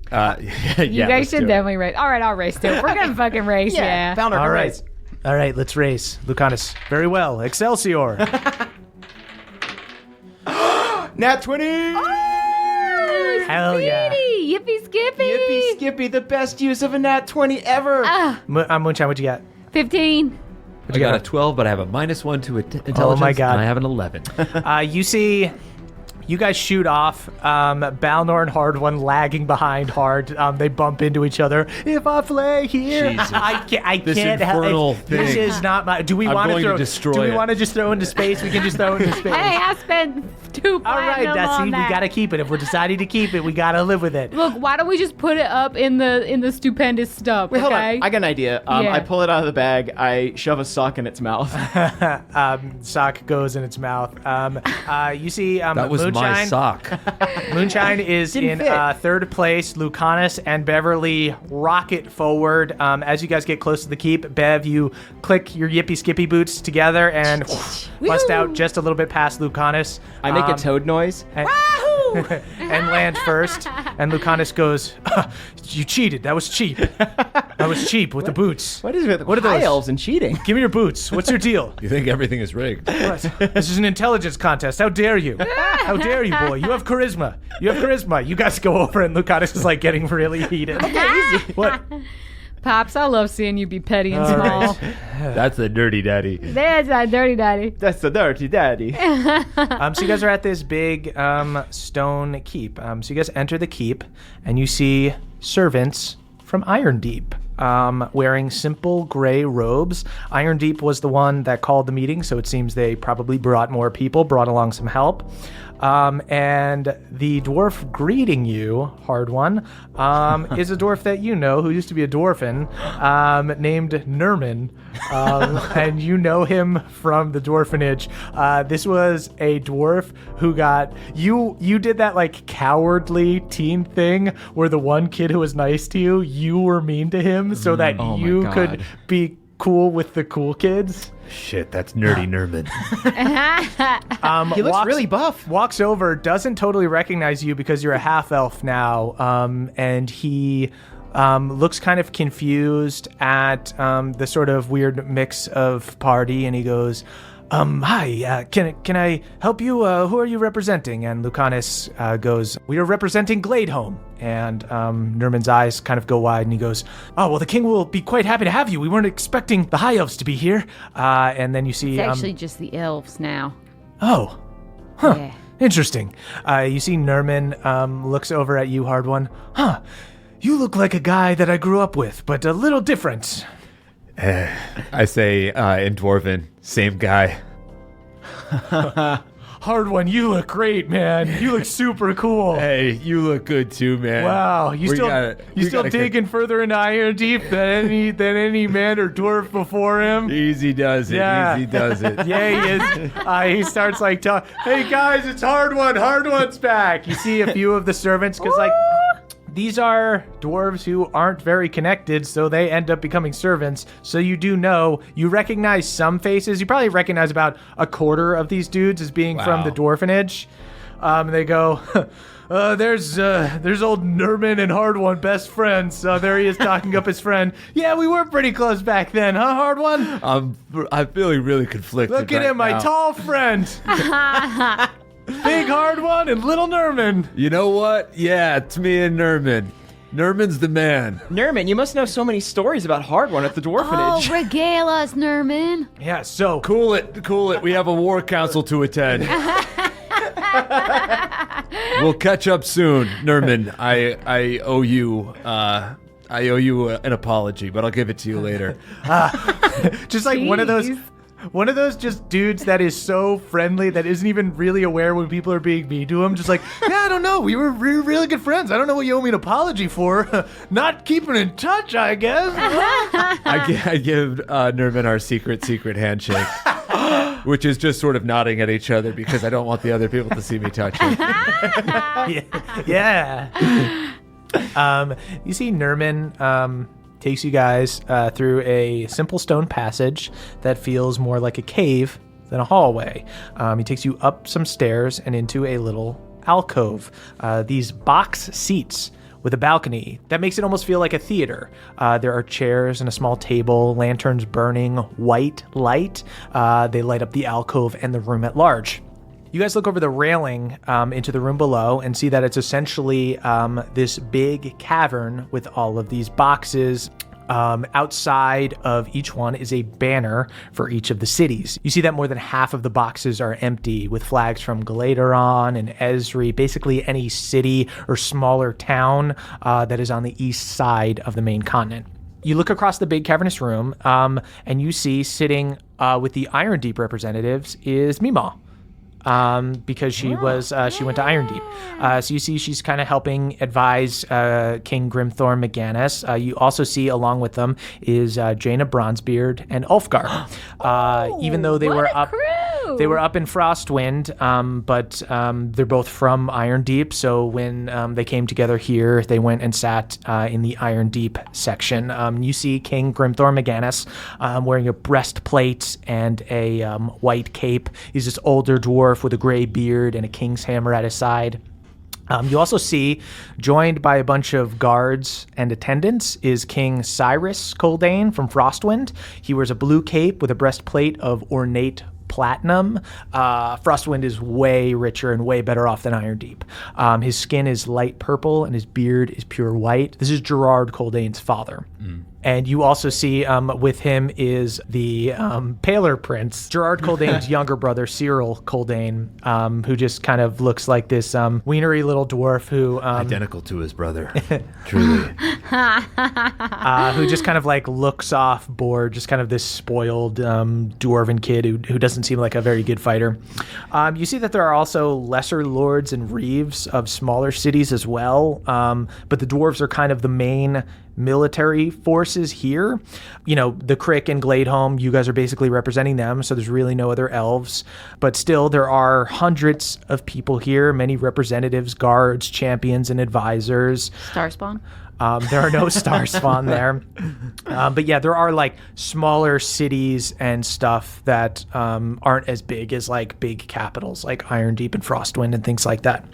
You guys should definitely race. All right, I'll race too. We're going to fucking race, yeah. Founder, All right. race. All right, let's race. Lucanus, very well. Excelsior. Nat 20! Hell yeah. Yippee Skippy! Yippee Skippy, the best use of a Nat 20 ever! Moonshine, what'd you get? 15. I got a 12, but I have a -1 to intelligence. Oh my God. And I have an 11. You see, you guys shoot off. Balnor and Hard One lagging behind Hard. They bump into each other. If I play here, Jesus. I This can't infernal help. This thing. is not my. Do we I'm want going to throw? destroy do we it. want to just throw into space? We can just throw into space. Hey, I spent 2 All right, platinum that's on we that. gotta keep it. If we're deciding to keep it, we gotta live with it. Look, why don't we just put it up in the stupendous stuff, Wait, hold okay? on. I got an idea. Yeah. I pull it out of the bag. I shove a sock in its mouth. Sock goes in its mouth. You see, That was Moonshine. my sock. Moonshine is Didn't in fit. third place. Lucanus and Beverly rocket forward. As you guys get close to the keep, Bev, you click your Yippee Skippy boots together and bust out just a little bit past Lucanus. I make a toad noise. and, and land first. And Lucanus goes, "You cheated. That was cheap. That was cheap with the boots. What is it with What are high those? elves and cheating? Give me your boots. What's your deal? You think everything is rigged? What? This is an intelligence contest. How dare you? How dare you, boy? You have charisma. You have charisma. You guys go over, and Lucanus is like getting really heated. What? Pops, I love seeing you be petty and small. That's a dirty daddy. There's that dirty daddy. That's the dirty daddy. So you guys are at this big stone keep. So you guys enter the keep, and you see servants from Iron Deep. Wearing simple gray robes. Iron Deep was the one that called the meeting, so it seems they probably brought more people, brought along some help. And the dwarf greeting you, Hard One, is a dwarf that you know, who used to be a dwarfen, named Nerman. And you know him from the dwarfenage. This was a dwarf who got... You did that, like, cowardly teen thing where the one kid who was nice to you, you were mean to him so that Oh my you God. could be cool with the cool kids. Shit, that's nerdy Nerman. He looks really buff. Walks over, doesn't totally recognize you because you're a half elf now, and he looks kind of confused at the sort of weird mix of party, and he goes, "Hi, can I help you? Who are you representing?" And Lucanus goes, "We are representing Glade home." And Nerman's eyes kind of go wide, and he goes, "Oh, well, the king will be quite happy to have you. We weren't expecting the high elves to be here." And then you see... It's actually just the elves now. Oh, huh. Yeah. Interesting. You see Nerman looks over at you, Hard One. Huh. You look like a guy that I grew up with, but a little different. I say in Dwarven, same guy. Hard One, you look great, man. You look super cool. Hey, you look good too, man. Wow, you We still gotta digging further into Iron Deep than any man or dwarf before him. Easy does it. Yeah. Easy does it. Yeah, he is. He starts like, "Hey guys, it's Hard One. Hard One's back." You see a few of the servants because like these are dwarves who aren't very connected, so they end up becoming servants. So you do know, you recognize some faces. You probably recognize about a quarter of these dudes as being from the dwarfenage. They go, there's old Nerman and Hard One, best friends. There he is talking up his friend. Yeah, we were pretty close back then, huh, Hard One? I'm feeling really conflicted. Look at right him, my now. tall friend. Big Hard One and little Nerman. You know what? Yeah, it's me and Nerman. Nerman's the man. Nerman, you must know so many stories about Hard One at the dwarfenage. Oh, regale us, Nerman. Yeah, so Cool it. We have a war council to attend. We'll catch up soon, Nerman. I owe you. I owe you an apology, but I'll give it to you later. Just like one of those just dudes that is so friendly that isn't even really aware when people are being mean to him. Just like, yeah, I don't know. We were really good friends. I don't know what you owe me an apology for. Not keeping in touch, I guess. I give Nerman our secret handshake, which is just sort of nodding at each other because I don't want the other people to see me touch it. Yeah. You see Nerman takes you guys through a simple stone passage that feels more like a cave than a hallway. He takes you up some stairs and into a little alcove. These box seats with a balcony that makes it almost feel like a theater. There are chairs and a small table, lanterns burning white light. They light up the alcove and the room at large. You guys look over the railing into the room below and see that it's essentially this big cavern with all of these boxes. Outside of each one is a banner for each of the cities. You see that more than half of the boxes are empty, with flags from Glade and Esri, basically any city or smaller town that is on the east side of the main continent. You look across the big cavernous room and you see sitting with the Iron Deep representatives is Mima. Because she went to Iron Deep. So you see she's kind of helping advise King Grimthorn McGannis. You also see along with them is Jaina Bronzebeard and Ulfgar. Even though they were up in Frostwind, but they're both from Iron Deep. So when they came together here, they went and sat in the Iron Deep section. You see King Grimthorn McGannis wearing a breastplate and a white cape. He's this older dwarf with a gray beard and a king's hammer at his side. You also see, joined by a bunch of guards and attendants, is King Cyrus Coldane from Frostwind. He wears a blue cape with a breastplate of ornate platinum. Frostwind is way richer and way better off than Iron Deep. His skin is light purple and his beard is pure white. This is Gerard Coldane's father. And you also see with him is the paler prince, Gerard Coldane's younger brother, Cyril Coldane, who just kind of looks like this wienery little dwarf who... identical to his brother, truly. Who just kind of like looks off board, just kind of this spoiled dwarven kid who doesn't seem like a very good fighter. You see that there are also lesser lords and reeves of smaller cities as well, but the dwarves are kind of the main military forces here. You know, the Crick and Glade home, you guys are basically representing them, so there's really no other elves. But still, there are hundreds of people here, many representatives, guards, champions, and advisors. Starspawn? There are no Starspawn there. But yeah, there are like smaller cities and stuff that aren't as big as like big capitals like Iron Deep and Frostwind and things like that.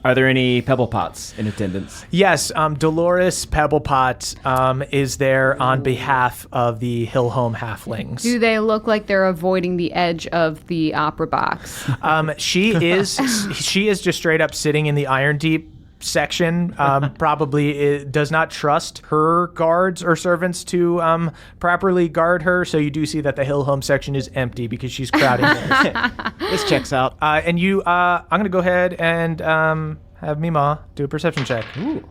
Are there any pebble pots in attendance? Yes, Dolores Pebblepot is there on behalf of the Hillhome Halflings. Do they look like they're avoiding the edge of the opera box? She is just straight up sitting in the Iron Deep section. Probably does not trust her guards or servants to properly guard her. So you do see that the Hillhome section is empty because she's crowding there. This checks out. And you, I'm going to go ahead and have Mima do a perception check. Ooh.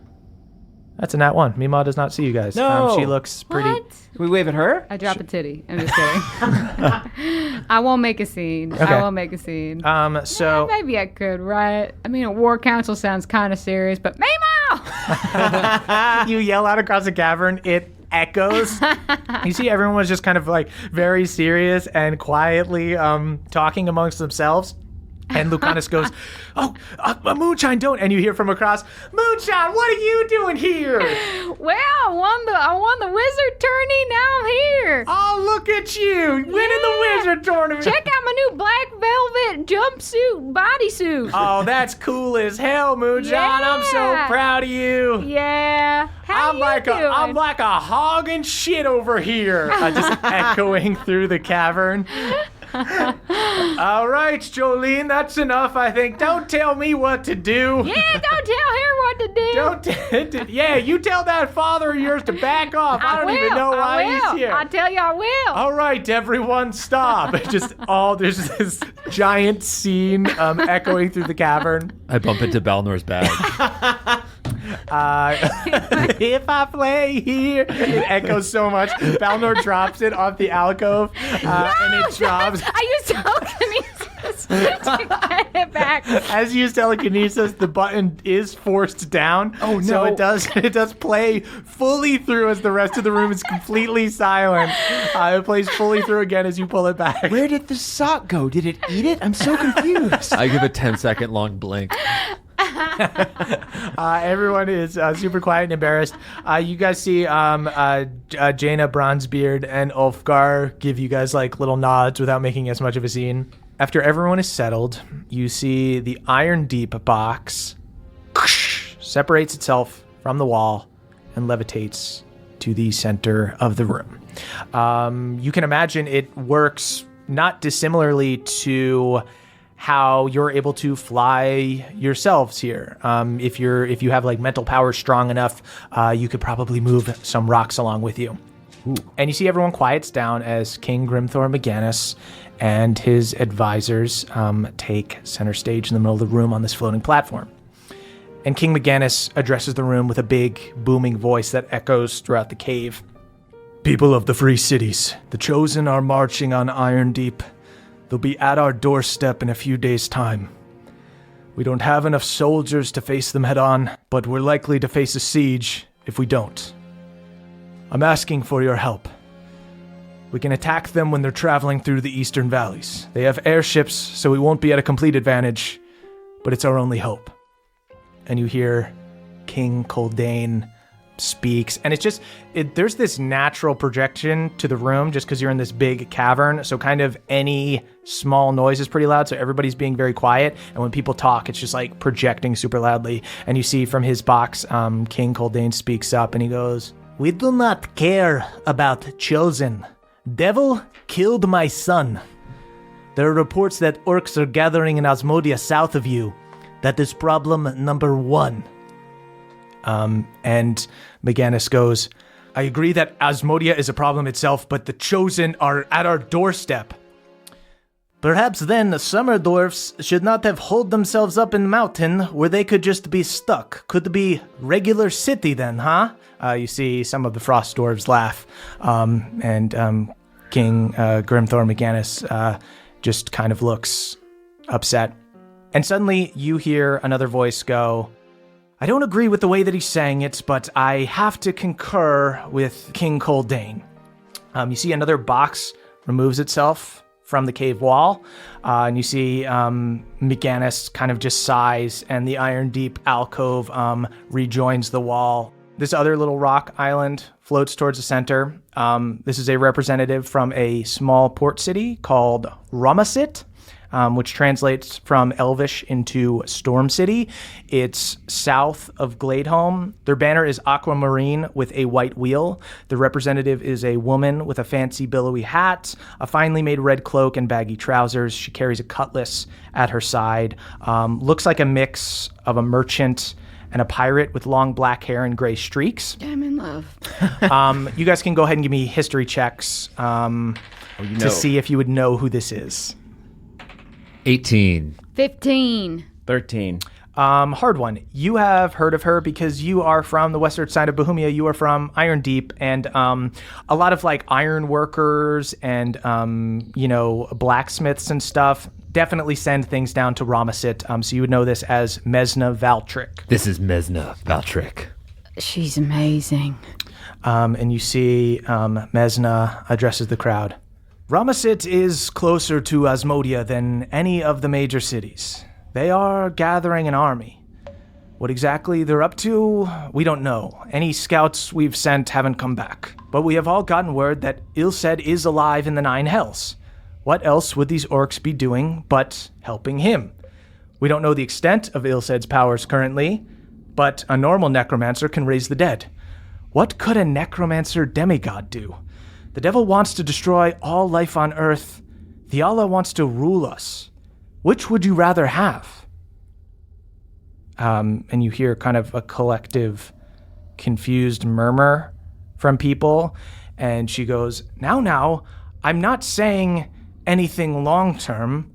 That's a nat 1. Mima does not see you guys. No. She looks pretty... What? Can we wave at her? I drop a titty. I'm just kidding. I won't make a scene. Okay. I won't make a scene. So... Maybe I could, right? I mean, a war council sounds kind of serious, but Mimo! You yell out across the cavern. It echoes. You see everyone was just kind of like very serious and quietly talking amongst themselves. And Lucanus goes, Moonshine, don't. And you hear from across, Moonshine, what are you doing here? Well, I won the wizard tourney. Now I'm here. Oh, look at you, winning the wizard tournament. Check out my new black velvet jumpsuit bodysuit. Oh, that's cool as hell, Moonshine. I'm so Yeah. proud of you. Yeah. How I'm you like doing? I'm like a hog and shit over here. Just echoing through the cavern. All right, Jolene, that's enough, I think. Don't tell me what to do. Yeah, don't tell her what to do. Yeah, you tell that father of yours to back off. I don't even know why he's here. I tell you I will. All right, everyone, stop. There's this giant scene echoing through the cavern. I bump into Balnor's bag. If I play here, it echoes so much. Balnor drops it off the alcove, and it drops. I used telekinesis to get it back. As you use telekinesis, the button is forced down. Oh, no. So it does play fully through as the rest of the room is completely silent. It plays fully through again as you pull it back. Where did the sock go? Did it eat it? I'm so confused. I give a 10-second long blink. Everyone is super quiet and embarrassed. You guys see Jaina Bronzebeard and Ulfgar give you guys like little nods without making as much of a scene. After everyone is settled, you see the Iron Deep box separates itself from the wall and levitates to the center of the room. You can imagine it works not dissimilarly to how you're able to fly yourselves here. If you have like mental power strong enough, you could probably move some rocks along with you. Ooh. And you see everyone quiets down as King Grimthor McGinnis and his advisors take center stage in the middle of the room on this floating platform. And King McGinnis addresses the room with a big, booming voice that echoes throughout the cave. People of the free cities, the Chosen are marching on Iron Deep. They'll be at our doorstep in a few days' time. We don't have enough soldiers to face them head-on, but we're likely to face a siege if we don't. I'm asking for your help. We can attack them when they're traveling through the eastern valleys. They have airships, so we won't be at a complete advantage, but it's our only hope. And you hear King Coldane speaks, and there's this natural projection to the room just because you're in this big cavern, so kind of any small noise is pretty loud, so everybody's being very quiet, and when people talk, it's just like projecting super loudly. And you see from his box, King Coldane speaks up, and he goes, "We do not care about Chosen. Devil killed my son. There are reports that orcs are gathering in Asmodia south of you. That is problem number 1. And McGinnis goes, I agree that Asmodia is a problem itself, but the Chosen are at our doorstep. Perhaps then the summer dwarfs should not have holed themselves up in the mountain where they could just be stuck. Could be regular city then, huh? You see some of the frost dwarves laugh, and King Grimthor McGinnis just kind of looks upset. And suddenly you hear another voice go, I don't agree with the way that he's saying it, but I have to concur with King Coldane. You see another box removes itself from the cave wall, and you see McGinnis kind of just sighs, and the Iron Deep alcove rejoins the wall. This other little rock island floats towards the center. This is a representative from a small port city called Ramasit, which translates from Elvish into Storm City. It's south of Glade. Their banner is aquamarine with a white wheel. The representative is a woman with a fancy billowy hat, a finely made red cloak, and baggy trousers. She carries a cutlass at her side. Looks like a mix of a merchant and a pirate with long black hair and gray streaks. I'm in love. You guys can go ahead and give me history checks to see if you would know who this is. 18. 15. 13. Hard one. You have heard of her because you are from the western side of Bohemia. You are from Iron Deep, and a lot of like iron workers and blacksmiths and stuff definitely send things down to Ramasit. So you would know this as Mesna Valtric. This is Mesna Valtric. She's amazing. And you see Mesna addresses the crowd. Ramasit is closer to Asmodia than any of the major cities. They are gathering an army. What exactly they're up to, we don't know. Any scouts we've sent haven't come back. But we have all gotten word that Ilsed is alive in the Nine Hells. What else would these orcs be doing but helping him? We don't know the extent of Ilsed's powers currently, but a normal necromancer can raise the dead. What could a necromancer demigod do? The devil wants to destroy all life on Earth, the Allah wants to rule us. Which would you rather have? And you hear kind of a collective, confused murmur from people. And she goes, now, I'm not saying anything long-term,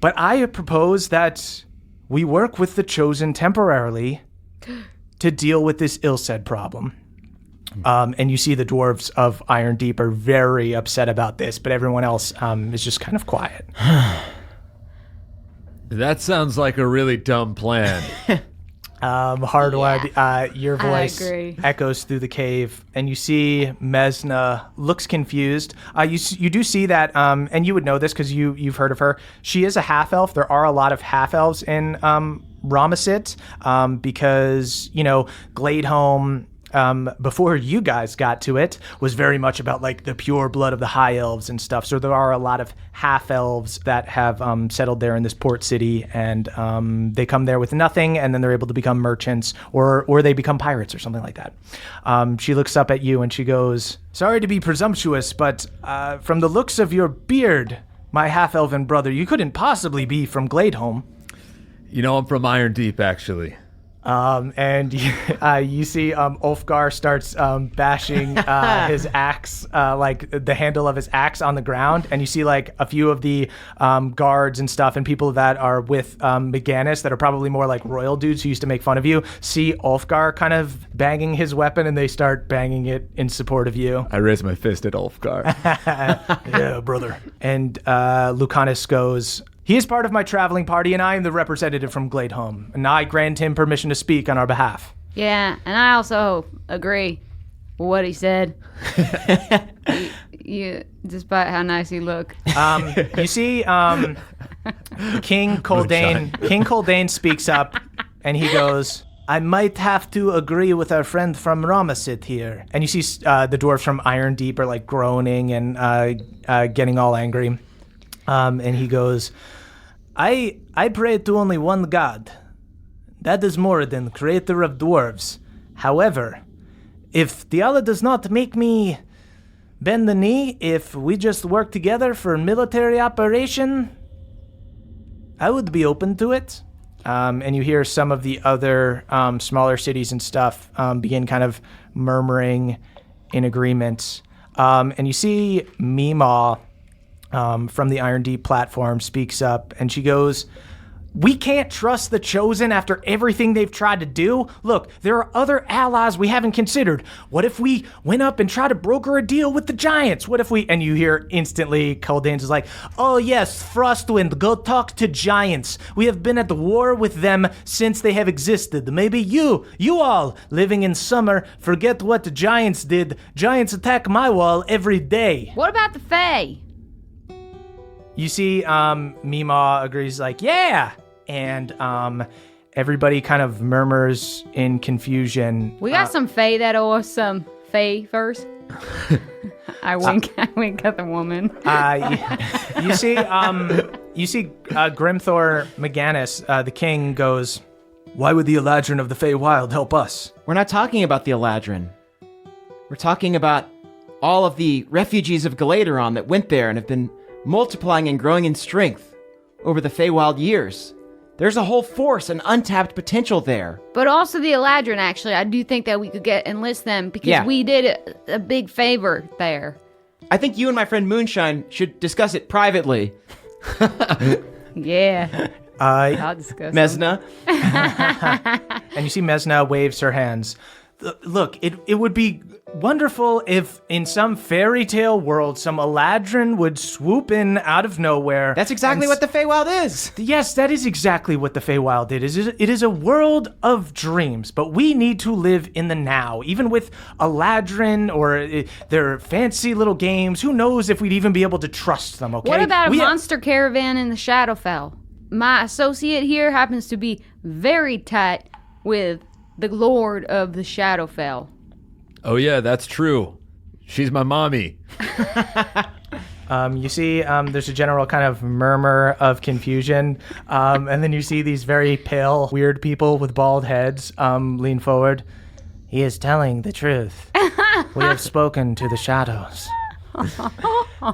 but I propose that we work with the Chosen temporarily to deal with this ill-said problem. And you see the dwarves of Iron Deep are very upset about this, but everyone else is just kind of quiet. That sounds like a really dumb plan. Hardwood, your voice agree. echoes through the cave, and you see Mesna looks confused. You do see that, and you would know this because you've heard of her. She is a half-elf. There are a lot of half-elves in Ramasit because, Glade home, before you guys got to it, was very much about like the pure blood of the high elves and stuff. So there are a lot of half elves that have settled there in this port city, and they come there with nothing, and then they're able to become merchants, or they become pirates or something like that. She looks up at you and she goes, "Sorry to be presumptuous, but from the looks of your beard, my half elven brother, you couldn't possibly be from Gladeholm." I'm from Iron Deep, actually. And you see Ulfgar starts bashing his axe, like the handle of his axe on the ground, and you see like a few of the guards and stuff and people that are with McGannis that are probably more like royal dudes who used to make fun of you, see Ulfgar kind of banging his weapon, and they start banging it in support of you. I raise my fist at Ulfgar. Yeah, brother. And Lucanus goes, "He is part of my traveling party, and I am the representative from Gladeholm, and I grant him permission to speak on our behalf." Yeah, and I also agree with what he said. you, despite how nice he looked. You see, King Coldane speaks up, and he goes, "I might have to agree with our friend from Ramasit here." And you see the dwarves from Iron Deep are like groaning and getting all angry. And he goes, I pray to only one God. That is more than creator of dwarves. However, if the Allah does not make me bend the knee, if we just work together for military operation, I would be open to it. And you hear some of the other smaller cities and stuff begin kind of murmuring in agreement. And you see Meemaw from the Iron Deep platform speaks up, and she goes, "We can't trust the Chosen after everything they've tried to do. Look, there are other allies we haven't considered. What if we went up and tried to broker a deal with the Giants? What if we..." And you hear instantly Coldane's is like, "Oh yes, Frostwind, go talk to Giants. We have been at war with them since they have existed. Maybe you all, living in summer, forget what the Giants did. Giants attack my wall every day." What about the Fae? You see, Meemaw agrees, like, "Yeah!" And everybody kind of murmurs in confusion. We got some Fae that owe us some favors. I wink at the woman. You see, Grimthor McGannis, the king, goes, "Why would the Eladrin of the Feywild help us?" We're not talking about the Eladrin. We're talking about all of the refugees of Galateron that went there and have been multiplying and growing in strength over the Feywild years. There's a whole force and untapped potential there. But also the Eladrin, actually. I do think that we could enlist them because we did a big favor there. I think you and my friend Moonshine should discuss it privately. Yeah. I'll discuss Mesna. And you see Mesna waves her hands. Look, it would be wonderful if in some fairy tale world some Eladrin would swoop in out of nowhere. That's exactly what the Feywild is. Yes, that is exactly what the Feywild is. It is a world of dreams, but we need to live in the now. Even with Eladrin or their fancy little games, who knows if we'd even be able to trust them, okay? What about a monster caravan in the Shadowfell? My associate here happens to be very tight with the Lord of the Shadowfell. Oh yeah, that's true. She's my mommy. You see, there's a general kind of murmur of confusion, and then you see these very pale, weird people with bald heads lean forward. "He is telling the truth. We have spoken to the shadows."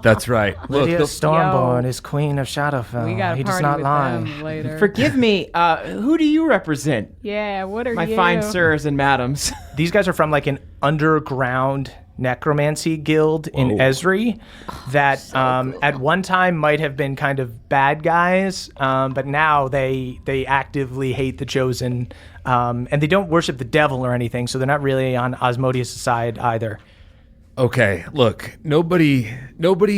That's right. Look, Lydia the- Stormborn Yo. is queen of Shadowfell. We got he to does party not with lie. them later. Forgive me. Who do you represent? Yeah, what are My you? fine sirs and madams. These guys are from like an underground necromancy guild in Esri that at one time might have been kind of bad guys, but now they actively hate the Chosen, and they don't worship the devil or anything, so they're not really on Asmodeus' side either. Okay, look, nobody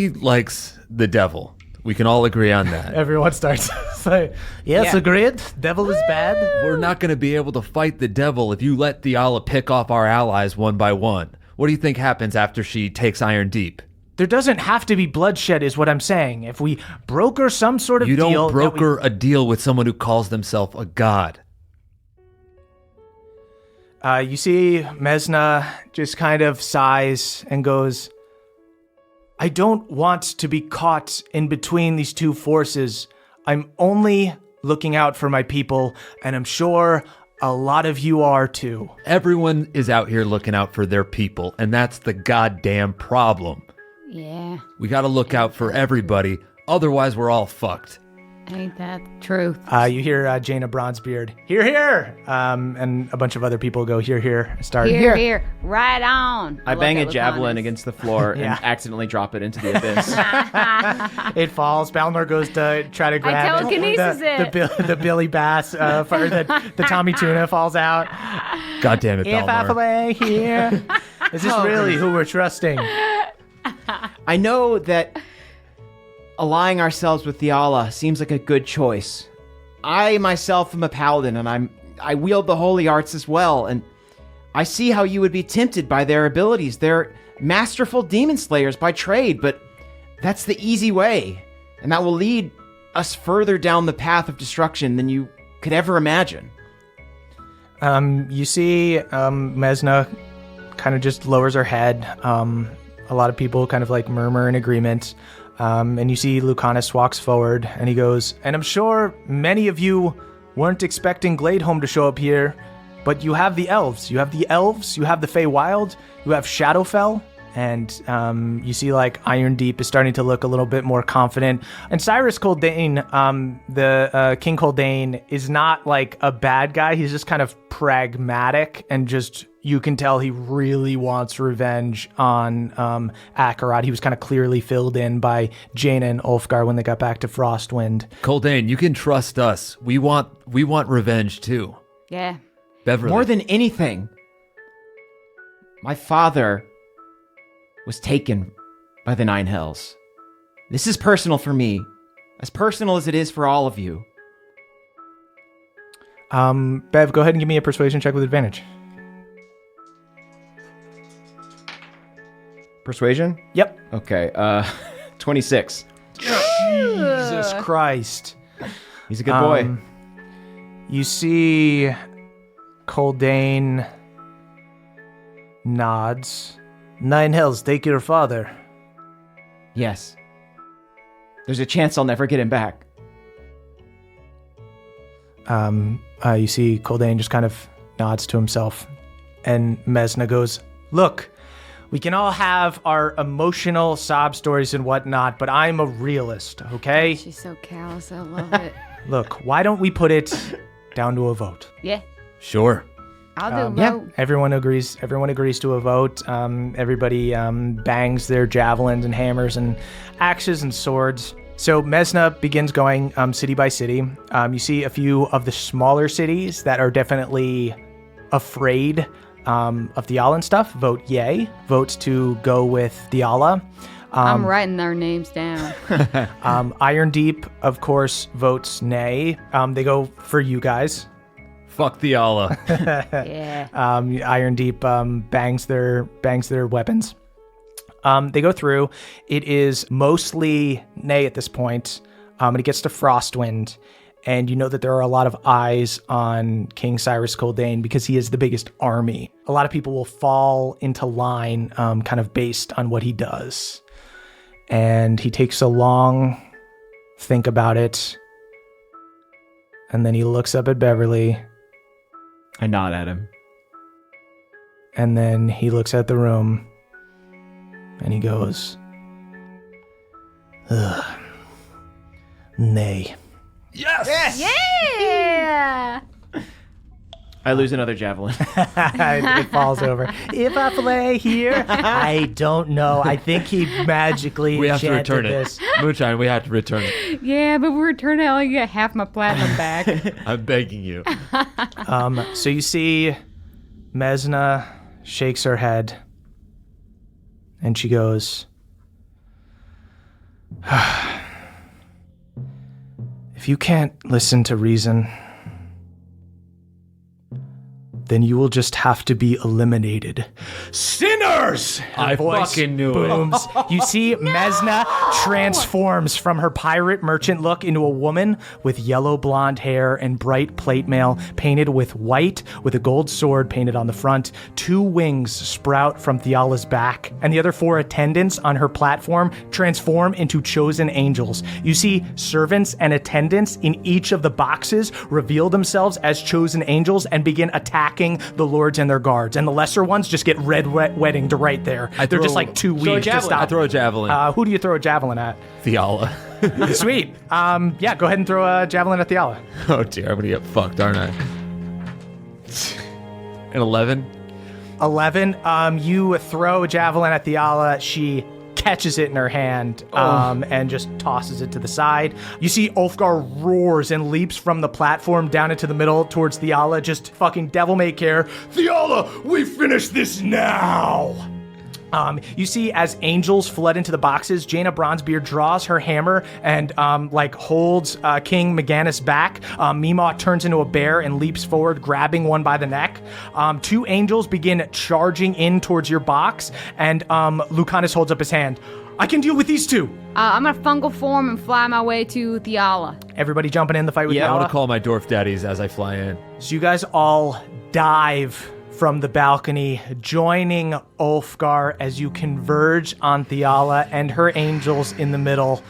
likes the devil. We can all agree on that. Everyone starts saying, yes, Yeah. agreed, devil is bad. We're not going to be able to fight the devil if you let Diala pick off our allies one by one. What do you think happens after she takes Iron Deep? There doesn't have to be bloodshed is what I'm saying. If we broker some sort of You deal... don't that broker a deal with someone who calls themselves a god. You see Mesna just kind of sighs and goes, I don't want to be caught in between these two forces. I'm only looking out for my people, and I'm sure a lot of you are too. Everyone is out here looking out for their people, and that's the goddamn problem. Yeah, We got to look out for everybody, otherwise we're all fucked. ain't that the truth? You hear Jaina Bronzebeard, hear, hear! And a bunch of other people go, hear, hear, start. Here, right on. I love bang that a javelin Lucanus. against the floor Yeah. and accidentally drop it into the abyss. It falls. Balnor goes to try to grab telekinesis it. The Billy Bass, for the Tommy Tuna falls out. God damn it, If I Balnor. play here. Is this really who we're trusting? I know that allying ourselves with Diala seems like a good choice. I myself am a paladin, and I wield the holy arts as well, and I see how you would be tempted by their abilities. They're masterful demon slayers by trade, but that's the easy way, and that will lead us further down the path of destruction than you could ever imagine. You see Mesna kind of just lowers her head. A lot of people kind of like murmur in agreement. And you see Lucanus walks forward and he goes, and I'm sure many of you weren't expecting Glade Home to show up here, but you have the elves. You have the elves, you have the Feywild, you have Shadowfell, and you see like Iron Deep is starting to look a little bit more confident. And Cyrus Coldane, the King Coldane, is not like a bad guy. He's just kind of pragmatic and just, you can tell he really wants revenge on Akarat. He was kind of clearly filled in by Jaina and Ulfgar when they got back to Frostwind. Coldane, you can trust us. We want revenge too. Yeah. Beverly. More than anything, my father was taken by the Nine Hells. This is personal for me, as personal as it is for all of you. Bev, go ahead and give me a persuasion check with advantage. Persuasion? Yep. Okay, 26. Jesus Christ. He's a good boy. You see Coldane nods. Nine Hells, take your father. Yes. There's a chance I'll never get him back. You see Coldane just kind of nods to himself. And Mesna goes, look, we can all have our emotional sob stories and whatnot, but I'm a realist, okay? She's so callous. I love it. Look, why don't we put it down to a vote? Yeah. Sure. I'll do yeah. vote. Everyone agrees to a vote. Everybody bangs their javelins and hammers and axes and swords. So Mesna begins going city by city. You see a few of the smaller cities that are definitely afraid of Diala and stuff. Vote yay. Vote to go with Diala. I'm writing their names down. Iron Deep, of course, votes nay. They go for you guys. Fuck the Allah. Yeah. Iron Deep bangs their weapons. They go through. It is mostly nay at this point. And it gets to Frostwind, and you know that there are a lot of eyes on King Cyrus Coldane because he is the biggest army. A lot of people will fall into line, kind of based on what he does. And he takes a long think about it, and then he looks up at Beverly. I nod at him. And then he looks at the room and he goes, Nay. Yeah. I lose another javelin. It falls over. If I fillet here, I don't know. I think he magically We have to enchanted return this. it. Moonshine, we have to return it. Yeah, but we return it, I only get half my platinum back. I'm begging you. So you see Mesna shakes her head and she goes, if you can't listen to reason, then you will just have to be eliminated. Sinners! Her I voice fucking knew it. booms. You see Mesna transforms from her pirate merchant look into a woman with yellow blonde hair and bright plate mail painted with white with a gold sword painted on the front. 2 wings sprout from Theala's back, and the other 4 attendants on her platform transform into chosen angels. You see servants and attendants in each of the boxes reveal themselves as chosen angels and begin attacking the lords and their guards, and the lesser ones just get red wedding to right there. They're just like too weak to stop. I throw a javelin. Who do you throw a javelin at? Theala. Sweet. Yeah, go ahead and throw a javelin at Theala. Oh dear, I'm gonna get fucked, aren't I? An 11. 11. You throw a javelin at Theala. She catches it in her hand and just tosses it to the side. You see Ulfgar roars and leaps from the platform down into the middle towards Theala, just fucking devil may care. Theala, we finish this now! You see, as angels flood into the boxes, Jaina Bronzebeard draws her hammer and holds King Meganus back. Mima turns into a bear and leaps forward, grabbing one by the neck. 2 angels begin charging in towards your box, and Lucanus holds up his hand. I can deal with these 2. I'm gonna fungal form and fly my way to Theala. Everybody jumping in the fight with I want Theala? to call my dwarf daddies as I fly in. So you guys all dive from the balcony, joining Ulfgar as you converge on Theala and her angels in the middle.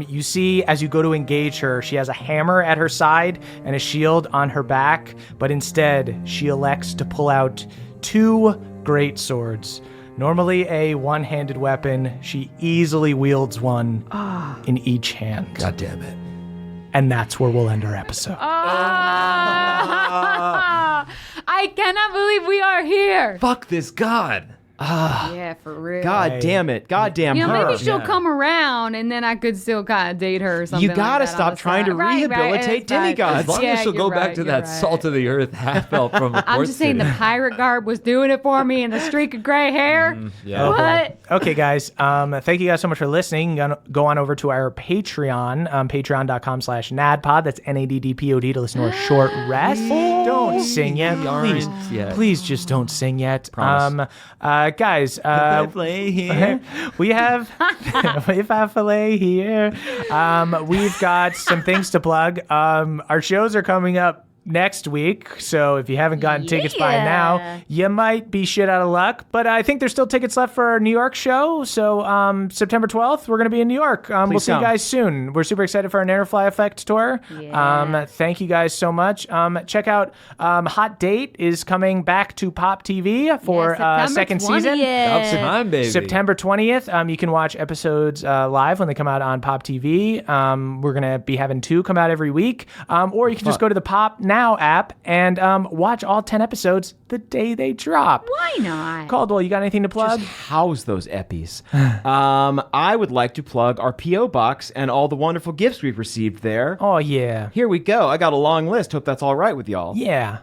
You see, as you go to engage her, she has a hammer at her side and a shield on her back, but instead, she elects to pull out 2 great swords. Normally a one-handed weapon, she easily wields one in each hand. God damn it. And that's where we'll end our episode. I cannot believe we are here. Fuck this god. Yeah, for real. God damn it. God damn You know, her. maybe she'll come around, and then I could still kind of date her or something. You gotta like that stop on the trying to side. Right, rehabilitate that's fine. demigods. As long Yeah, as she'll you're go back right, to you're that right. salt of the earth half elf from the I'm just saying the City. pirate garb was doing it for me, and the streak of gray hair. Yeah. What? Okay, guys. Thank you guys so much for listening. Go on over to our Patreon, patreon.com/NADPOD. That's NADDPOD to listen to a short rest. Don't sing yet. Please, yet. please just don't sing yet. Promise. Guys, we have if I fillet here. We've got some things to plug. Our shows are coming up next week, so if you haven't gotten tickets by now, you might be shit out of luck, but I think there's still tickets left for our New York show. So September 12th, we're going to be in New York. We'll see you come. guys soon. We're super excited for our Nanofly Effect tour. Thank you guys so much. Check out Hot Date is coming back to Pop TV for second season. Up to time, baby. September 20th. You can watch episodes live when they come out on Pop TV. We're going to be having 2 come out every week. Or you can just go to the Pop Now app and watch all 10 episodes the day they drop. Why not? Caldwell, you got anything to plug? Just house those eppies. I would like to plug our P.O. box and all the wonderful gifts we've received there. Oh, yeah. Here we go. I got a long list. Hope that's all right with y'all. Yeah.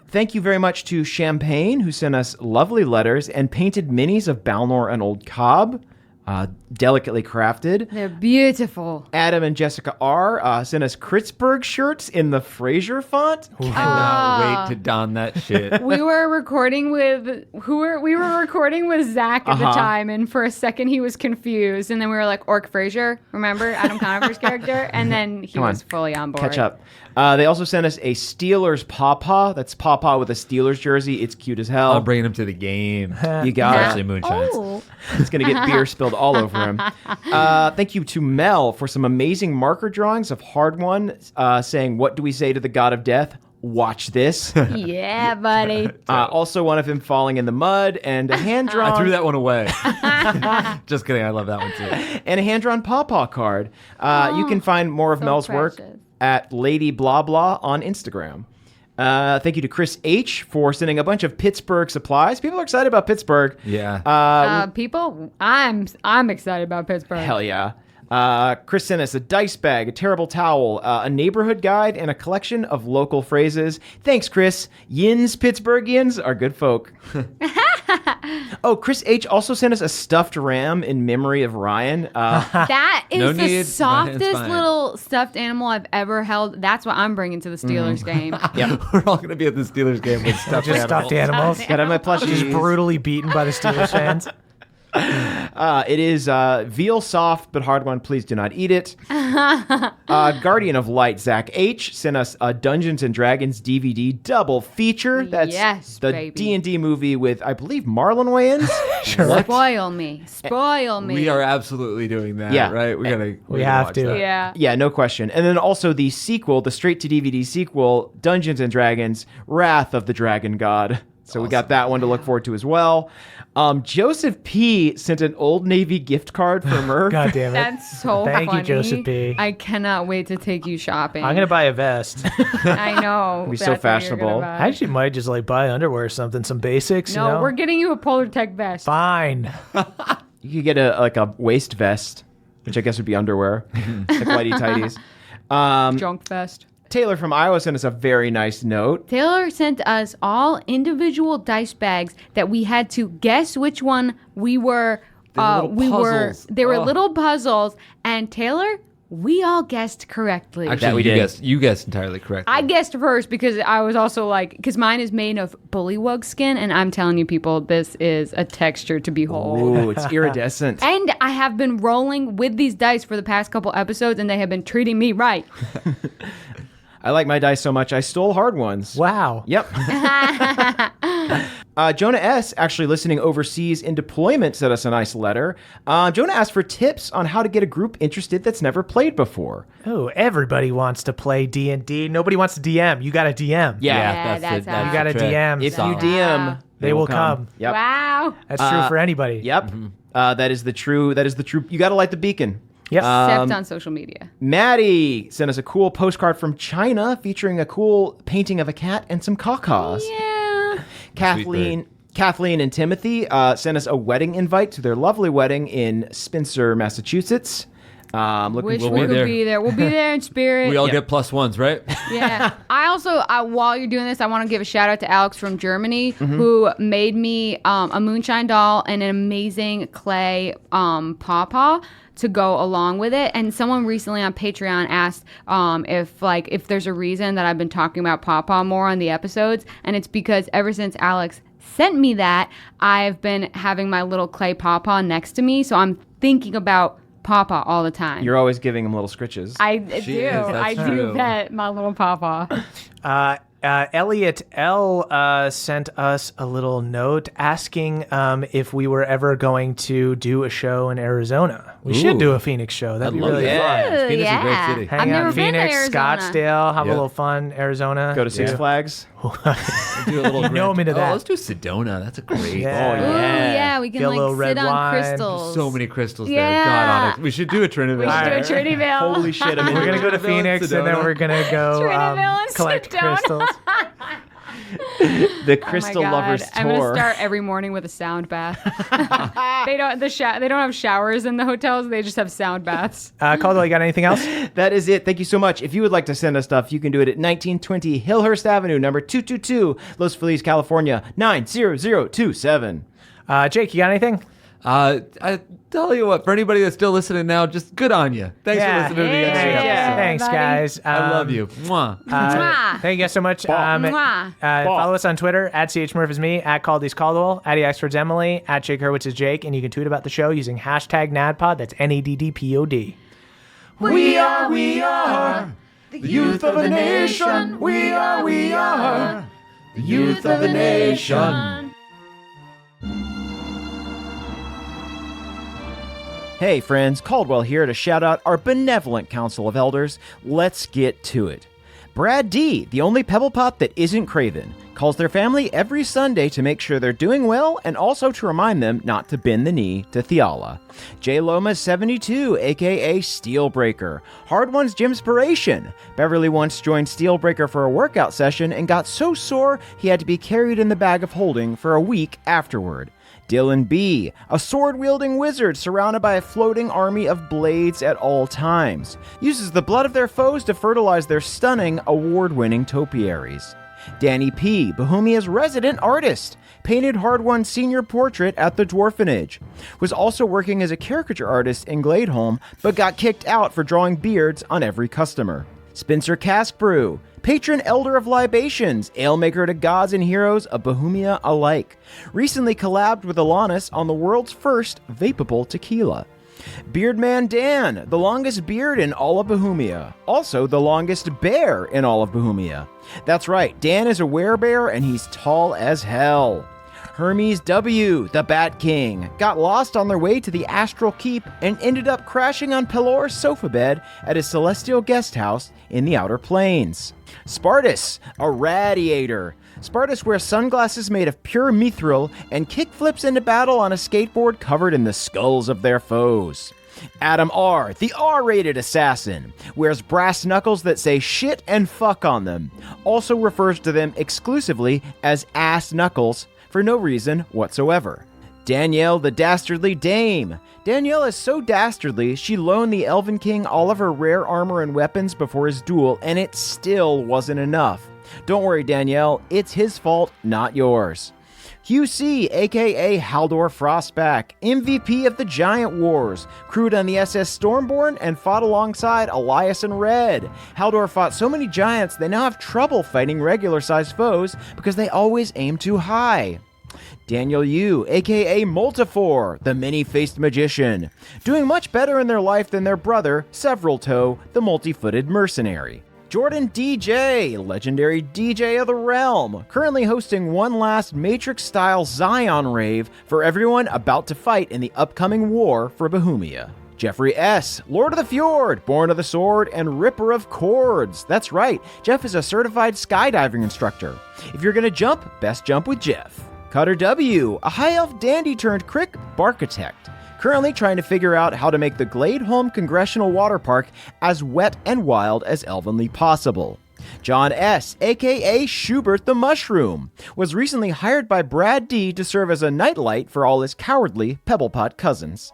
Thank you very much to Champagne, who sent us lovely letters and painted minis of Balnor and Old Cobb. Delicately crafted. They're beautiful. Adam and Jessica R. Sent us Kritzberg shirts in the Fraser font. Cannot wait to don that shit. We were recording with Zach at the time, and for a second he was confused, and then we were like, Orc Fraser, remember Adam Conover's character? And then he was fully on board. Catch up. They also sent us a Steelers Pawpaw. That's Pawpaw with a Steelers jersey. It's cute as hell. I'm bringing him to the game. You got it. Especially Moonshine's. Oh. It's going to get beer spilled all over him. Thank you to Mel for some amazing marker drawings of Hard One saying, what do we say to the god of death? watch this. Yeah, buddy. Also one of him falling in the mud and a hand-drawn... I threw that one away. Just kidding. I love that one too. And a hand-drawn pawpaw card. You can find more of so Mel's work precious. at Lady Blah Blah on Instagram. Thank you to Chris H. for sending a bunch of Pittsburgh supplies. People are excited about Pittsburgh. Yeah. People, I'm excited about Pittsburgh. Hell yeah. Chris sent us a dice bag, a terrible towel, a neighborhood guide, and a collection of local phrases. Thanks, Chris. Yins Pittsburghians are good folk. Oh, Chris H. also sent us a stuffed ram in memory of Ryan. That is No the need. softest Ryan's fine. little stuffed animal I've ever held. That's what I'm bringing to the Steelers game. We're all going to be at the Steelers game with stuffed Just stuffed animals. Gotta have my plushies. Just brutally beaten by the Steelers fans. It is veal soft but hard one. Please do not eat it. Guardian of Light Zach H sent us a Dungeons and Dragons DVD double feature. That's Yes, the baby. D&D movie with, I believe, Marlon Wayans. Spoil me. Spoil me. We are absolutely doing that, Yeah. right? We We gotta have watch to. that. Yeah. Yeah, no question. And then also the sequel, the straight-to-DVD sequel, Dungeons and Dragons, Wrath of the Dragon God. So we got that one to look forward to as well. Joseph P. sent an Old Navy gift card for Murph. God damn it. That's so Thank funny. you, Joseph B. I cannot wait to take you shopping. I'm going to buy a vest. I know. Be so that's what you're fashionable. gonna buy. I actually might just like buy underwear or something, some basics, No, you know? we're getting you a Polar Tech vest. Fine. You could get a waist vest, which I guess would be underwear, like whitey tighties. Junk vest. Taylor from Iowa sent us a very nice note. Taylor sent us all individual dice bags that we had to guess which one we were. little puzzles. They were Oh. little puzzles, and Taylor, we all guessed correctly. Actually, we you did. you guessed entirely correctly. I guessed first because I was also like, because mine is made of bullywug skin, and I'm telling you, people, this is a texture to behold. Ooh, it's iridescent. And I have been rolling with these dice for the past couple episodes, and they have been treating me right. I like my dice so much, I stole hard ones. Wow. Yep. Jonah S., actually listening overseas in deployment, sent us a nice letter. Jonah asked for tips on how to get a group interested that's never played before. Oh, everybody wants to play D&D. Nobody wants to DM. You got to DM. Yeah, that's how- You got to DM. If so you DM, they will come. Yep. Wow. That's true for anybody. Yep. That is the true. You got to light the beacon. Yep. Except on social media. Maddie sent us a cool postcard from China featuring a cool painting of a cat and some caw-caws. Yeah. Kathleen and Timothy sent us a wedding invite to their lovely wedding in Spencer, Massachusetts. Wish we'll we be could there. be there. We'll be there in spirit. we all get +1s, right? Yeah. I also, while you're doing this, I want to give a shout out to Alex from Germany who made me a moonshine doll and an amazing clay pawpaw to go along with it. And someone recently on Patreon asked if there's a reason that I've been talking about pawpaw more on the episodes, and it's because ever since Alex sent me that, I've been having my little clay pawpaw next to me, so I'm thinking about pawpaw all the time. You're always giving him little scritches. I do. that's I do true. pet my little pawpaw. Elliot L. sent us a little note asking if we were ever going to do a show in Arizona. We should Ooh. do a Phoenix show. That'd be love really that. fun. Phoenix is a great yeah. city. Hang I've out never in been to Phoenix, Arizona. Scottsdale, have a Yeah. little fun. Arizona. Go to Six Flags. Do a little know I'm into that. Let's do Sedona. That's a great. Yeah. Oh, Ooh, yeah. yeah, we can Get a little like red sit on wine. crystals. So many crystals Yeah. there. God on it. We should do a Trinity. We should do a Trinity-ville. Holy shit! I'm We're gonna go to Sedona, Phoenix and then Sedona. we're gonna go Trinity-ville and collect Sedona. crystals. The Oh my Crystal God. Lovers I'm Tour. gonna start every morning with a sound bath. They don't have showers in the hotels. They just have sound baths. Caldwell, you got anything else? That is it. Thank you so much. If you would like to send us stuff, you can do it at 1920 Hillhurst Avenue, number 222, Los Feliz, California, 90027. Jake, you got anything? I tell you what, for anybody that's still listening now, just good on you. Thanks Yeah. for listening to the Yeah. end. Yeah. Thanks, buddy. guys. I love you. Mwah. Mwah. Thank you guys so much. Mwah. Follow us on Twitter at CHMurph is me, at Caldy's Caldwell, at EXford's Emily, at Jake Hurwitz is Jake, and you can tweet about the show using hashtag NADPOD. That's NADDPOD. We are the youth of a nation. We are the youth of a nation. Hey friends, Caldwell here to shout out our benevolent Council of Elders. Let's get to it. Brad D, the only Pebblepot that isn't Craven, calls their family every Sunday to make sure they're doing well and also to remind them not to bend the knee to Theala. J Loma 72, aka Steelbreaker, Hard One's Gymspiration. Beverly once joined Steelbreaker for a workout session and got so sore he had to be carried in the bag of holding for a week afterward. Dylan B, a sword-wielding wizard surrounded by a floating army of blades at all times, uses the blood of their foes to fertilize their stunning, award-winning topiaries. Danny P, Bohemia's resident artist, painted Hard One's senior portrait at the Dwarfenage, was also working as a caricature artist in Glade but got kicked out for drawing beards on every customer. Spencer Caskbrew, patron elder of libations, alemaker to gods and heroes of Bohemia alike, recently collabed with Alanis on the world's first vapable tequila. Beardman Dan, the longest beard in all of Bohemia, also the longest bear in all of Bohemia. That's right, Dan is a werebear and he's tall as hell. Hermes W, the Bat King, got lost on their way to the Astral Keep and ended up crashing on Pelor's sofa bed at his celestial guest house in the Outer Planes. Spartus, a radiator. Spartus wears sunglasses made of pure mithril and kickflips into battle on a skateboard covered in the skulls of their foes. Adam R, the R-rated assassin, wears brass knuckles that say shit and fuck on them, also refers to them exclusively as ass knuckles for no reason whatsoever. Danielle the Dastardly Dame. Danielle is so dastardly, she loaned the Elven King all of her rare armor and weapons before his duel, and it still wasn't enough. Don't worry, Danielle, it's his fault, not yours. QC, aka Haldor Frostback, MVP of the Giant Wars, crewed on the SS Stormborn and fought alongside Elias and Red. Haldor fought so many giants they now have trouble fighting regular-sized foes because they always aim too high. Daniel Yu, aka Multifor, the many-faced magician, doing much better in their life than their brother, Several Toe, the multi-footed mercenary. Jordan DJ, legendary DJ of the realm, currently hosting one last Matrix-style Zion rave for everyone about to fight in the upcoming war for Bohemia. Jeffrey S., Lord of the Fjord, Born of the Sword, and Ripper of Chords. That's right, Jeff is a certified skydiving instructor. If you're gonna jump, best jump with Jeff. Cutter W., a high elf dandy turned crick barkitect, currently trying to figure out how to make the Glade Congressional Water Park as wet and wild as elvenly possible. John S., aka Schubert the Mushroom, was recently hired by Brad D to serve as a nightlight for all his cowardly Pebblepot cousins.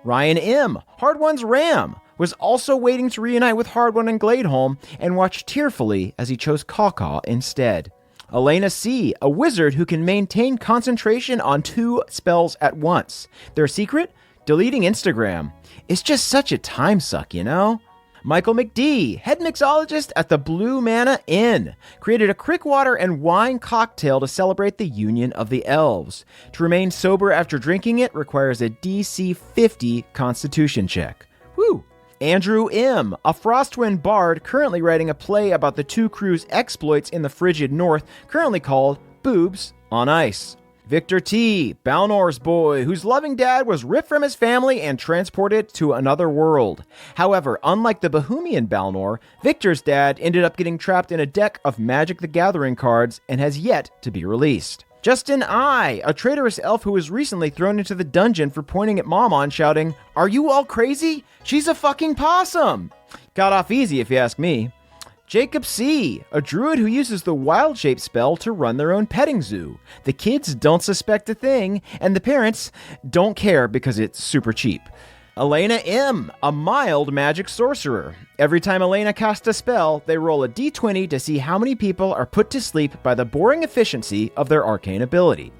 Ryan M., Hard One's Ram, was also waiting to reunite with Hard One and Gladeholm and watched tearfully as he chose Caw instead. Elena C., a wizard who can maintain concentration on 2 spells at once. Their secret? Deleting Instagram. It's just such a time suck, you know? Michael McD., head mixologist at the Blue Manna Inn, created a crickwater and wine cocktail to celebrate the union of the elves. To remain sober after drinking it requires a DC 50 constitution check. Woo! Andrew M., a Frostwind bard currently writing a play about the 2 crews' exploits in the frigid north, currently called Boobs on Ice. Victor T., Balnor's boy, whose loving dad was ripped from his family and transported to another world. However, unlike the Bohemian Balnor, Victor's dad ended up getting trapped in a deck of Magic the Gathering cards and has yet to be released. Justin I., a traitorous elf who was recently thrown into the dungeon for pointing at Mama and shouting, "Are you all crazy? She's a fucking possum!" Got off easy if you ask me. Jacob C., a druid who uses the Wild Shape spell to run their own petting zoo. The kids don't suspect a thing, and the parents don't care because it's super cheap. Elena M., a mild magic sorcerer. Every time Elena casts a spell, they roll a d20 to see how many people are put to sleep by the boring efficiency of their arcane ability.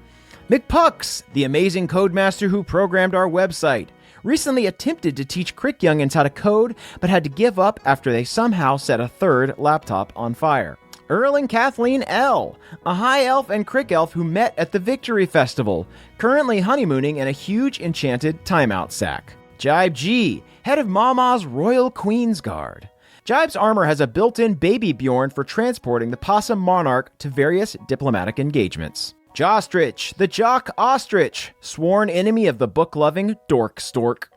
McPucks, the amazing codemaster who programmed our website, recently attempted to teach Crick Youngins how to code, but had to give up after they somehow set a 3rd laptop on fire. Earl and Kathleen L., a high elf and crick elf who met at the Victory Festival, currently honeymooning in a huge enchanted timeout sack. Jibe G., head of Mama's Royal Queen's Guard. Jibe's armor has a built-in baby Bjorn for transporting the Possum Monarch to various diplomatic engagements. Jostrich, the Jock Ostrich, sworn enemy of the book-loving Dork Stork.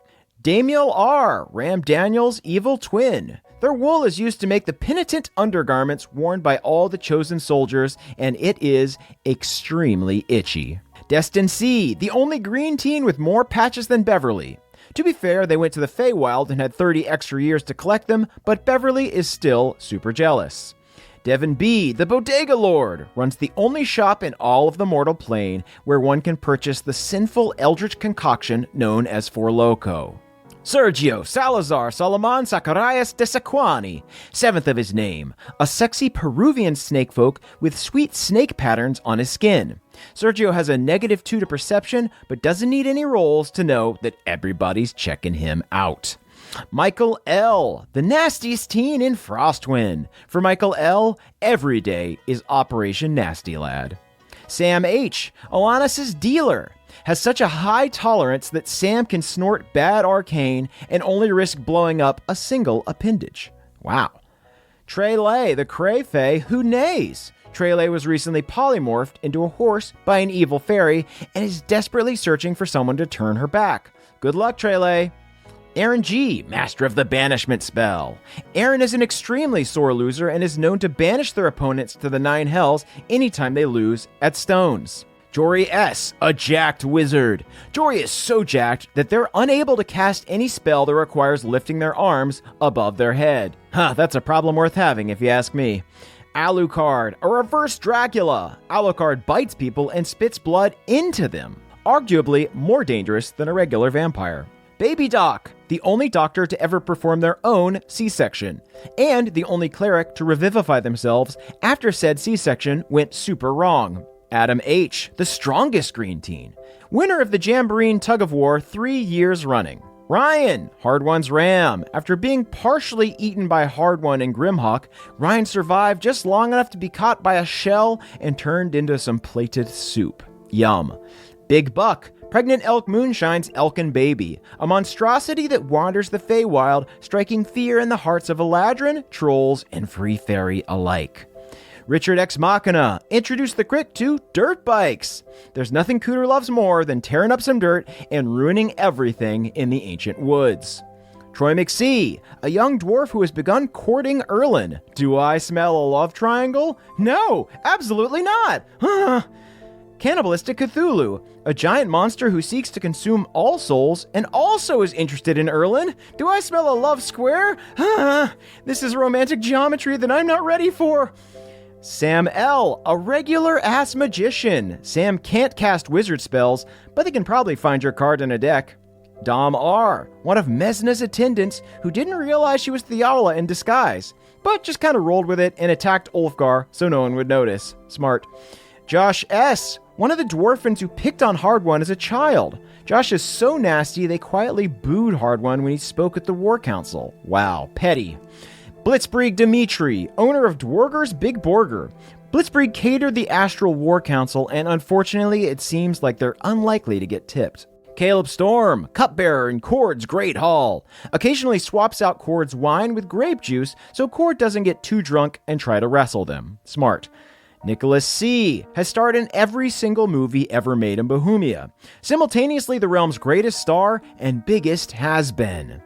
Damiel R., Ram Daniel's evil twin. Their wool is used to make the penitent undergarments worn by all the chosen soldiers, and it is extremely itchy. Destin C, the only green teen with more patches than Beverly. To be fair, they went to the Feywild and had 30 extra years to collect them, but Beverly is still super jealous. Devin B, the Bodega Lord, runs the only shop in all of the mortal plane where one can purchase the sinful eldritch concoction known as Four Loko. Sergio Salazar Solomon Zacharias de Sequani, 7th of his name, a sexy Peruvian snakefolk with sweet snake patterns on his skin. Sergio has a -2 to perception, but doesn't need any rolls to know that everybody's checking him out. Michael L., the nastiest teen in Frostwind. For Michael L., every day is Operation Nasty Lad. Sam H., Alanis' dealer, has such a high tolerance that Sam can snort bad arcane and only risk blowing up a single appendage. Wow. Treylay, the Cray Fae who neighs. Treylay was recently polymorphed into a horse by an evil fairy and is desperately searching for someone to turn her back. Good luck, Treylay. Aaron G., master of the banishment spell. Aaron is an extremely sore loser and is known to banish their opponents to the 9 hells anytime they lose at stones. Jory S., a jacked wizard. Jory is so jacked that they're unable to cast any spell that requires lifting their arms above their head. That's a problem worth having if you ask me. Alucard, a reverse Dracula. Alucard bites people and spits blood into them. Arguably more dangerous than a regular vampire. Baby Doc, the only doctor to ever perform their own C-section, and the only cleric to revivify themselves after said C-section went super wrong. Adam H., the strongest green teen, winner of the Jamboree Tug of War 3 years running. Ryan, Hard One's ram. After being partially eaten by Hard One and Grimhawk, Ryan survived just long enough to be caught by a shell and turned into some plated soup. Yum. Big Buck, Pregnant Elk Moonshine's Elkin baby, a monstrosity that wanders the Feywild, striking fear in the hearts of Eladrin, trolls, and free fairy alike. Richard X Machina introduced the crit to dirt bikes. There's nothing Cooter loves more than tearing up some dirt and ruining everything in the ancient woods. Troy McSee, a young dwarf who has begun courting Erlin. Do I smell a love triangle? No, absolutely not. Cannibalistic Cthulhu, a giant monster who seeks to consume all souls and also is interested in Erlin. Do I smell a love square? This is romantic geometry that I'm not ready for. Sam L., a regular-ass magician. Sam can't cast wizard spells, but they can probably find your card in a deck. Dom R., one of Mesna's attendants who didn't realize she was Theala in disguise, but just kind of rolled with it and attacked Ulfgar so no one would notice. Smart. Josh S., one of the dwarfins who picked on Hard One as a child. Josh is so nasty they quietly booed Hard One when he spoke at the War Council. Wow, petty. Blitzkrieg Dimitri, owner of Dwarger's Big Burger. Blitzkrieg catered the Astral War Council, and unfortunately it seems like they're unlikely to get tipped. Caleb Storm, cupbearer in Cord's Great Hall. Occasionally swaps out Cord's wine with grape juice so Cord doesn't get too drunk and try to wrestle them. Smart. Nicholas C. has starred in every single movie ever made in Bohemia. Simultaneously the realm's greatest star and biggest has-been.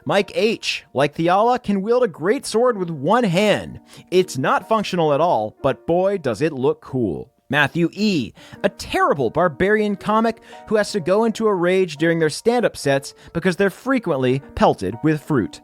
Mike H., like Theala, can wield a great sword with one hand. It's not functional at all, but boy does it look cool. Matthew E., a terrible barbarian comic who has to go into a rage during their stand-up sets because they're frequently pelted with fruit.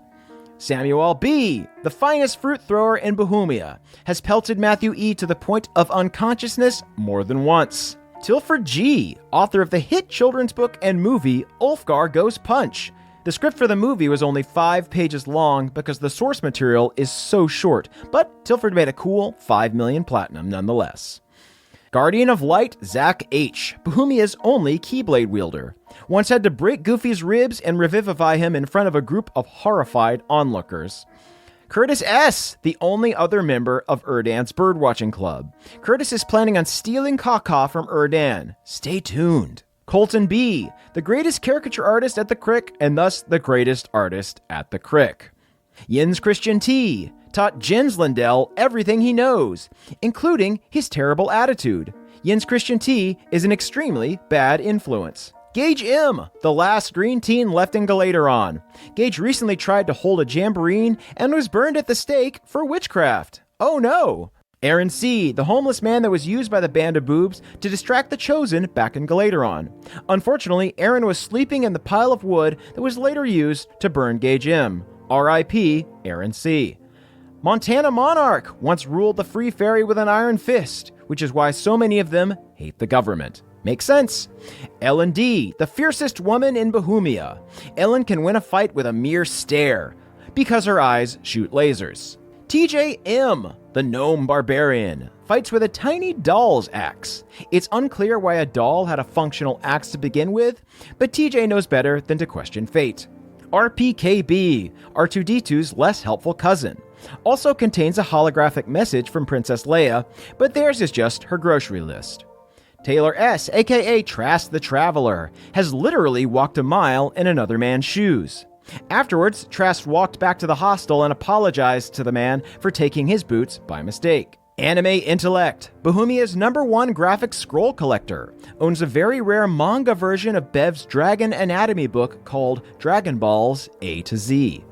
Samuel B., the finest fruit thrower in Bohemia, has pelted Matthew E. to the point of unconsciousness more than once. Tilford G., author of the hit children's book and movie Ulfgar Goes Punch. The script for the movie was only 5 pages long because the source material is so short, but Tilford made a cool 5 million platinum nonetheless. Guardian of Light, Zach H., Bohemia's only Keyblade wielder. Once had to break Goofy's ribs and revivify him in front of a group of horrified onlookers. Curtis S., the only other member of Erdan's birdwatching club. Curtis is planning on stealing Kaka from Erdan. Stay tuned. Colton B., the greatest caricature artist at the Crick, and thus the greatest artist at the Crick. Jens Christian T., taught Jens Lindell everything he knows, including his terrible attitude. Jens Christian T. is an extremely bad influence. Gage M, the last green teen left in Galateron. Gage recently tried to hold a jamboree and was burned at the stake for witchcraft. Oh no! Aaron C, the homeless man that was used by the band of boobs to distract the Chosen back in Galateron. Unfortunately, Aaron was sleeping in the pile of wood that was later used to burn Gage M. R.I.P. Aaron C. Montana Monarch once ruled the Free Ferry with an iron fist, which is why so many of them hate the government. Makes sense. Ellen D, the fiercest woman in Bohemia. Ellen can win a fight with a mere stare, because her eyes shoot lasers. TJ M, the gnome barbarian, fights with a tiny doll's axe. It's unclear why a doll had a functional axe to begin with, but TJ knows better than to question fate. RPKB, R2-D2's less helpful cousin, also contains a holographic message from Princess Leia, but theirs is just her grocery list. Taylor S, aka Trask the Traveler, has literally walked a mile in another man's shoes. Afterwards, Trask walked back to the hostel and apologized to the man for taking his boots by mistake. Anime Intellect, Bohemia's #1 graphic scroll collector, owns a very rare manga version of Bev's Dragon Anatomy book called Dragon Balls A to Z.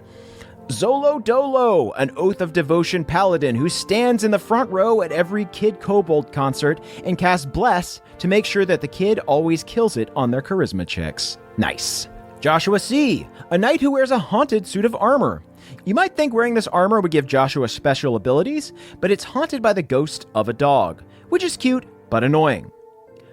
Zolo Dolo, an Oath of Devotion paladin who stands in the front row at every Kid Kobold concert and casts Bless to make sure that the kid always kills it on their charisma checks. Nice. Joshua C, a knight who wears a haunted suit of armor. You might think wearing this armor would give Joshua special abilities, but it's haunted by the ghost of a dog, which is cute but annoying.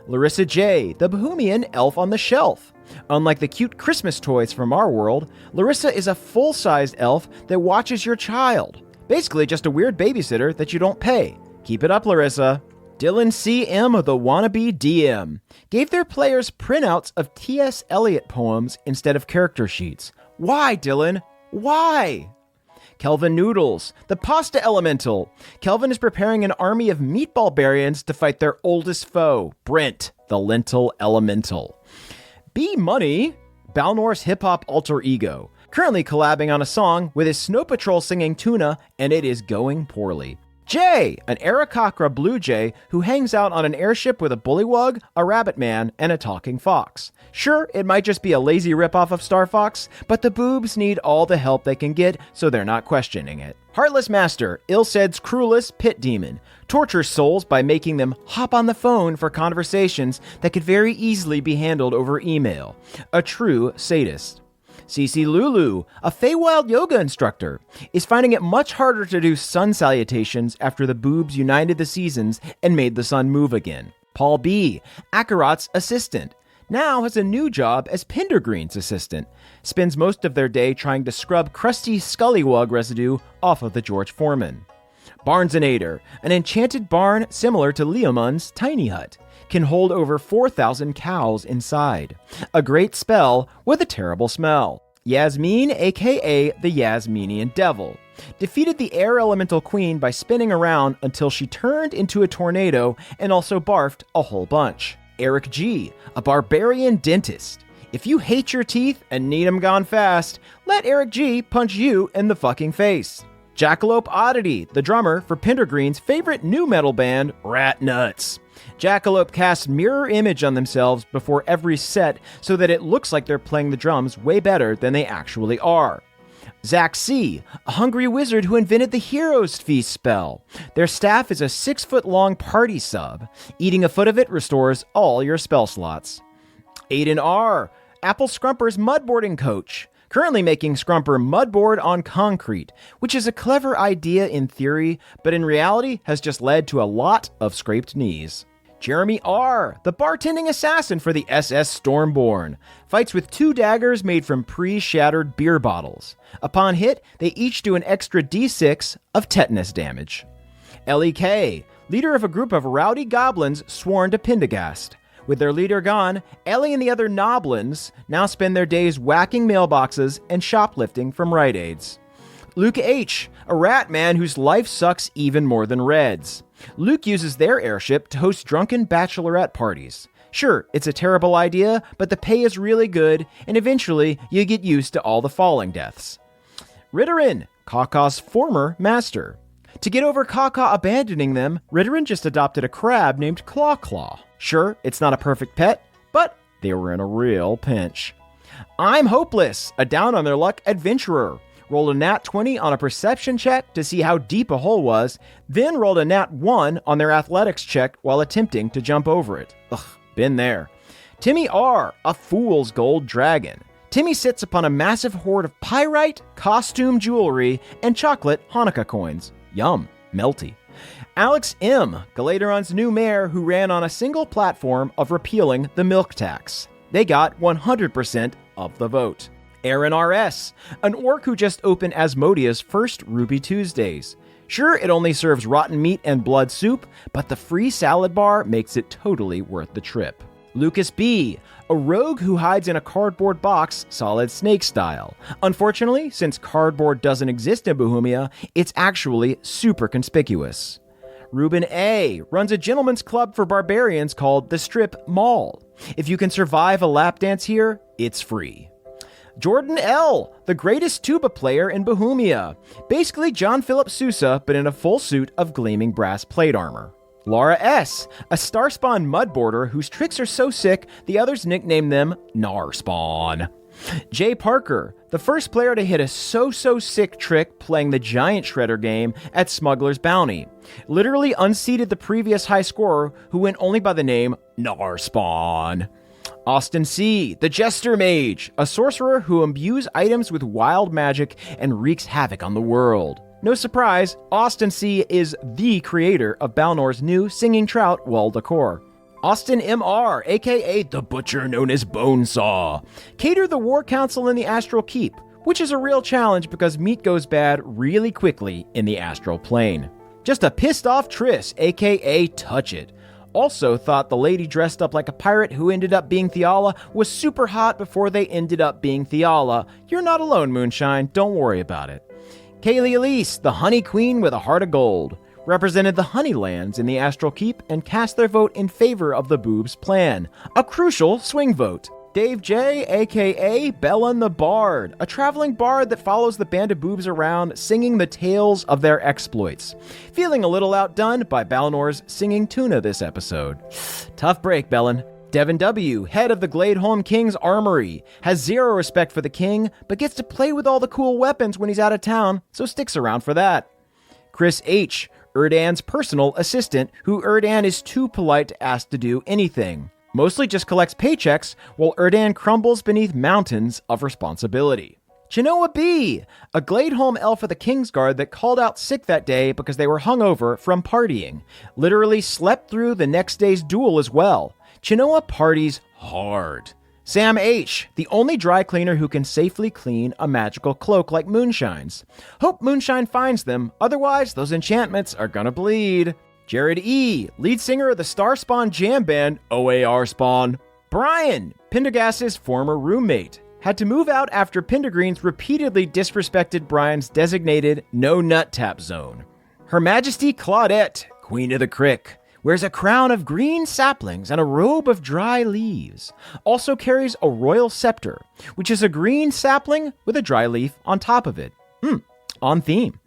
Larissa J, the Bohemian elf on the shelf. Unlike the cute Christmas toys from our world, Larissa is a full-sized elf that watches your child. Basically just a weird babysitter that you don't pay. Keep it up, Larissa. Dylan C.M., the wannabe DM, gave their players printouts of T.S. Eliot poems instead of character sheets. Why, Dylan? Why? Kelvin Noodles, the pasta elemental. Kelvin is preparing an army of meatball barbarians to fight their oldest foe, Brent, the lentil elemental. B Money, Balnor's hip-hop alter ego, currently collabing on a song with his Snow Patrol singing Tuna, and it is going poorly. Jay, an Arakocra blue jay who hangs out on an airship with a bullywug, a rabbit man, and a talking fox. Sure, it might just be a lazy ripoff of Star Fox, but the boobs need all the help they can get, so they're not questioning it. Heartless Master, Ilsed's cruelest pit demon, tortures souls by making them hop on the phone for conversations that could very easily be handled over email. A true sadist. Cece Lulu, a Feywild yoga instructor, is finding it much harder to do sun salutations after the boobs united the seasons and made the sun move again. Paul B., Akarat's assistant, now has a new job as Pendergreen's assistant, spends most of their day trying to scrub crusty scullywug residue off of the George Foreman. Barnesonator, an enchanted barn similar to Leomund's tiny hut, can hold over 4,000 cows inside. A great spell with a terrible smell. Yasmin, aka the Yasminian Devil, defeated the air elemental queen by spinning around until she turned into a tornado and also barfed a whole bunch. Eric G, a barbarian dentist. If you hate your teeth and need them gone fast, let Eric G punch you in the fucking face. Jackalope Oddity, the drummer for Pendergreen's favorite new metal band, Rat Nuts. Jackalope casts mirror image on themselves before every set so that it looks like they're playing the drums way better than they actually are. Zach C., a hungry wizard who invented the Hero's Feast spell. Their staff is a 6-foot-long party sub. Eating a foot of it restores all your spell slots. Aiden R., Apple Scrumper's mudboarding coach. Currently making Scrumper mudboard on concrete, which is a clever idea in theory, but in reality has just led to a lot of scraped knees. Jeremy R., the bartending assassin for the SS Stormborn, fights with 2 daggers made from pre-shattered beer bottles. Upon hit, they each do an extra d6 of tetanus damage. L.E.K., leader of a group of rowdy goblins sworn to Pendergast. With their leader gone, Ellie and the other Noblins now spend their days whacking mailboxes and shoplifting from Rite Aids. Luke H., a rat man whose life sucks even more than Red's. Luke uses their airship to host drunken bachelorette parties. Sure, it's a terrible idea, but the pay is really good, and eventually you get used to all the falling deaths. Ritterin, Kaka's former master. To get over Kaka abandoning them, Ritterin just adopted a crab named Claw Claw. Sure, it's not a perfect pet, but They were in a real pinch. I'm Hopeless, a down-on-their-luck adventurer. Rolled a nat 20 on a perception check to see how deep a hole was, then rolled a nat 1 on their athletics check while attempting to jump over it. Ugh, been there. Timmy R., a fool's gold dragon. Timmy sits upon a massive hoard of pyrite, costume jewelry, and chocolate Hanukkah coins. Yum, melty. Alex M., Galateron's new mayor who ran on a single platform of repealing the milk tax. They got 100% of the vote. Aaron R.S., an orc who just opened Asmodea's first Ruby Tuesdays. Sure, it only serves rotten meat and blood soup, but the free salad bar makes it totally worth the trip. Lucas B., a rogue who hides in a cardboard box, Solid Snake style. Unfortunately, since cardboard doesn't exist in Bohemia, it's actually super conspicuous. Ruben A. runs a gentleman's club for barbarians called the Strip Mall. If you can survive a lap dance here, it's free. Jordan L., the greatest tuba player in Bohemia. Basically John Philip Sousa, but in a full suit of gleaming brass plate armor. Laura S., a Starspawn mudboarder whose tricks are so sick, the others nickname them Narspawn. Jay Parker, the first player to hit a so sick trick playing the Giant Shredder game at Smuggler's Bounty. Literally unseated the previous high scorer who went only by the name Narspawn. Austin C., the Jester Mage, a sorcerer who imbues items with wild magic and wreaks havoc on the world. No surprise, Austin C. is the creator of Balnor's new singing trout wall decor. Austin M.R., aka the Butcher known as Bonesaw, cater the War Council in the Astral Keep, which is a real challenge because meat goes bad really quickly in the astral plane. Just a pissed off Triss, aka Touch It. Also thought the lady dressed up like a pirate who ended up being Theala was super hot before they ended up being Theala. You're not alone, Moonshine. Don't worry about it. Kaylee Elise, the Honey Queen with a heart of gold, represented the Honeylands in the Astral Keep and cast their vote in favor of the Boobs plan, a crucial swing vote. Dave J., a.k.a. Bellin the Bard, a traveling bard that follows the band of boobs around singing the tales of their exploits. Feeling a little outdone by Balnor's singing tuna this episode. Tough break, Bellin. Devin W., head of the Glade Home King's Armory, has zero respect for the king, but gets to play with all the cool weapons when he's out of town, so sticks around for that. Chris H., Erdan's personal assistant, who Erdan is too polite to ask to do anything. Mostly just collects paychecks while Erdan crumbles beneath mountains of responsibility. Chenoa B., a Gladeholm elf of the Kingsguard that called out sick that day because they were hungover from partying. Literally slept through the next day's duel as well. Chenoa parties hard. Sam H., the only dry cleaner who can safely clean a magical cloak like Moonshine's. Hope Moonshine finds them, otherwise those enchantments are gonna bleed. Jared E., lead singer of the Starspawn jam band OAR Spawn. Brian, Pendergast's former roommate, had to move out after Pendergreens repeatedly disrespected Brian's designated no-nut tap zone. Her Majesty Claudette, Queen of the Crick, wears a crown of green saplings and a robe of dry leaves. Also carries a royal scepter, which is a green sapling with a dry leaf on top of it. On theme.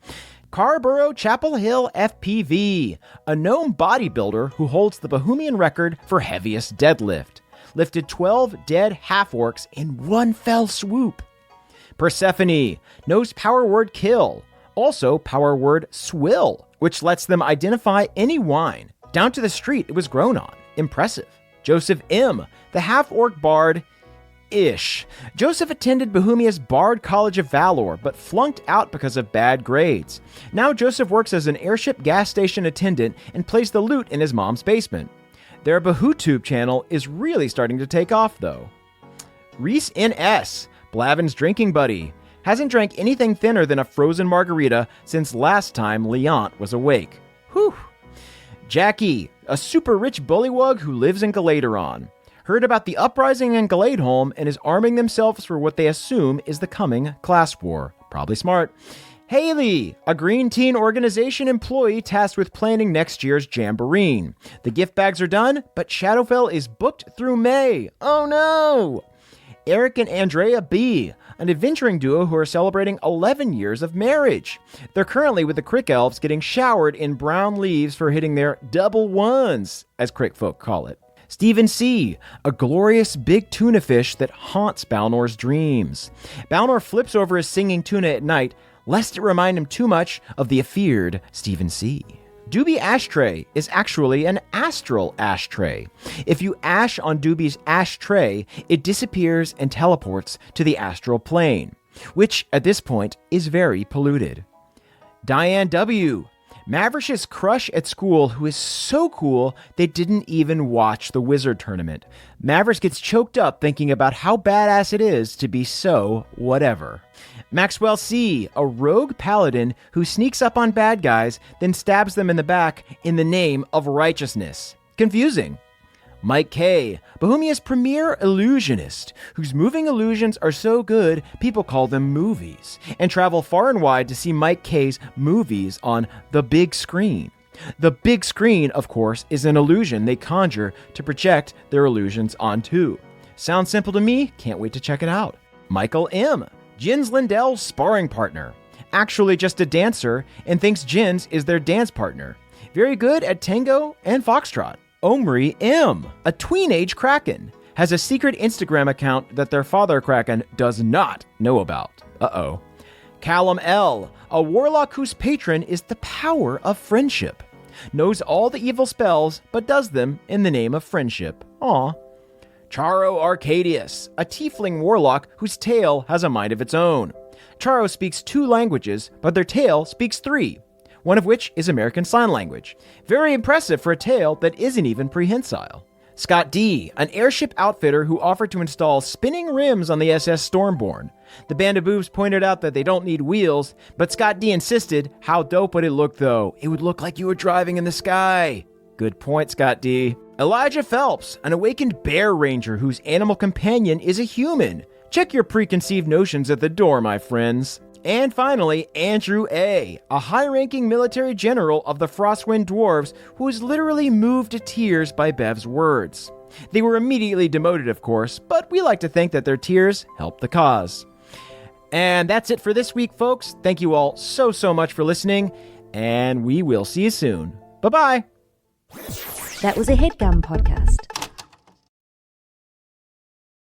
Carborough Chapel Hill FPV, a gnome bodybuilder who holds the Bohemian record for heaviest deadlift. Lifted 12 dead half-orcs in one fell swoop. Persephone knows power word kill, also power word swill, which lets them identify any wine, down to the street it was grown on. Impressive. Joseph M., the half-orc bard, Ish. Joseph attended Bohemia's Bard College of Valor, but flunked out because of bad grades. Now Joseph works as an airship gas station attendant and plays the lute in his mom's basement. Their BahooTube channel is really starting to take off, though. Reese N.S., Blavin's drinking buddy, hasn't drank anything thinner than a frozen margarita since last time Leont was awake. Whew. Jackie, a super rich bullywug who lives in Galateron. Heard about the uprising in Gladeholm and is arming themselves for what they assume is the coming class war. Probably smart. Haley, a Green Teen Organization employee tasked with planning next year's Jamboree. The gift bags are done, but Shadowfell is booked through May. Oh no! Eric and Andrea B., an adventuring duo who are celebrating 11 years of marriage. They're currently with the Crick Elves getting showered in brown leaves for hitting their double ones, as Crick folk call it. Stephen C., a glorious big tuna fish that haunts Balnor's dreams. Balnor flips over his singing tuna at night, lest it remind him too much of the afeared Stephen C. Doobie Ashtray is actually an astral ashtray. If you ash on Doobie's ashtray, it disappears and teleports to the astral plane, which at this point is very polluted. Diane W., Maverish's crush at school who is so cool they didn't even watch the wizard tournament. Maverish gets choked up thinking about how badass it is to be so whatever. Maxwell C., a rogue paladin who sneaks up on bad guys, then stabs them in the back in the name of righteousness. Confusing. Mike K., Bohemia's premier illusionist, whose moving illusions are so good people call them movies, and travel far and wide to see Mike K's movies on the big screen. The big screen, of course, is an illusion they conjure to project their illusions onto. Sounds simple to me, can't wait to check it out. Michael M., Jins Lindell's sparring partner. Actually just a dancer and thinks Jins is their dance partner. Very good at tango and foxtrot. Omri M., a tween-age kraken, has a secret Instagram account that their father kraken does not know about. Uh-oh. Callum L., a warlock whose patron is the power of friendship. Knows all the evil spells, but does them in the name of friendship. Aw. Charo Arcadius, a tiefling warlock whose tail has a mind of its own. Charo speaks 2 languages, but their tail speaks 3. One of which is American Sign Language. Very impressive for a tale that isn't even prehensile. Scott D., an airship outfitter who offered to install spinning rims on the SS Stormborn. The band of boobs pointed out that they don't need wheels, but Scott D. insisted, how dope would it look though? It would look like you were driving in the sky. Good point, Scott D. Elijah Phelps, an awakened bear ranger whose animal companion is a human. Check your preconceived notions at the door, my friends. And finally, Andrew A., a high-ranking military general of the Frostwind Dwarves who was literally moved to tears by Bev's words. They were immediately demoted, of course, but we like to think that their tears helped the cause. And that's it for this week, folks. Thank you all so much for listening, and we will see you soon. Bye-bye. That was a HeadGum podcast.